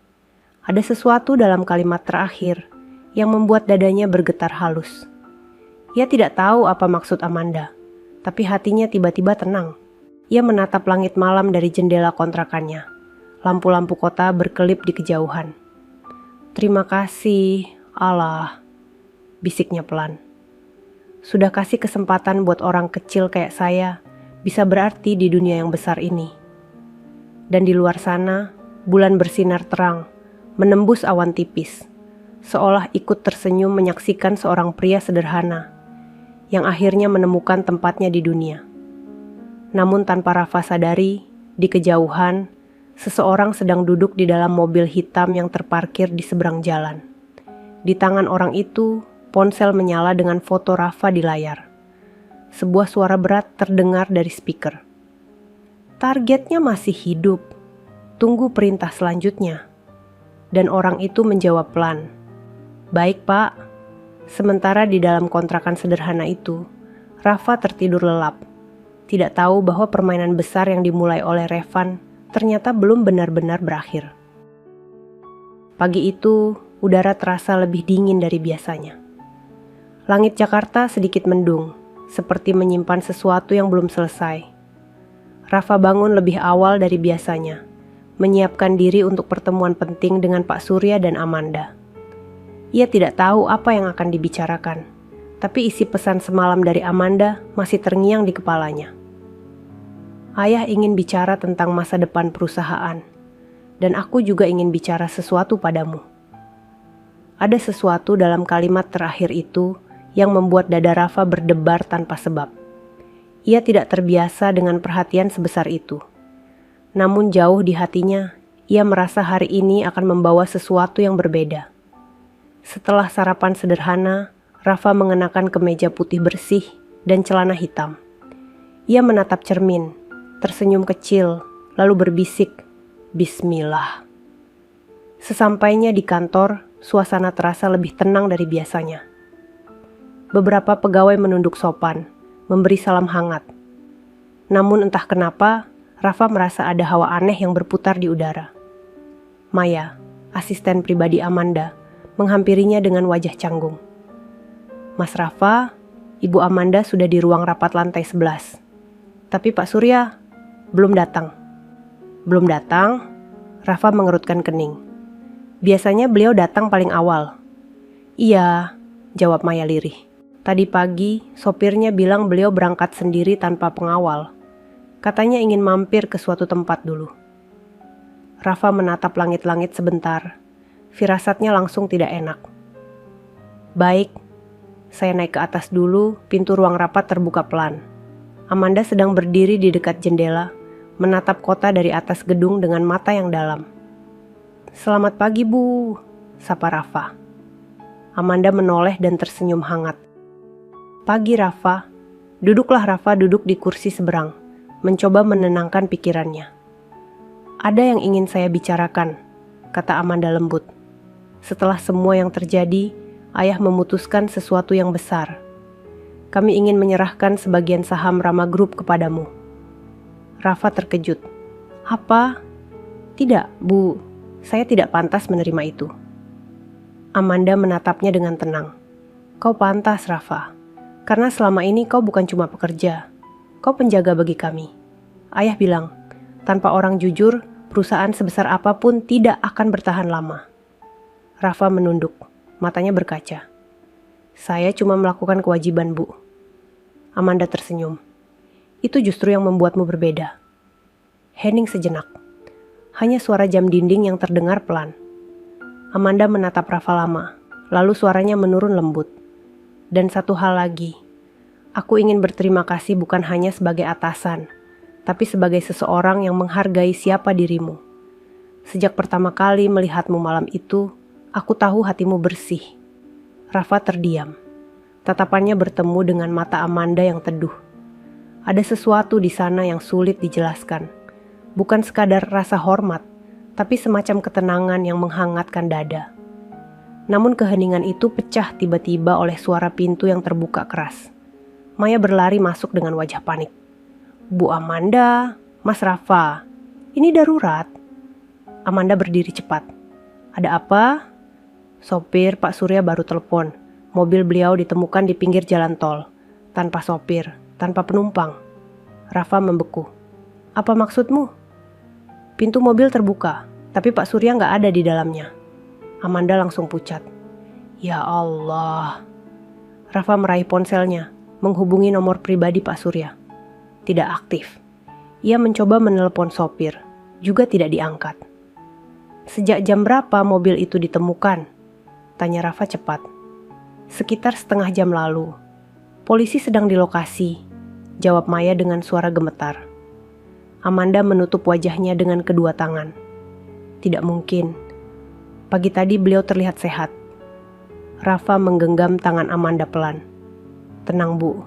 Ada sesuatu dalam kalimat terakhir yang membuat dadanya bergetar halus. Ia tidak tahu apa maksud Amanda, tapi hatinya tiba-tiba tenang. Ia menatap langit malam dari jendela kontrakannya. Lampu-lampu kota berkelip di kejauhan. Terima kasih, Allah, bisiknya pelan. Sudah kasih kesempatan buat orang kecil kayak saya bisa berarti di dunia yang besar ini. Dan di luar sana, bulan bersinar terang, menembus awan tipis, seolah ikut tersenyum menyaksikan seorang pria sederhana yang akhirnya menemukan tempatnya di dunia. Namun tanpa Rafa sadari, di kejauhan, seseorang sedang duduk di dalam mobil hitam yang terparkir di seberang jalan. Di tangan orang itu, ponsel menyala dengan foto Rafa di layar. Sebuah suara berat terdengar dari speaker. Targetnya masih hidup. Tunggu perintah selanjutnya. Dan orang itu menjawab pelan. Baik Pak. Sementara di dalam kontrakan sederhana itu, Rafa tertidur lelap. Tidak tahu bahwa permainan besar yang dimulai oleh Revan ternyata belum benar-benar berakhir. Pagi itu, udara terasa lebih dingin dari biasanya. Langit Jakarta sedikit mendung, seperti menyimpan sesuatu yang belum selesai. Rafa bangun lebih awal dari biasanya, menyiapkan diri untuk pertemuan penting dengan Pak Surya dan Amanda. Ia tidak tahu apa yang akan dibicarakan, tapi isi pesan semalam dari Amanda masih terngiang di kepalanya. Ayah ingin bicara tentang masa depan perusahaan, dan aku juga ingin bicara sesuatu padamu. Ada sesuatu dalam kalimat terakhir itu yang membuat dada Rafa berdebar tanpa sebab. Ia tidak terbiasa dengan perhatian sebesar itu. Namun jauh di hatinya, ia merasa hari ini akan membawa sesuatu yang berbeda. Setelah sarapan sederhana, Rafa mengenakan kemeja putih bersih dan celana hitam. Ia menatap cermin, tersenyum kecil, lalu berbisik, "Bismillah." Sesampainya di kantor, suasana terasa lebih tenang dari biasanya. Beberapa pegawai menunduk sopan, memberi salam hangat. Namun entah kenapa, Rafa merasa ada hawa aneh yang berputar di udara. Maya, asisten pribadi Amanda, menghampirinya dengan wajah canggung. "Mas Rafa, Ibu Amanda sudah di ruang rapat lantai 11. Tapi Pak Surya belum datang." "Belum datang?" Rafa mengerutkan kening. "Biasanya beliau datang paling awal." "Iya," jawab Maya lirih. "Tadi pagi, sopirnya bilang beliau berangkat sendiri tanpa pengawal. Katanya ingin mampir ke suatu tempat dulu." Rafa menatap langit-langit sebentar. Firasatnya langsung tidak enak. "Baik, saya naik ke atas dulu." Pintu ruang rapat terbuka pelan. Amanda sedang berdiri di dekat jendela, menatap kota dari atas gedung dengan mata yang dalam. "Selamat pagi, Bu," sapa Rafa. Amanda menoleh dan tersenyum hangat. "Pagi, Rafa." Duduklah Rafa duduk di kursi seberang, mencoba menenangkan pikirannya. "Ada yang ingin saya bicarakan," kata Amanda lembut. "Setelah semua yang terjadi, Ayah memutuskan sesuatu yang besar. Kami ingin menyerahkan sebagian saham Rama Group kepadamu." Rafa terkejut. "Apa?" "Tidak, Bu. Saya tidak pantas menerima itu." Amanda menatapnya dengan tenang. "Kau pantas, Rafa. Karena selama ini kau bukan cuma pekerja. Kau penjaga bagi kami. Ayah bilang, tanpa orang jujur, perusahaan sebesar apapun tidak akan bertahan lama." Rafa menunduk, matanya berkaca. "Saya cuma melakukan kewajiban, Bu." Amanda tersenyum. "Itu justru yang membuatmu berbeda." Hening sejenak. Hanya suara jam dinding yang terdengar pelan. Amanda menatap Rafa lama, lalu suaranya menurun lembut. "Dan satu hal lagi. Aku ingin berterima kasih bukan hanya sebagai atasan, tapi sebagai seseorang yang menghargai siapa dirimu. Sejak pertama kali melihatmu malam itu, aku tahu hatimu bersih." Rafa terdiam. Tatapannya bertemu dengan mata Amanda yang teduh. Ada sesuatu di sana yang sulit dijelaskan. Bukan sekadar rasa hormat, tapi semacam ketenangan yang menghangatkan dada. Namun keheningan itu pecah tiba-tiba oleh suara pintu yang terbuka keras. Maya berlari masuk dengan wajah panik. "Bu Amanda, Mas Rafa, ini darurat." Amanda berdiri cepat. "Ada apa?" "Sopir Pak Surya baru telepon. Mobil beliau ditemukan di pinggir jalan tol. Tanpa sopir, tanpa penumpang." Rafa membeku. "Apa maksudmu?" "Pintu mobil terbuka, tapi Pak Surya nggak ada di dalamnya." Amanda langsung pucat. "Ya Allah." Rafa meraih ponselnya, menghubungi nomor pribadi Pak Surya. Tidak aktif. Ia mencoba menelepon sopir, juga tidak diangkat. "Sejak jam berapa mobil itu ditemukan?" tanya Rafa cepat. "Sekitar setengah jam lalu. Polisi sedang di lokasi," jawab Maya dengan suara gemetar. Amanda menutup wajahnya dengan kedua tangan. Tidak mungkin. Pagi tadi beliau terlihat sehat. Rafa menggenggam tangan Amanda pelan. "Tenang, Bu.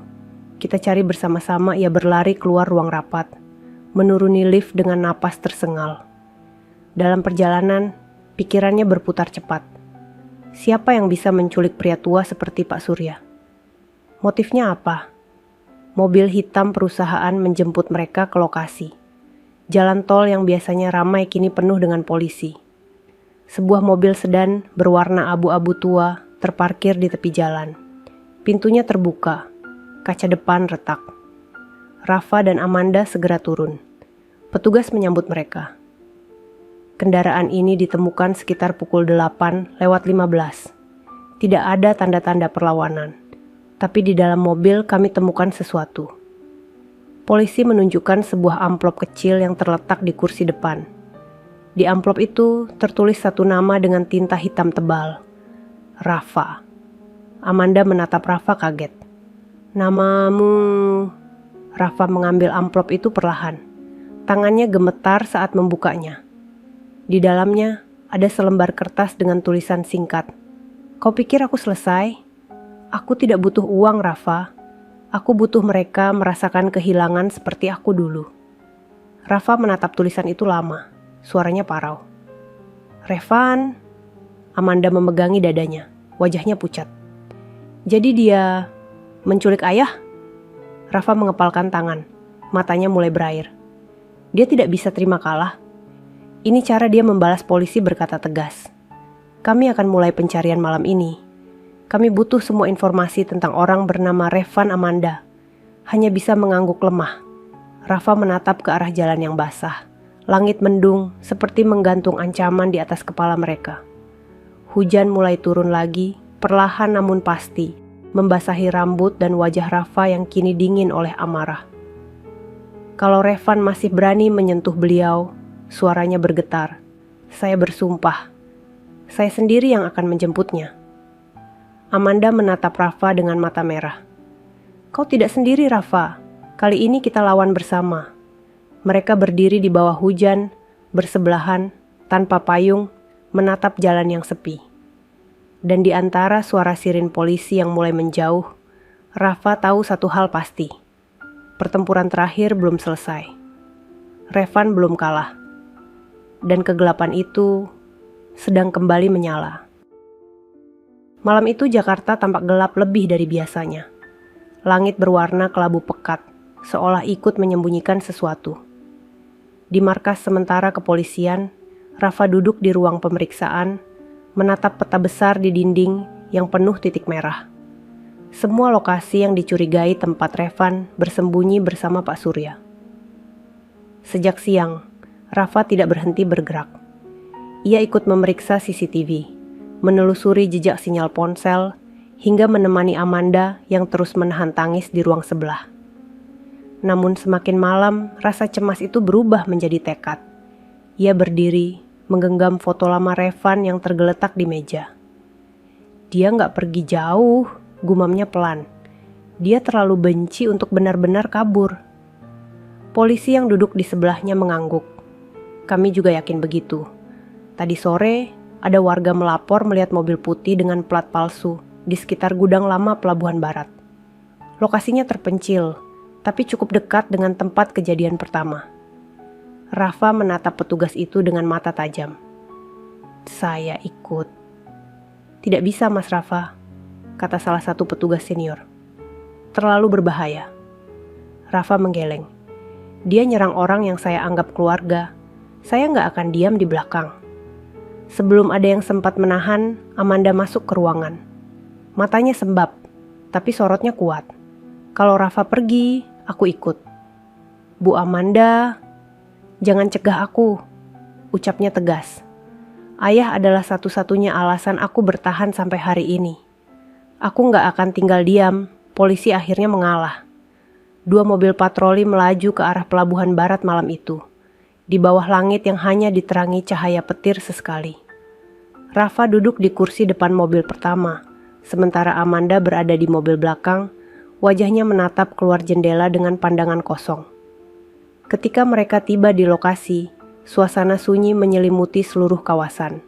Kita cari bersama-sama." Ia berlari keluar ruang rapat, menuruni lift dengan napas tersengal. Dalam perjalanan, pikirannya berputar cepat. Siapa yang bisa menculik pria tua seperti Pak Surya? Motifnya apa? Mobil hitam perusahaan menjemput mereka ke lokasi. Jalan tol yang biasanya ramai kini penuh dengan polisi. Sebuah mobil sedan berwarna abu-abu tua terparkir di tepi jalan. Pintunya terbuka, kaca depan retak. Rafa dan Amanda segera turun. Petugas menyambut mereka. Kendaraan ini ditemukan sekitar pukul 8:15. Tidak ada tanda-tanda perlawanan. Tapi di dalam mobil kami temukan sesuatu. Polisi menunjukkan sebuah amplop kecil yang terletak di kursi depan. Di amplop itu tertulis satu nama dengan tinta hitam tebal. Rafa. Amanda menatap Rafa kaget. Namamu... Rafa mengambil amplop itu perlahan. Tangannya gemetar saat membukanya. Di dalamnya ada selembar kertas dengan tulisan singkat. Kau pikir aku selesai? Aku tidak butuh uang, Rafa. Aku butuh mereka merasakan kehilangan seperti aku dulu. Rafa menatap tulisan itu lama. Suaranya parau. Revan. Amanda memegangi dadanya. Wajahnya pucat. Jadi dia menculik ayah? Rafa mengepalkan tangan. Matanya mulai berair. Dia tidak bisa terima kalah. Ini cara dia membalas polisi berkata tegas. Kami akan mulai pencarian malam ini. Kami butuh semua informasi tentang orang bernama Revan Amanda. Hanya bisa mengangguk lemah. Rafa menatap ke arah jalan yang basah. Langit mendung seperti menggantung ancaman di atas kepala mereka. Hujan mulai turun lagi, perlahan namun pasti, membasahi rambut dan wajah Rafa yang kini dingin oleh amarah. Kalau Revan masih berani menyentuh beliau, suaranya bergetar. Saya bersumpah. Saya sendiri yang akan menjemputnya. Amanda menatap Rafa dengan mata merah. Kau tidak sendiri, Rafa. Kali ini kita lawan bersama. Mereka berdiri di bawah hujan, bersebelahan, tanpa payung, menatap jalan yang sepi. Dan di antara suara sirin polisi yang mulai menjauh, Rafa tahu satu hal pasti. Pertempuran terakhir belum selesai. Revan belum kalah. Dan kegelapan itu sedang kembali menyala. Malam itu Jakarta tampak gelap lebih dari biasanya. Langit berwarna kelabu pekat, seolah ikut menyembunyikan sesuatu. Di markas sementara kepolisian, Rafa duduk di ruang pemeriksaan, menatap peta besar di dinding yang penuh titik merah. Semua lokasi yang dicurigai tempat Revan bersembunyi bersama Pak Surya. Sejak siang, Rafa tidak berhenti bergerak. Ia ikut memeriksa CCTV, menelusuri jejak sinyal ponsel, hingga menemani Amanda yang terus menahan tangis di ruang sebelah. Namun semakin malam, rasa cemas itu berubah menjadi tekad. Ia berdiri, menggenggam foto lama Revan yang tergeletak di meja. Dia nggak pergi jauh, gumamnya pelan. Dia terlalu benci untuk benar-benar kabur. Polisi yang duduk di sebelahnya mengangguk. Kami juga yakin begitu. Tadi sore, ada warga melapor melihat mobil putih dengan plat palsu di sekitar gudang lama Pelabuhan Barat. Lokasinya terpencil, tapi cukup dekat dengan tempat kejadian pertama. Rafa menatap petugas itu dengan mata tajam. Saya ikut. Tidak bisa, Mas Rafa, kata salah satu petugas senior. Terlalu berbahaya. Rafa menggeleng. Dia nyerang orang yang saya anggap keluarga. Saya nggak akan diam di belakang. Sebelum ada yang sempat menahan, Amanda masuk ke ruangan. Matanya sembab, tapi sorotnya kuat. Kalau Rafa pergi, aku ikut. Bu Amanda, jangan cegah aku, ucapnya tegas. Ayah adalah satu-satunya alasan aku bertahan sampai hari ini. Aku nggak akan tinggal diam, polisi akhirnya mengalah. 2 mobil patroli melaju ke arah Pelabuhan Barat malam itu. Di bawah langit yang hanya diterangi cahaya petir sesekali. Rafa duduk di kursi depan mobil pertama, sementara Amanda berada di mobil belakang, wajahnya menatap keluar jendela dengan pandangan kosong. Ketika mereka tiba di lokasi, suasana sunyi menyelimuti seluruh kawasan.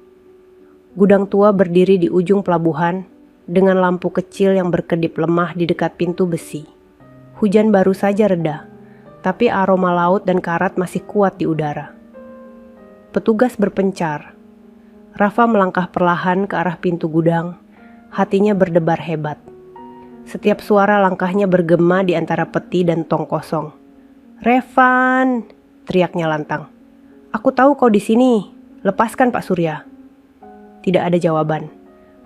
Gudang tua berdiri di ujung pelabuhan, dengan lampu kecil yang berkedip lemah di dekat pintu besi. Hujan baru saja reda, tapi aroma laut dan karat masih kuat di udara. Petugas berpencar. Rafa melangkah perlahan ke arah pintu gudang, hatinya berdebar hebat. Setiap suara langkahnya bergema di antara peti dan tong kosong. Revan, teriaknya lantang. Aku tahu kau di sini, lepaskan Pak Surya. Tidak ada jawaban,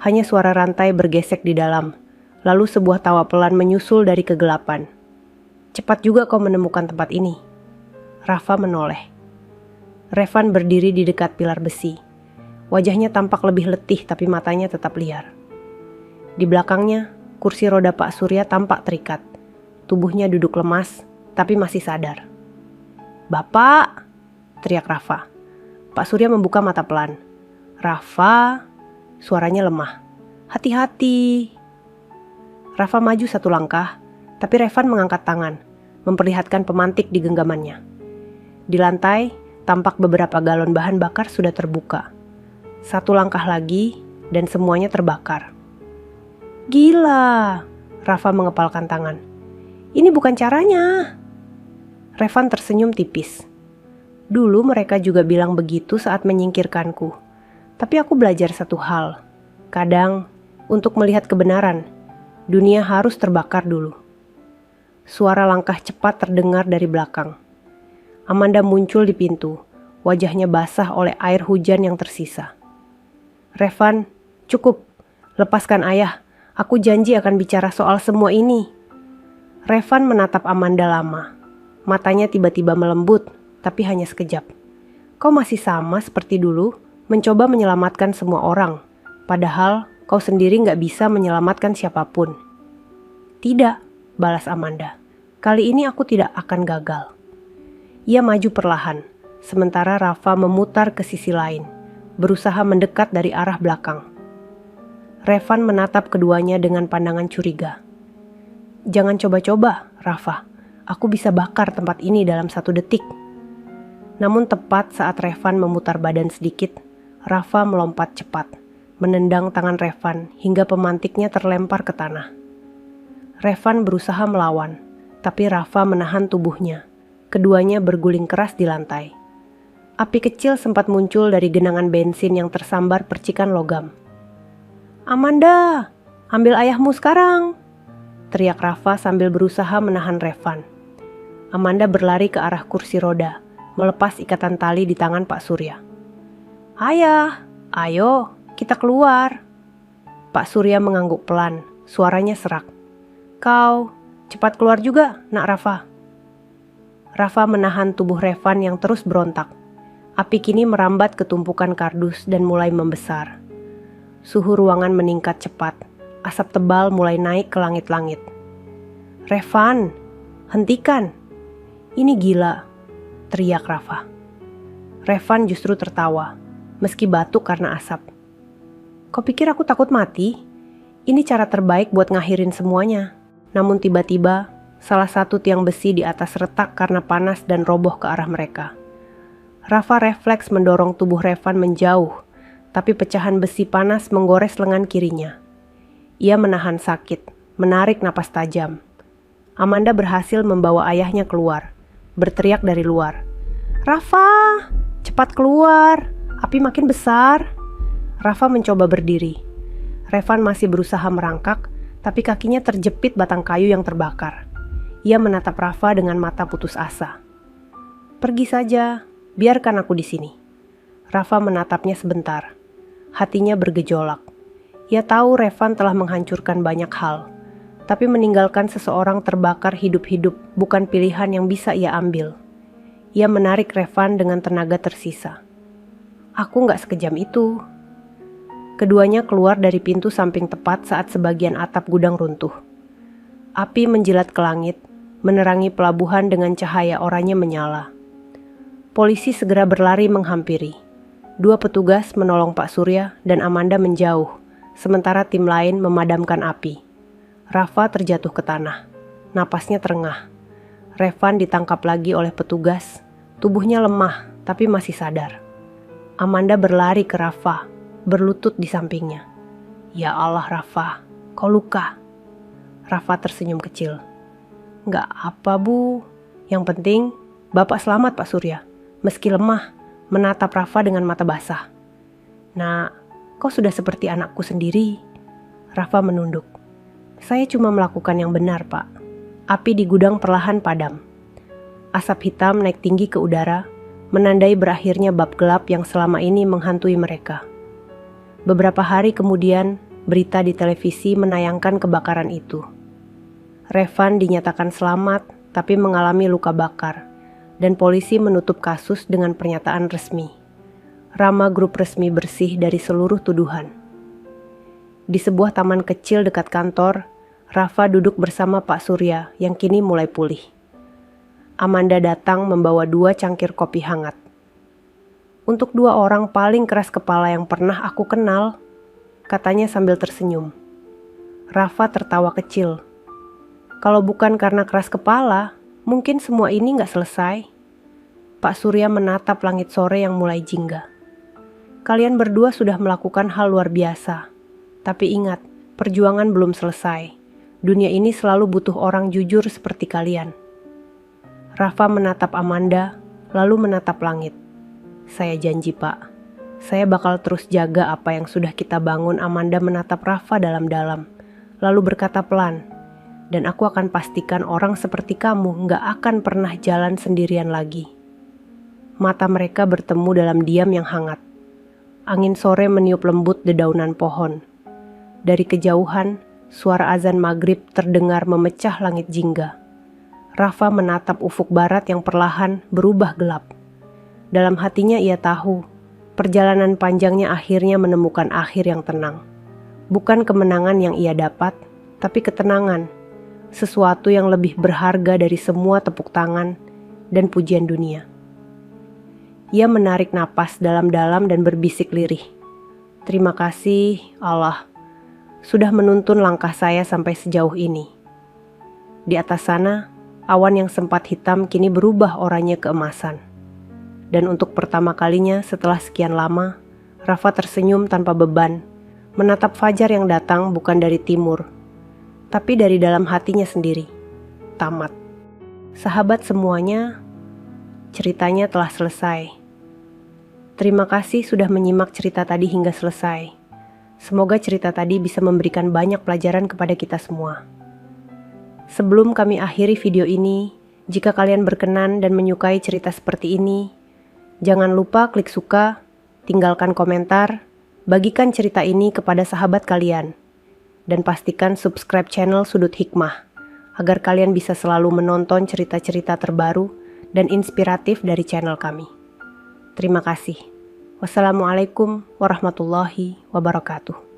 hanya suara rantai bergesek di dalam, lalu sebuah tawa pelan menyusul dari kegelapan. Cepat juga kau menemukan tempat ini. Rafa menoleh. Revan berdiri di dekat pilar besi. Wajahnya tampak lebih letih tapi matanya tetap liar. Di belakangnya, kursi roda Pak Surya tampak terikat. Tubuhnya duduk lemas tapi masih sadar. "Bapak!" teriak Rafa. Pak Surya membuka mata pelan. "Rafa!" Suaranya lemah. "Hati-hati!" Rafa maju satu langkah, tapi Revan mengangkat tangan, memperlihatkan pemantik di genggamannya. Di lantai, tampak beberapa galon bahan bakar sudah terbuka. Satu langkah lagi, dan semuanya terbakar. "Gila!" Rafa mengepalkan tangan. "Ini bukan caranya." Revan tersenyum tipis. "Dulu mereka juga bilang begitu saat menyingkirkanku. Tapi aku belajar satu hal. Kadang, untuk melihat kebenaran, dunia harus terbakar dulu." Suara langkah cepat terdengar dari belakang. Amanda muncul di pintu, wajahnya basah oleh air hujan yang tersisa. "Revan, cukup. Lepaskan ayah. Aku janji akan bicara soal semua ini." Revan menatap Amanda lama. Matanya tiba-tiba melembut, tapi hanya sekejap. "Kau masih sama seperti dulu, mencoba menyelamatkan semua orang. Padahal kau sendiri gak bisa menyelamatkan siapapun." "Tidak," balas Amanda. "Kali ini aku tidak akan gagal." Ia maju perlahan, sementara Rafa memutar ke sisi lain, berusaha mendekat dari arah belakang. Revan menatap keduanya dengan pandangan curiga. "Jangan coba-coba, Rafa. Aku bisa bakar tempat ini dalam 1 detik." Namun tepat saat Revan memutar badan sedikit, Rafa melompat cepat, menendang tangan Revan hingga pemantiknya terlempar ke tanah. Revan berusaha melawan, tapi Rafa menahan tubuhnya. Keduanya berguling keras di lantai. Api kecil sempat muncul dari genangan bensin yang tersambar percikan logam. "Amanda, ambil ayahmu sekarang!" teriak Rafa sambil berusaha menahan Revan. Amanda berlari ke arah kursi roda, melepas ikatan tali di tangan Pak Surya. "Ayah, ayo, kita keluar." Pak Surya mengangguk pelan, suaranya serak. "Kau, cepat keluar juga, nak Rafa." Rafa menahan tubuh Revan yang terus berontak. Api kini merambat ke tumpukan kardus dan mulai membesar. Suhu ruangan meningkat cepat, asap tebal mulai naik ke langit-langit. "Revan, hentikan! Ini gila!" teriak Rafa. Revan justru tertawa, meski batuk karena asap. "Kau pikir aku takut mati? Ini cara terbaik buat ngakhirin semuanya." Namun tiba-tiba, salah satu tiang besi di atas retak karena panas dan roboh ke arah mereka. Rafa refleks mendorong tubuh Revan menjauh, tapi pecahan besi panas menggores lengan kirinya. Ia menahan sakit, menarik napas tajam. Amanda berhasil membawa ayahnya keluar, berteriak dari luar. "Rafa, cepat keluar, api makin besar." Rafa mencoba berdiri. Revan masih berusaha merangkak, tapi kakinya terjepit batang kayu yang terbakar. Ia menatap Rafa dengan mata putus asa. "Pergi saja, biarkan aku di sini." Rafa menatapnya sebentar. Hatinya bergejolak. Ia tahu Revan telah menghancurkan banyak hal, tapi meninggalkan seseorang terbakar hidup-hidup bukan pilihan yang bisa ia ambil. Ia menarik Revan dengan tenaga tersisa. "Aku gak sekejam itu." Keduanya keluar dari pintu samping tepat saat sebagian atap gudang runtuh. Api menjilat ke langit, menerangi pelabuhan dengan cahaya oranye menyala. Polisi segera berlari menghampiri. 2 petugas menolong Pak Surya dan Amanda menjauh, sementara tim lain memadamkan api. Rafa terjatuh ke tanah. Napasnya terengah. Revan ditangkap lagi oleh petugas. Tubuhnya lemah, tapi masih sadar. Amanda berlari ke Rafa, berlutut di sampingnya. "Ya Allah Rafa, kau luka." Rafa tersenyum kecil. "Nggak apa Bu, yang penting Bapak selamat Pak Surya." Meski lemah, menatap Rafa dengan mata basah. "Nak, kau sudah seperti anakku sendiri." Rafa menunduk. "Saya cuma melakukan yang benar Pak." Api di gudang perlahan padam. Asap hitam naik tinggi ke udara, menandai berakhirnya bab gelap yang selama ini menghantui mereka. Beberapa hari kemudian, berita di televisi menayangkan kebakaran itu. Revan dinyatakan selamat, tapi mengalami luka bakar, dan polisi menutup kasus dengan pernyataan resmi. Rama Grup resmi bersih dari seluruh tuduhan. Di sebuah taman kecil dekat kantor, Rafa duduk bersama Pak Surya yang kini mulai pulih. Amanda datang membawa 2 cangkir kopi hangat. Untuk 2 orang paling keras kepala yang pernah aku kenal, katanya sambil tersenyum. Rafa tertawa kecil. Kalau bukan karena keras kepala, mungkin semua ini nggak selesai. Pak Surya menatap langit sore yang mulai jingga. Kalian berdua sudah melakukan hal luar biasa. Tapi ingat, perjuangan belum selesai. Dunia ini selalu butuh orang jujur seperti kalian. Rafa menatap Amanda, lalu menatap langit. Saya janji, Pak. Saya bakal terus jaga apa yang sudah kita bangun. Amanda menatap Rafa dalam-dalam, lalu berkata pelan, dan aku akan pastikan orang seperti kamu nggak akan pernah jalan sendirian lagi. Mata mereka bertemu dalam diam yang hangat. Angin sore meniup lembut dedaunan pohon. Dari kejauhan, suara azan maghrib terdengar memecah langit jingga. Rafa menatap ufuk barat yang perlahan berubah gelap. Dalam hatinya ia tahu, perjalanan panjangnya akhirnya menemukan akhir yang tenang. Bukan kemenangan yang ia dapat, tapi ketenangan. Sesuatu yang lebih berharga dari semua tepuk tangan dan pujian dunia. Ia menarik napas dalam-dalam dan berbisik lirih. Terima kasih, Allah, sudah menuntun langkah saya sampai sejauh ini. Di atas sana, awan yang sempat hitam kini berubah oranye keemasan. Dan untuk pertama kalinya setelah sekian lama, Rafa tersenyum tanpa beban, menatap fajar yang datang bukan dari timur, tapi dari dalam hatinya sendiri. Tamat. Sahabat semuanya, ceritanya telah selesai. Terima kasih sudah menyimak cerita tadi hingga selesai. Semoga cerita tadi bisa memberikan banyak pelajaran kepada kita semua. Sebelum kami akhiri video ini, jika kalian berkenan dan menyukai cerita seperti ini, jangan lupa klik suka, tinggalkan komentar, bagikan cerita ini kepada sahabat kalian, dan pastikan subscribe channel Sudut Hikmah, agar kalian bisa selalu menonton cerita-cerita terbaru dan inspiratif dari channel kami. Terima kasih. Wassalamualaikum warahmatullahi wabarakatuh.